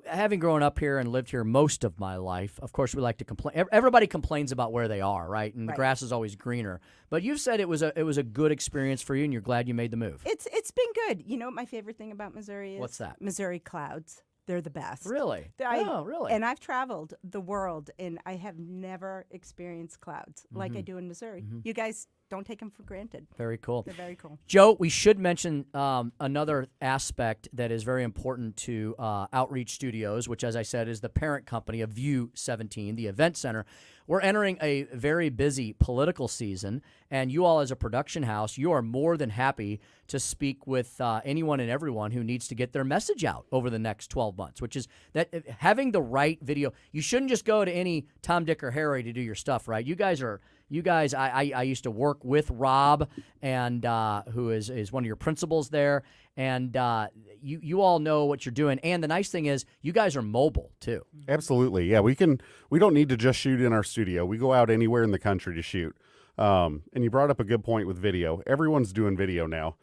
having grown up here and lived here most of my life, of course, we like to complain. Everybody complains about where they are, right? And the grass is always greener. But you've said it was a good experience for you, and you're glad you made the move. It's been good. You know what my favorite thing about Missouri is? What's that? Missouri clouds. They're the best. Really? Really? And I've traveled the world, and I have never experienced clouds like I do in Missouri. You guys don't take them for granted. Very cool. They're very cool. Joe, we should mention another aspect that is very important to Outreach Studios, which, as I said, is the parent company of View 17, the event center. We're entering a very busy political season, and you all as a production house, you are more than happy to speak with anyone and everyone who needs to get their message out over the next 12 months, which is that having the right video. You shouldn't just go to any Tom, Dick, or Harry to do your stuff, right? You guys, I used to work with Rob, and who is one of your principals there, and you all know what you're doing. And the nice thing is, you guys are mobile too. Absolutely, yeah. We don't need to just shoot in our studio. We go out anywhere in the country to shoot. And you brought up a good point with video. Everyone's doing video now.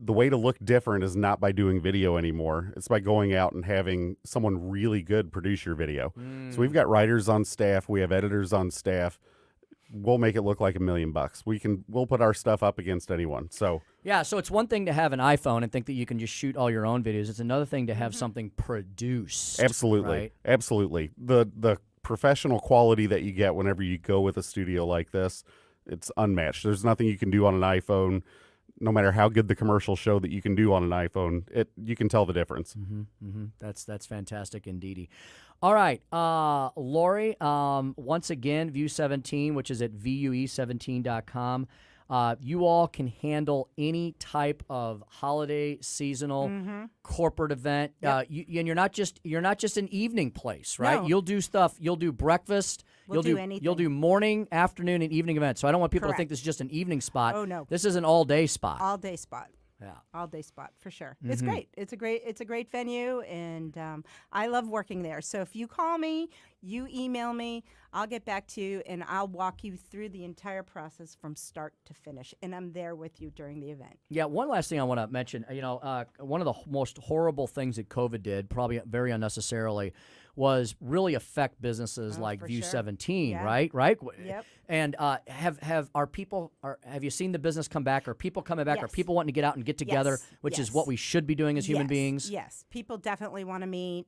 the way to look different is not by doing video anymore. It's by going out and having someone really good produce your video. So we've got writers on staff. We have editors on staff. We'll make it look like $1 million. We'll put our stuff up against anyone. So yeah, so it's one thing to have an iPhone and think that you can just shoot all your own videos. It's another thing to have something produced. Absolutely. Right? Absolutely. The professional quality that you get whenever you go with a studio like this, it's unmatched. There's nothing you can do on an iPhone, no matter how good the commercials show that you can do on an iPhone. You can tell the difference. That's fantastic indeedy. All right, Lori, once again, View 17, which is at VUE17.com. You all can handle any type of holiday, seasonal, corporate event. And you're not just an evening place, right? No. You'll do stuff. You'll do breakfast. We'll do anything. You'll do morning, afternoon, and evening events. So I don't want people to Correct. think this is just an evening spot. Oh, no. This is an all-day spot. All day spot. Yeah. All day spot for sure. It's great. It's a great venue, and I love working there. So if you call me, you email me, I'll get back to you, and I'll walk you through the entire process from start to finish. And I'm there with you during the event. Yeah, one last thing I want to mention. One of the most horrible things that COVID did, probably very unnecessarily, was really affect businesses like View 17, Yeah. right? Yep. And have you seen the business come back? Are people coming back? Yes. Are people wanting to get out and get together, Yes. which is Yes. what we should be doing as human beings? Yes, people definitely want to meet.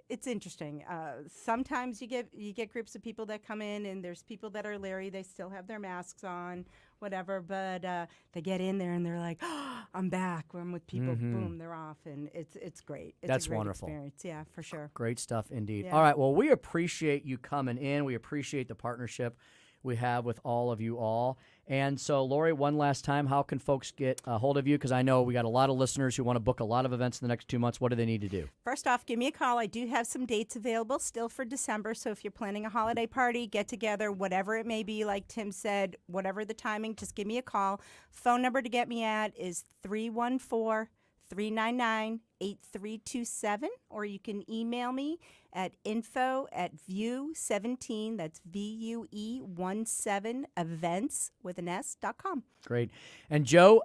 It's interesting. Sometimes you get groups of people that come in, and there's people that are leery. They still have their masks on, whatever. But they get in there and they're like, oh, "I'm back. I'm with people." Boom, they're off, and it's great. It's That's a great wonderful. experience. Yeah, for sure. Great stuff indeed. Yeah. All right, well, we appreciate you coming in. We appreciate the partnership we have with all of you all. And so, Lori, one last time, how can folks get a hold of you? Because I know we got a lot of listeners who want to book a lot of events in the next 2 months. What do they need to do? First off, give me a call. I do have some dates available still for December. So if you're planning a holiday party, get together, whatever it may be, like Tim said, whatever the timing, just give me a call. Phone number to get me at is 314-399-8327, or you can email me at info@view17, that's VUE17 events with an S.com. Great. And Joe,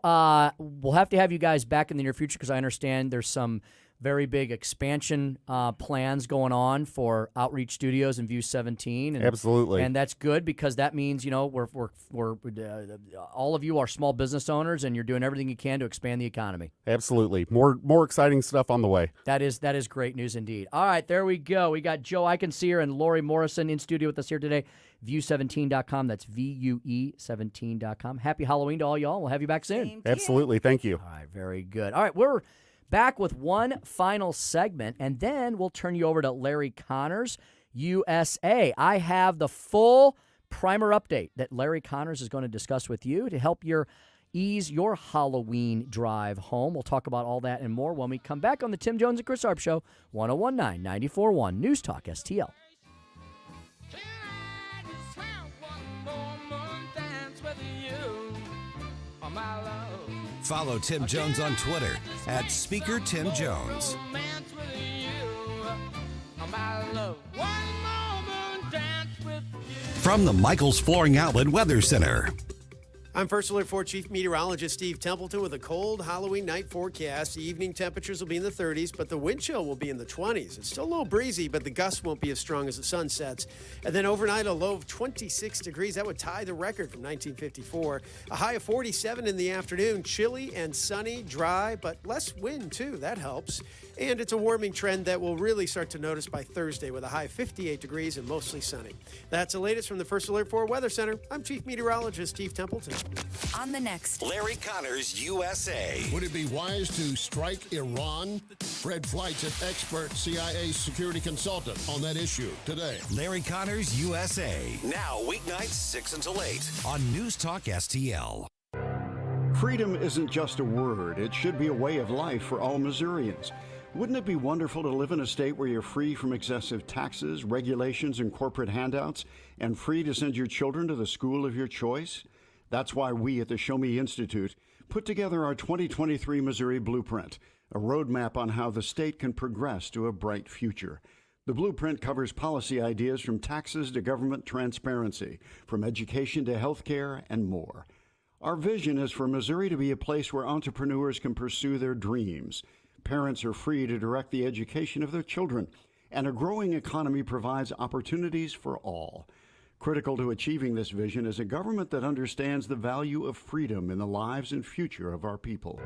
we'll have to have you guys back in the near future because I understand there's some very big expansion plans going on for Outreach Studios and View 17. And, Absolutely. And that's good because that means, we're all of you are small business owners and you're doing everything you can to expand the economy. Absolutely. More exciting stuff on the way. That is great news indeed. All right, there we go. We got Joe Eichenseer and Lori Morrison in studio with us here today. View17.com. That's VUE17.com. Happy Halloween to all y'all. We'll have you back soon. Absolutely. Thank you. All right, very good. All right, we're back with one final segment, and then we'll turn you over to Larry Connors, USA. I have the full primer update that Larry Connors is going to discuss with you to help ease your Halloween drive home. We'll talk about all that and more when we come back on the Tim Jones and Chris Arps Show, 1019 94.1 News Talk STL. Follow Tim Jones on Twitter at Speaker Tim Jones. From the Michaels Flooring Outlet Weather Center. I'm First Alert 4 Chief Meteorologist Steve Templeton with a cold Halloween night forecast. The evening temperatures will be in the 30s, but the wind chill will be in the 20s. It's still a little breezy, but the gusts won't be as strong as the sun sets. And then overnight, a low of 26 degrees. That would tie the record from 1954. A high of 47 in the afternoon. Chilly and sunny, dry, but less wind, too. That helps. And it's a warming trend that we'll really start to notice by Thursday with a high of 58 degrees and mostly sunny. That's the latest from the First Alert 4 Weather Center. I'm Chief Meteorologist Steve Templeton. On the next, Larry Connors, USA. Would it be wise to strike Iran? Fred Fleitz, an expert CIA security consultant on that issue today. Larry Connors, USA. Now, weeknights 6 until 8 on News Talk STL. Freedom isn't just a word. It should be a way of life for all Missourians. Wouldn't it be wonderful to live in a state where you're free from excessive taxes, regulations, and corporate handouts, and free to send your children to the school of your choice? That's why we at the Show Me Institute put together our 2023 Missouri Blueprint, a roadmap on how the state can progress to a bright future. The blueprint covers policy ideas from taxes to government transparency, from education to health care, and more. Our vision is for Missouri to be a place where entrepreneurs can pursue their dreams. Parents are free to direct the education of their children, and a growing economy provides opportunities for all. Critical to achieving this vision is a government that understands the value of freedom in the lives and future of our people.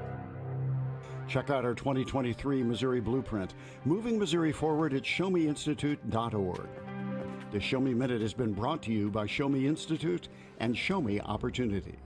Check out our 2023 Missouri Blueprint, moving Missouri forward at showmeinstitute.org. The Show Me Minute has been brought to you by Show Me Institute and Show Me Opportunity.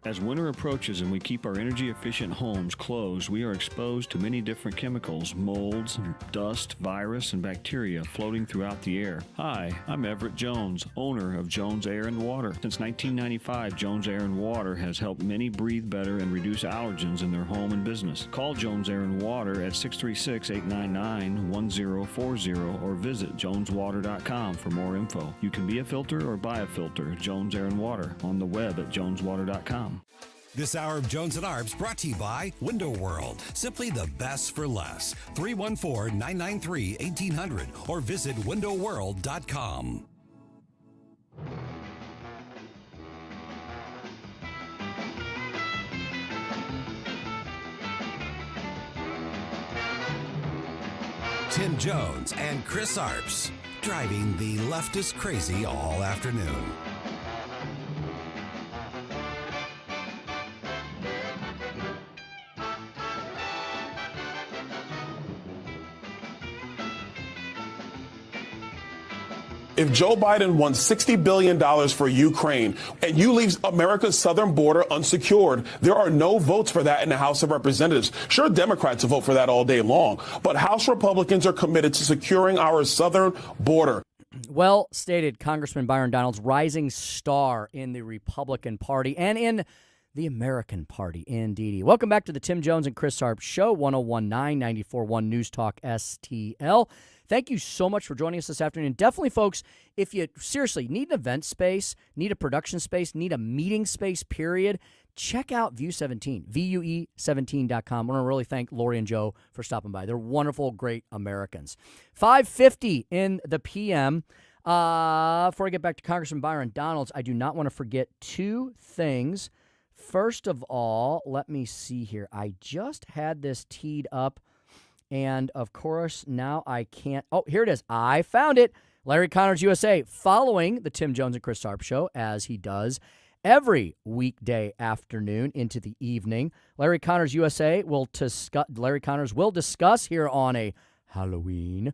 As winter approaches and we keep our energy-efficient homes closed, we are exposed to many different chemicals, molds, dust, virus, and bacteria floating throughout the air. Hi, I'm Everett Jones, owner of Jones Air and Water. Since 1995, Jones Air and Water has helped many breathe better and reduce allergens in their home and business. Call Jones Air and Water at 636-899-1040 or visit joneswater.com for more info. You can be a filter or buy a filter. Jones Air and Water on the web at joneswater.com. This hour of Jones and Arps brought to you by Window World. Simply the best for less. 314-993-1800 or visit windowworld.com. Tim Jones and Chris Arps, driving the leftist crazy all afternoon. If Joe Biden won $60 billion for Ukraine and you leave America's southern border unsecured, there are no votes for that in the House of Representatives. Sure, Democrats will vote for that all day long, but House Republicans are committed to securing our southern border. Well stated, Congressman Byron Donalds, rising star in the Republican Party and in the American Party, indeed. Welcome back to the Tim Jones and Chris Arps Show, 101.9, 94.1 News Talk STL. Thank you so much for joining us this afternoon. Definitely, folks, if you seriously need an event space, need a production space, need a meeting space, period, check out Vue 17, VUE17.com. I want to really thank Lori and Joe for stopping by. They're wonderful, great Americans. 5:50 in the p.m. Before I get back to Congressman Byron Donalds, I do not want to forget two things. First of all, let me see here. I just had this teed up. And, of course, now I can't. Oh, here it is. I found it. Larry Connors USA, following the Tim Jones and Chris Arps Show, as he does every weekday afternoon into the evening. Larry Connors USA will discuss here on a Halloween.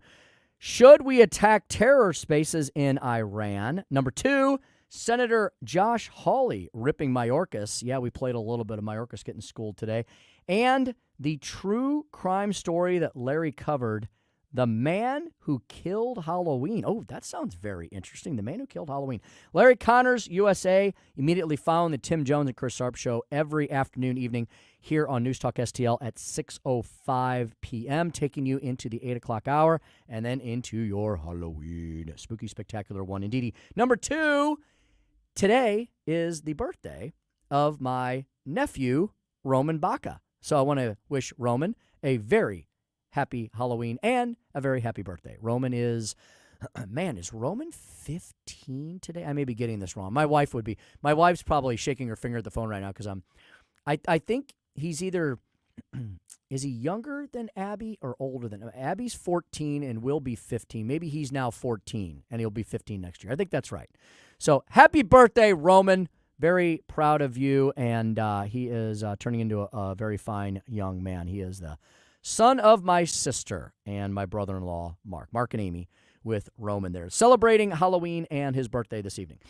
Should we attack terror spaces in Iran? Number two, Senator Josh Hawley ripping Mayorkas. Yeah, we played a little bit of Mayorkas getting schooled today. And the true crime story that Larry covered, the man who killed Halloween. Oh, that sounds very interesting. The man who killed Halloween. Larry Connors, USA, immediately following the Tim Jones and Chris Arps Show every afternoon, evening here on News Talk STL at 6:05 p.m., taking you into the 8 o'clock hour and then into your Halloween. Spooky, spectacular one, indeedy. Number two, today is the birthday of my nephew, Roman Baca. So I want to wish Roman a very happy Halloween and a very happy birthday. Roman is, is Roman 15 today? I may be getting this wrong. My wife would be. My wife's probably shaking her finger at the phone right now because I think he's either, is he younger than Abby or older than Abby's 14 and will be 15. Maybe he's now 14 and he'll be 15 next year. I think that's right. So happy birthday, Roman. Very proud of you, and he is turning into a very fine young man. He is the son of my sister and my brother-in-law, Mark and Amy, with Roman there. Celebrating Halloween and his birthday this evening.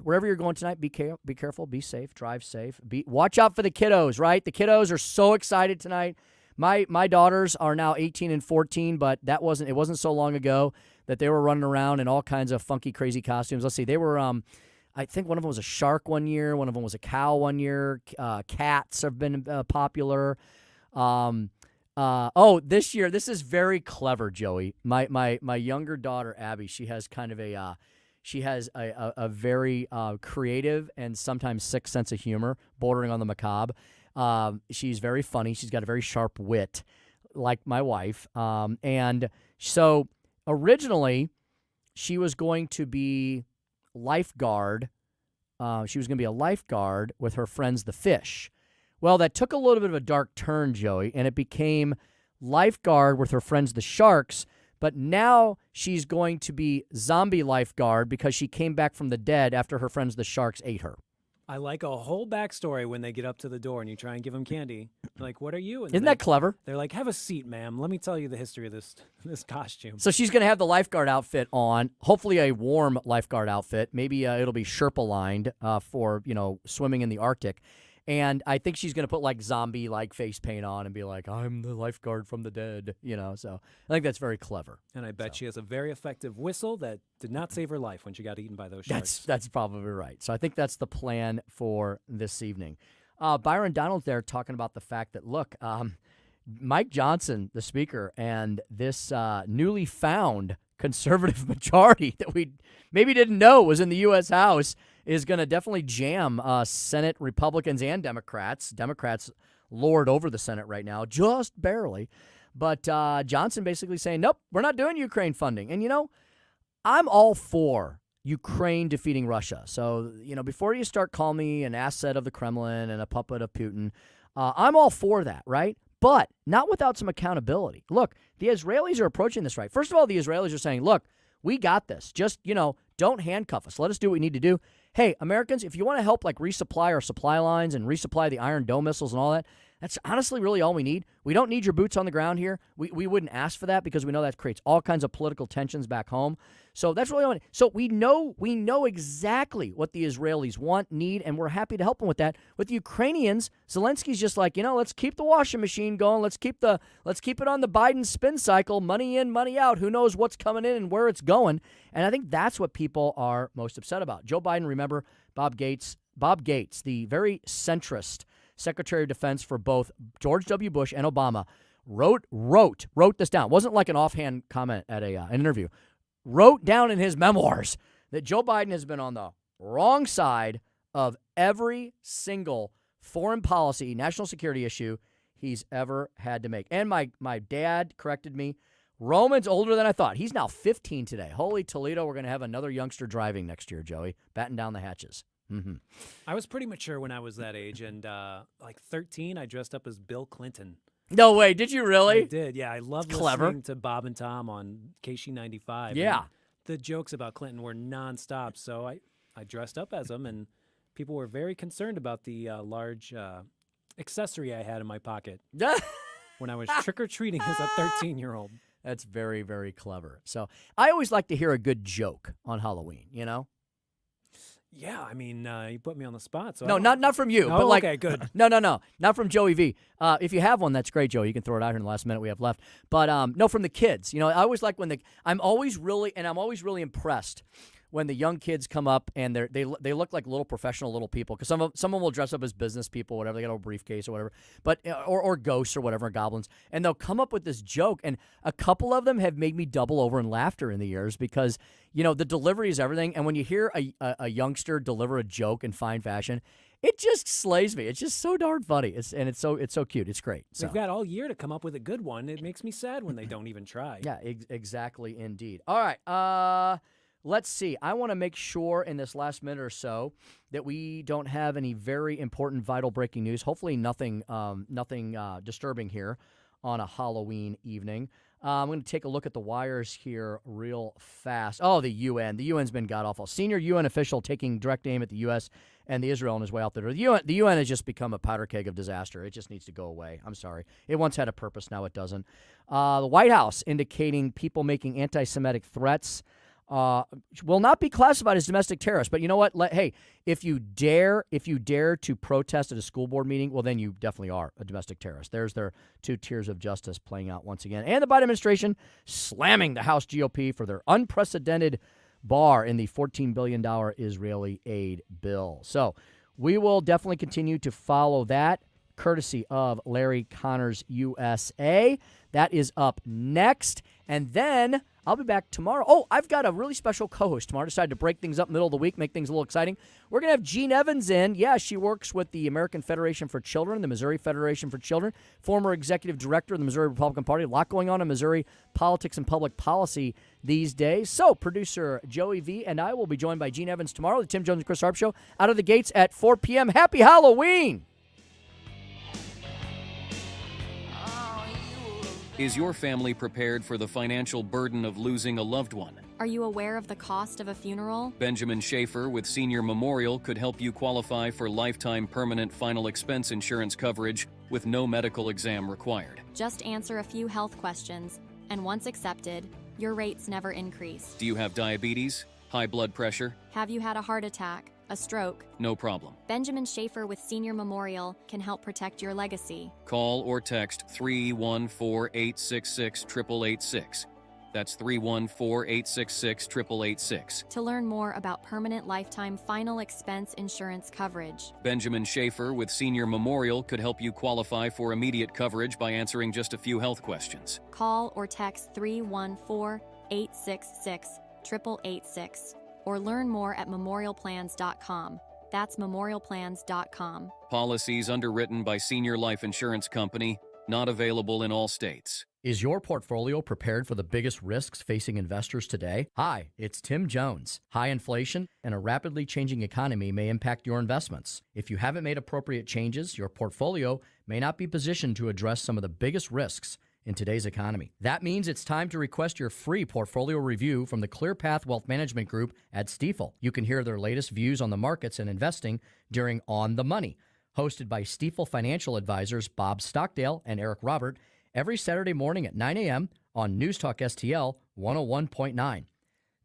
Wherever you're going tonight, be careful, be safe, drive safe. Watch out for the kiddos, right? The kiddos are so excited tonight. My daughters are now 18 and 14, but it wasn't so long ago that they were running around in all kinds of funky, crazy costumes. Let's see, they were I think one of them was a shark one year. One of them was a cow one year. Cats have been popular. This year, this is very clever, Joey. My younger daughter, Abby, she has kind of a very creative and sometimes sick sense of humor, bordering on the macabre. She's very funny. She's got a very sharp wit, like my wife. And so originally, she was going to be lifeguard she was going to be a lifeguard with her friends, the fish. Well, that took a little bit of a dark turn, Joey, and it became lifeguard with her friends, the sharks. But now she's going to be zombie lifeguard because she came back from the dead after her friends, the sharks, ate her. I like a whole backstory when they get up to the door and you try and give them candy. Like, what are you? And Isn't that clever? They're like, have a seat, ma'am. Let me tell you the history of this costume. So she's going to have the lifeguard outfit on, hopefully a warm lifeguard outfit. Maybe it'll be Sherpa lined for, swimming in the Arctic. And I think she's going to put like zombie-like face paint on and be like, I'm the lifeguard from the dead, So I think that's very clever. And I bet she has a very effective whistle that did not save her life when she got eaten by those sharks. That's probably right. So I think that's the plan for this evening. Byron Donald's there talking about the fact that, look, Mike Johnson, the speaker, and this newly found conservative majority that we maybe didn't know was in the U.S. House is going to definitely jam Senate Republicans and Democrats. Democrats lord over the Senate right now, just barely. But Johnson basically saying, nope, we're not doing Ukraine funding. And, I'm all for Ukraine defeating Russia. So, before you start calling me an asset of the Kremlin and a puppet of Putin, I'm all for that, right? But not without some accountability. Look, the Israelis are approaching this right. First of all, the Israelis are saying, look, we got this. Just, don't handcuff us. Let us do what we need to do. Hey, Americans, if you want to help resupply our supply lines and resupply the Iron Dome missiles and all that, that's honestly really all we need. We don't need your boots on the ground here. We wouldn't ask for that because we know that creates all kinds of political tensions back home. So that's really all we need. So we know exactly what the Israelis want, need, and we're happy to help them with that. With the Ukrainians, Zelensky's just like, let's keep the washing machine going. Let's keep it on the Biden spin cycle. Money in, money out. Who knows what's coming in and where it's going? And I think that's what people are most upset about. Joe Biden, remember, Bob Gates, the very centrist Secretary of Defense for both George W. Bush and Obama, wrote this down. It wasn't like an offhand comment at an interview. Wrote down in his memoirs that Joe Biden has been on the wrong side of every single foreign policy, national security issue he's ever had to make. And my dad corrected me. Roman's older than I thought. He's now 15 today. Holy Toledo, we're going to have another youngster driving next year, Joey. Batten down the hatches. Mm-hmm. I was pretty mature when I was that age, and 13, I dressed up as Bill Clinton. No way, did you really? I did, yeah. I loved listening to Bob and Tom on KC95. Yeah. The jokes about Clinton were nonstop, so I dressed up as him, and people were very concerned about the large accessory I had in my pocket when I was trick-or-treating as a 13-year-old. That's very, very clever. So I always like to hear a good joke on Halloween, Yeah, I mean, you put me on the spot. So no, not from you. Oh, but okay, good. No, not from Joey V. If you have one, that's great, Joey. You can throw it out here in the last minute we have left. But no, from the kids. I always like when I'm always really impressed when the young kids come up and they look like little professional little people, because some of them will dress up as business people, whatever. They got a briefcase or whatever, but or ghosts or whatever, goblins, and they'll come up with this joke. And a couple of them have made me double over in laughter in the years because the delivery is everything. And when you hear a youngster deliver a joke in fine fashion, it just slays me. It's just so darn funny. It's so cute. It's great. So. They've got all year to come up with a good one. It makes me sad when they don't even try. Yeah, exactly, indeed. All right. Let's see. I want to make sure in this last minute or so that we don't have any very important, vital breaking news. Hopefully nothing disturbing here on a Halloween evening. I'm going to take a look at the wires here real fast. Oh, the UN. The UN's been god-awful. Senior UN official taking direct aim at the U.S. and the Israel on his way out there. The UN has just become a powder keg of disaster. It just needs to go away. I'm sorry. It once had a purpose. Now it doesn't. The White House indicating people making anti-Semitic threats will not be classified as domestic terrorists. But you know what? Hey, if you dare to protest at a school board meeting, well, then you definitely are a domestic terrorist. There's their two tiers of justice playing out once again. And the Biden administration slamming the House GOP for their unprecedented bar in the $14 billion Israeli aid bill. So we will definitely continue to follow that courtesy of Larry Connors USA. That is up next. And then I'll be back tomorrow. Oh, I've got a really special co-host tomorrow. I decided to break things up in the middle of the week, make things a little exciting. We're going to have Jean Evans in. Yeah, she works with the American Federation for Children, the Missouri Federation for Children, former executive director of the Missouri Republican Party. A lot going on in Missouri politics and public policy these days. So producer Joey V and I will be joined by Jean Evans tomorrow, the Tim Jones and Chris Arps Show, out of the gates at 4 p.m. Happy Halloween! Is your family prepared for the financial burden of losing a loved one? Are you aware of the cost of a funeral? Benjamin Schaefer with Senior Memorial could help you qualify for lifetime permanent final expense insurance coverage with no medical exam required. Just answer a few health questions, and once accepted, your rates never increase. Do you have diabetes? High blood pressure? Have you had a heart attack? A stroke? No problem. Benjamin Schaefer with Senior Memorial can help protect your legacy. Call or text 314-866-8886. That's 314-866-8886. To learn more about permanent lifetime final expense insurance coverage. Benjamin Schaefer with Senior Memorial could help you qualify for immediate coverage by answering just a few health questions. Call or text 314-866-8886. Or learn more at memorialplans.com. That's memorialplans.com. Policies underwritten by Senior Life Insurance Company, not available in all states. Is your portfolio prepared for the biggest risks facing investors today? Hi, it's Tim Jones. High inflation and a rapidly changing economy may impact your investments. If you haven't made appropriate changes, your portfolio may not be positioned to address some of the biggest risks in today's economy. That means it's time to request your free portfolio review from the ClearPath Wealth Management Group at Stifel. You can hear their latest views on the markets and investing during On the Money, hosted by Stifel financial advisors Bob Stockdale and Eric Robert, every Saturday morning at 9 a.m. on News Talk STL 101.9.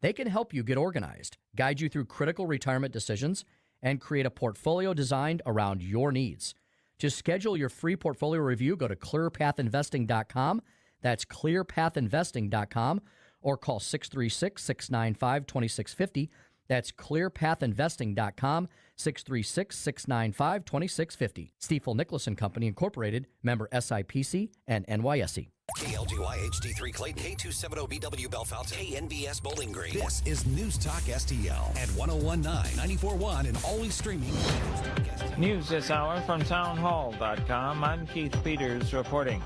They can help you get organized, guide you through critical retirement decisions, and create a portfolio designed around your needs. To schedule your free portfolio review, go to clearpathinvesting.com. That's clearpathinvesting.com, or call 636-695-2650. That's clearpathinvesting.com, 636-695-2650. Stifel Nicholas & Company, Incorporated, member SIPC and NYSE. KLGY HD3 Clayton, K270BW Bellefonte, KNBS Bowling Green. This is News Talk STL at 1019, 94.1, and always streaming. News this hour from townhall.com. I'm Keith Peters reporting.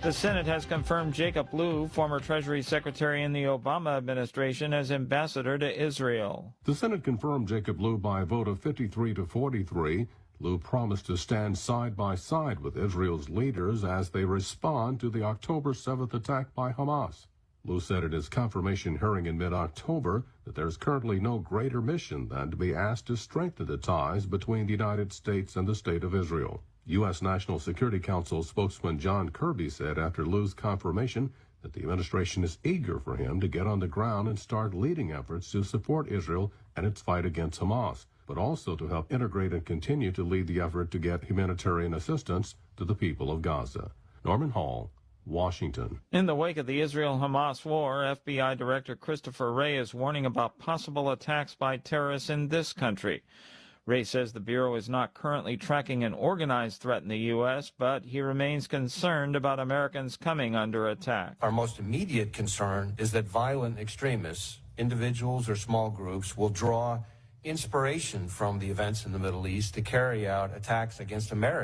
The Senate has confirmed Jacob Lew, former Treasury Secretary in the Obama administration, as ambassador to Israel. The Senate confirmed Jacob Lew by a vote of 53 to 43. Lew promised to stand side by side with Israel's leaders as they respond to the October 7th attack by Hamas. Lew said at his confirmation hearing in mid-October that there's currently no greater mission than to be asked to strengthen the ties between the United States and the State of Israel. U.S. National Security Council spokesman John Kirby said after Lew's confirmation that the administration is eager for him to get on the ground and start leading efforts to support Israel and its fight against Hamas, but also to help integrate and continue to lead the effort to get humanitarian assistance to the people of Gaza. Norman Hall, Washington. In the wake of the Israel-Hamas war, FBI Director Christopher Wray is warning about possible attacks by terrorists in this country. Wray says the Bureau is not currently tracking an organized threat in the U.S., but he remains concerned about Americans coming under attack. Our most immediate concern is that violent extremists, individuals or small groups, will draw inspiration from the events in the Middle East to carry out attacks against Americans.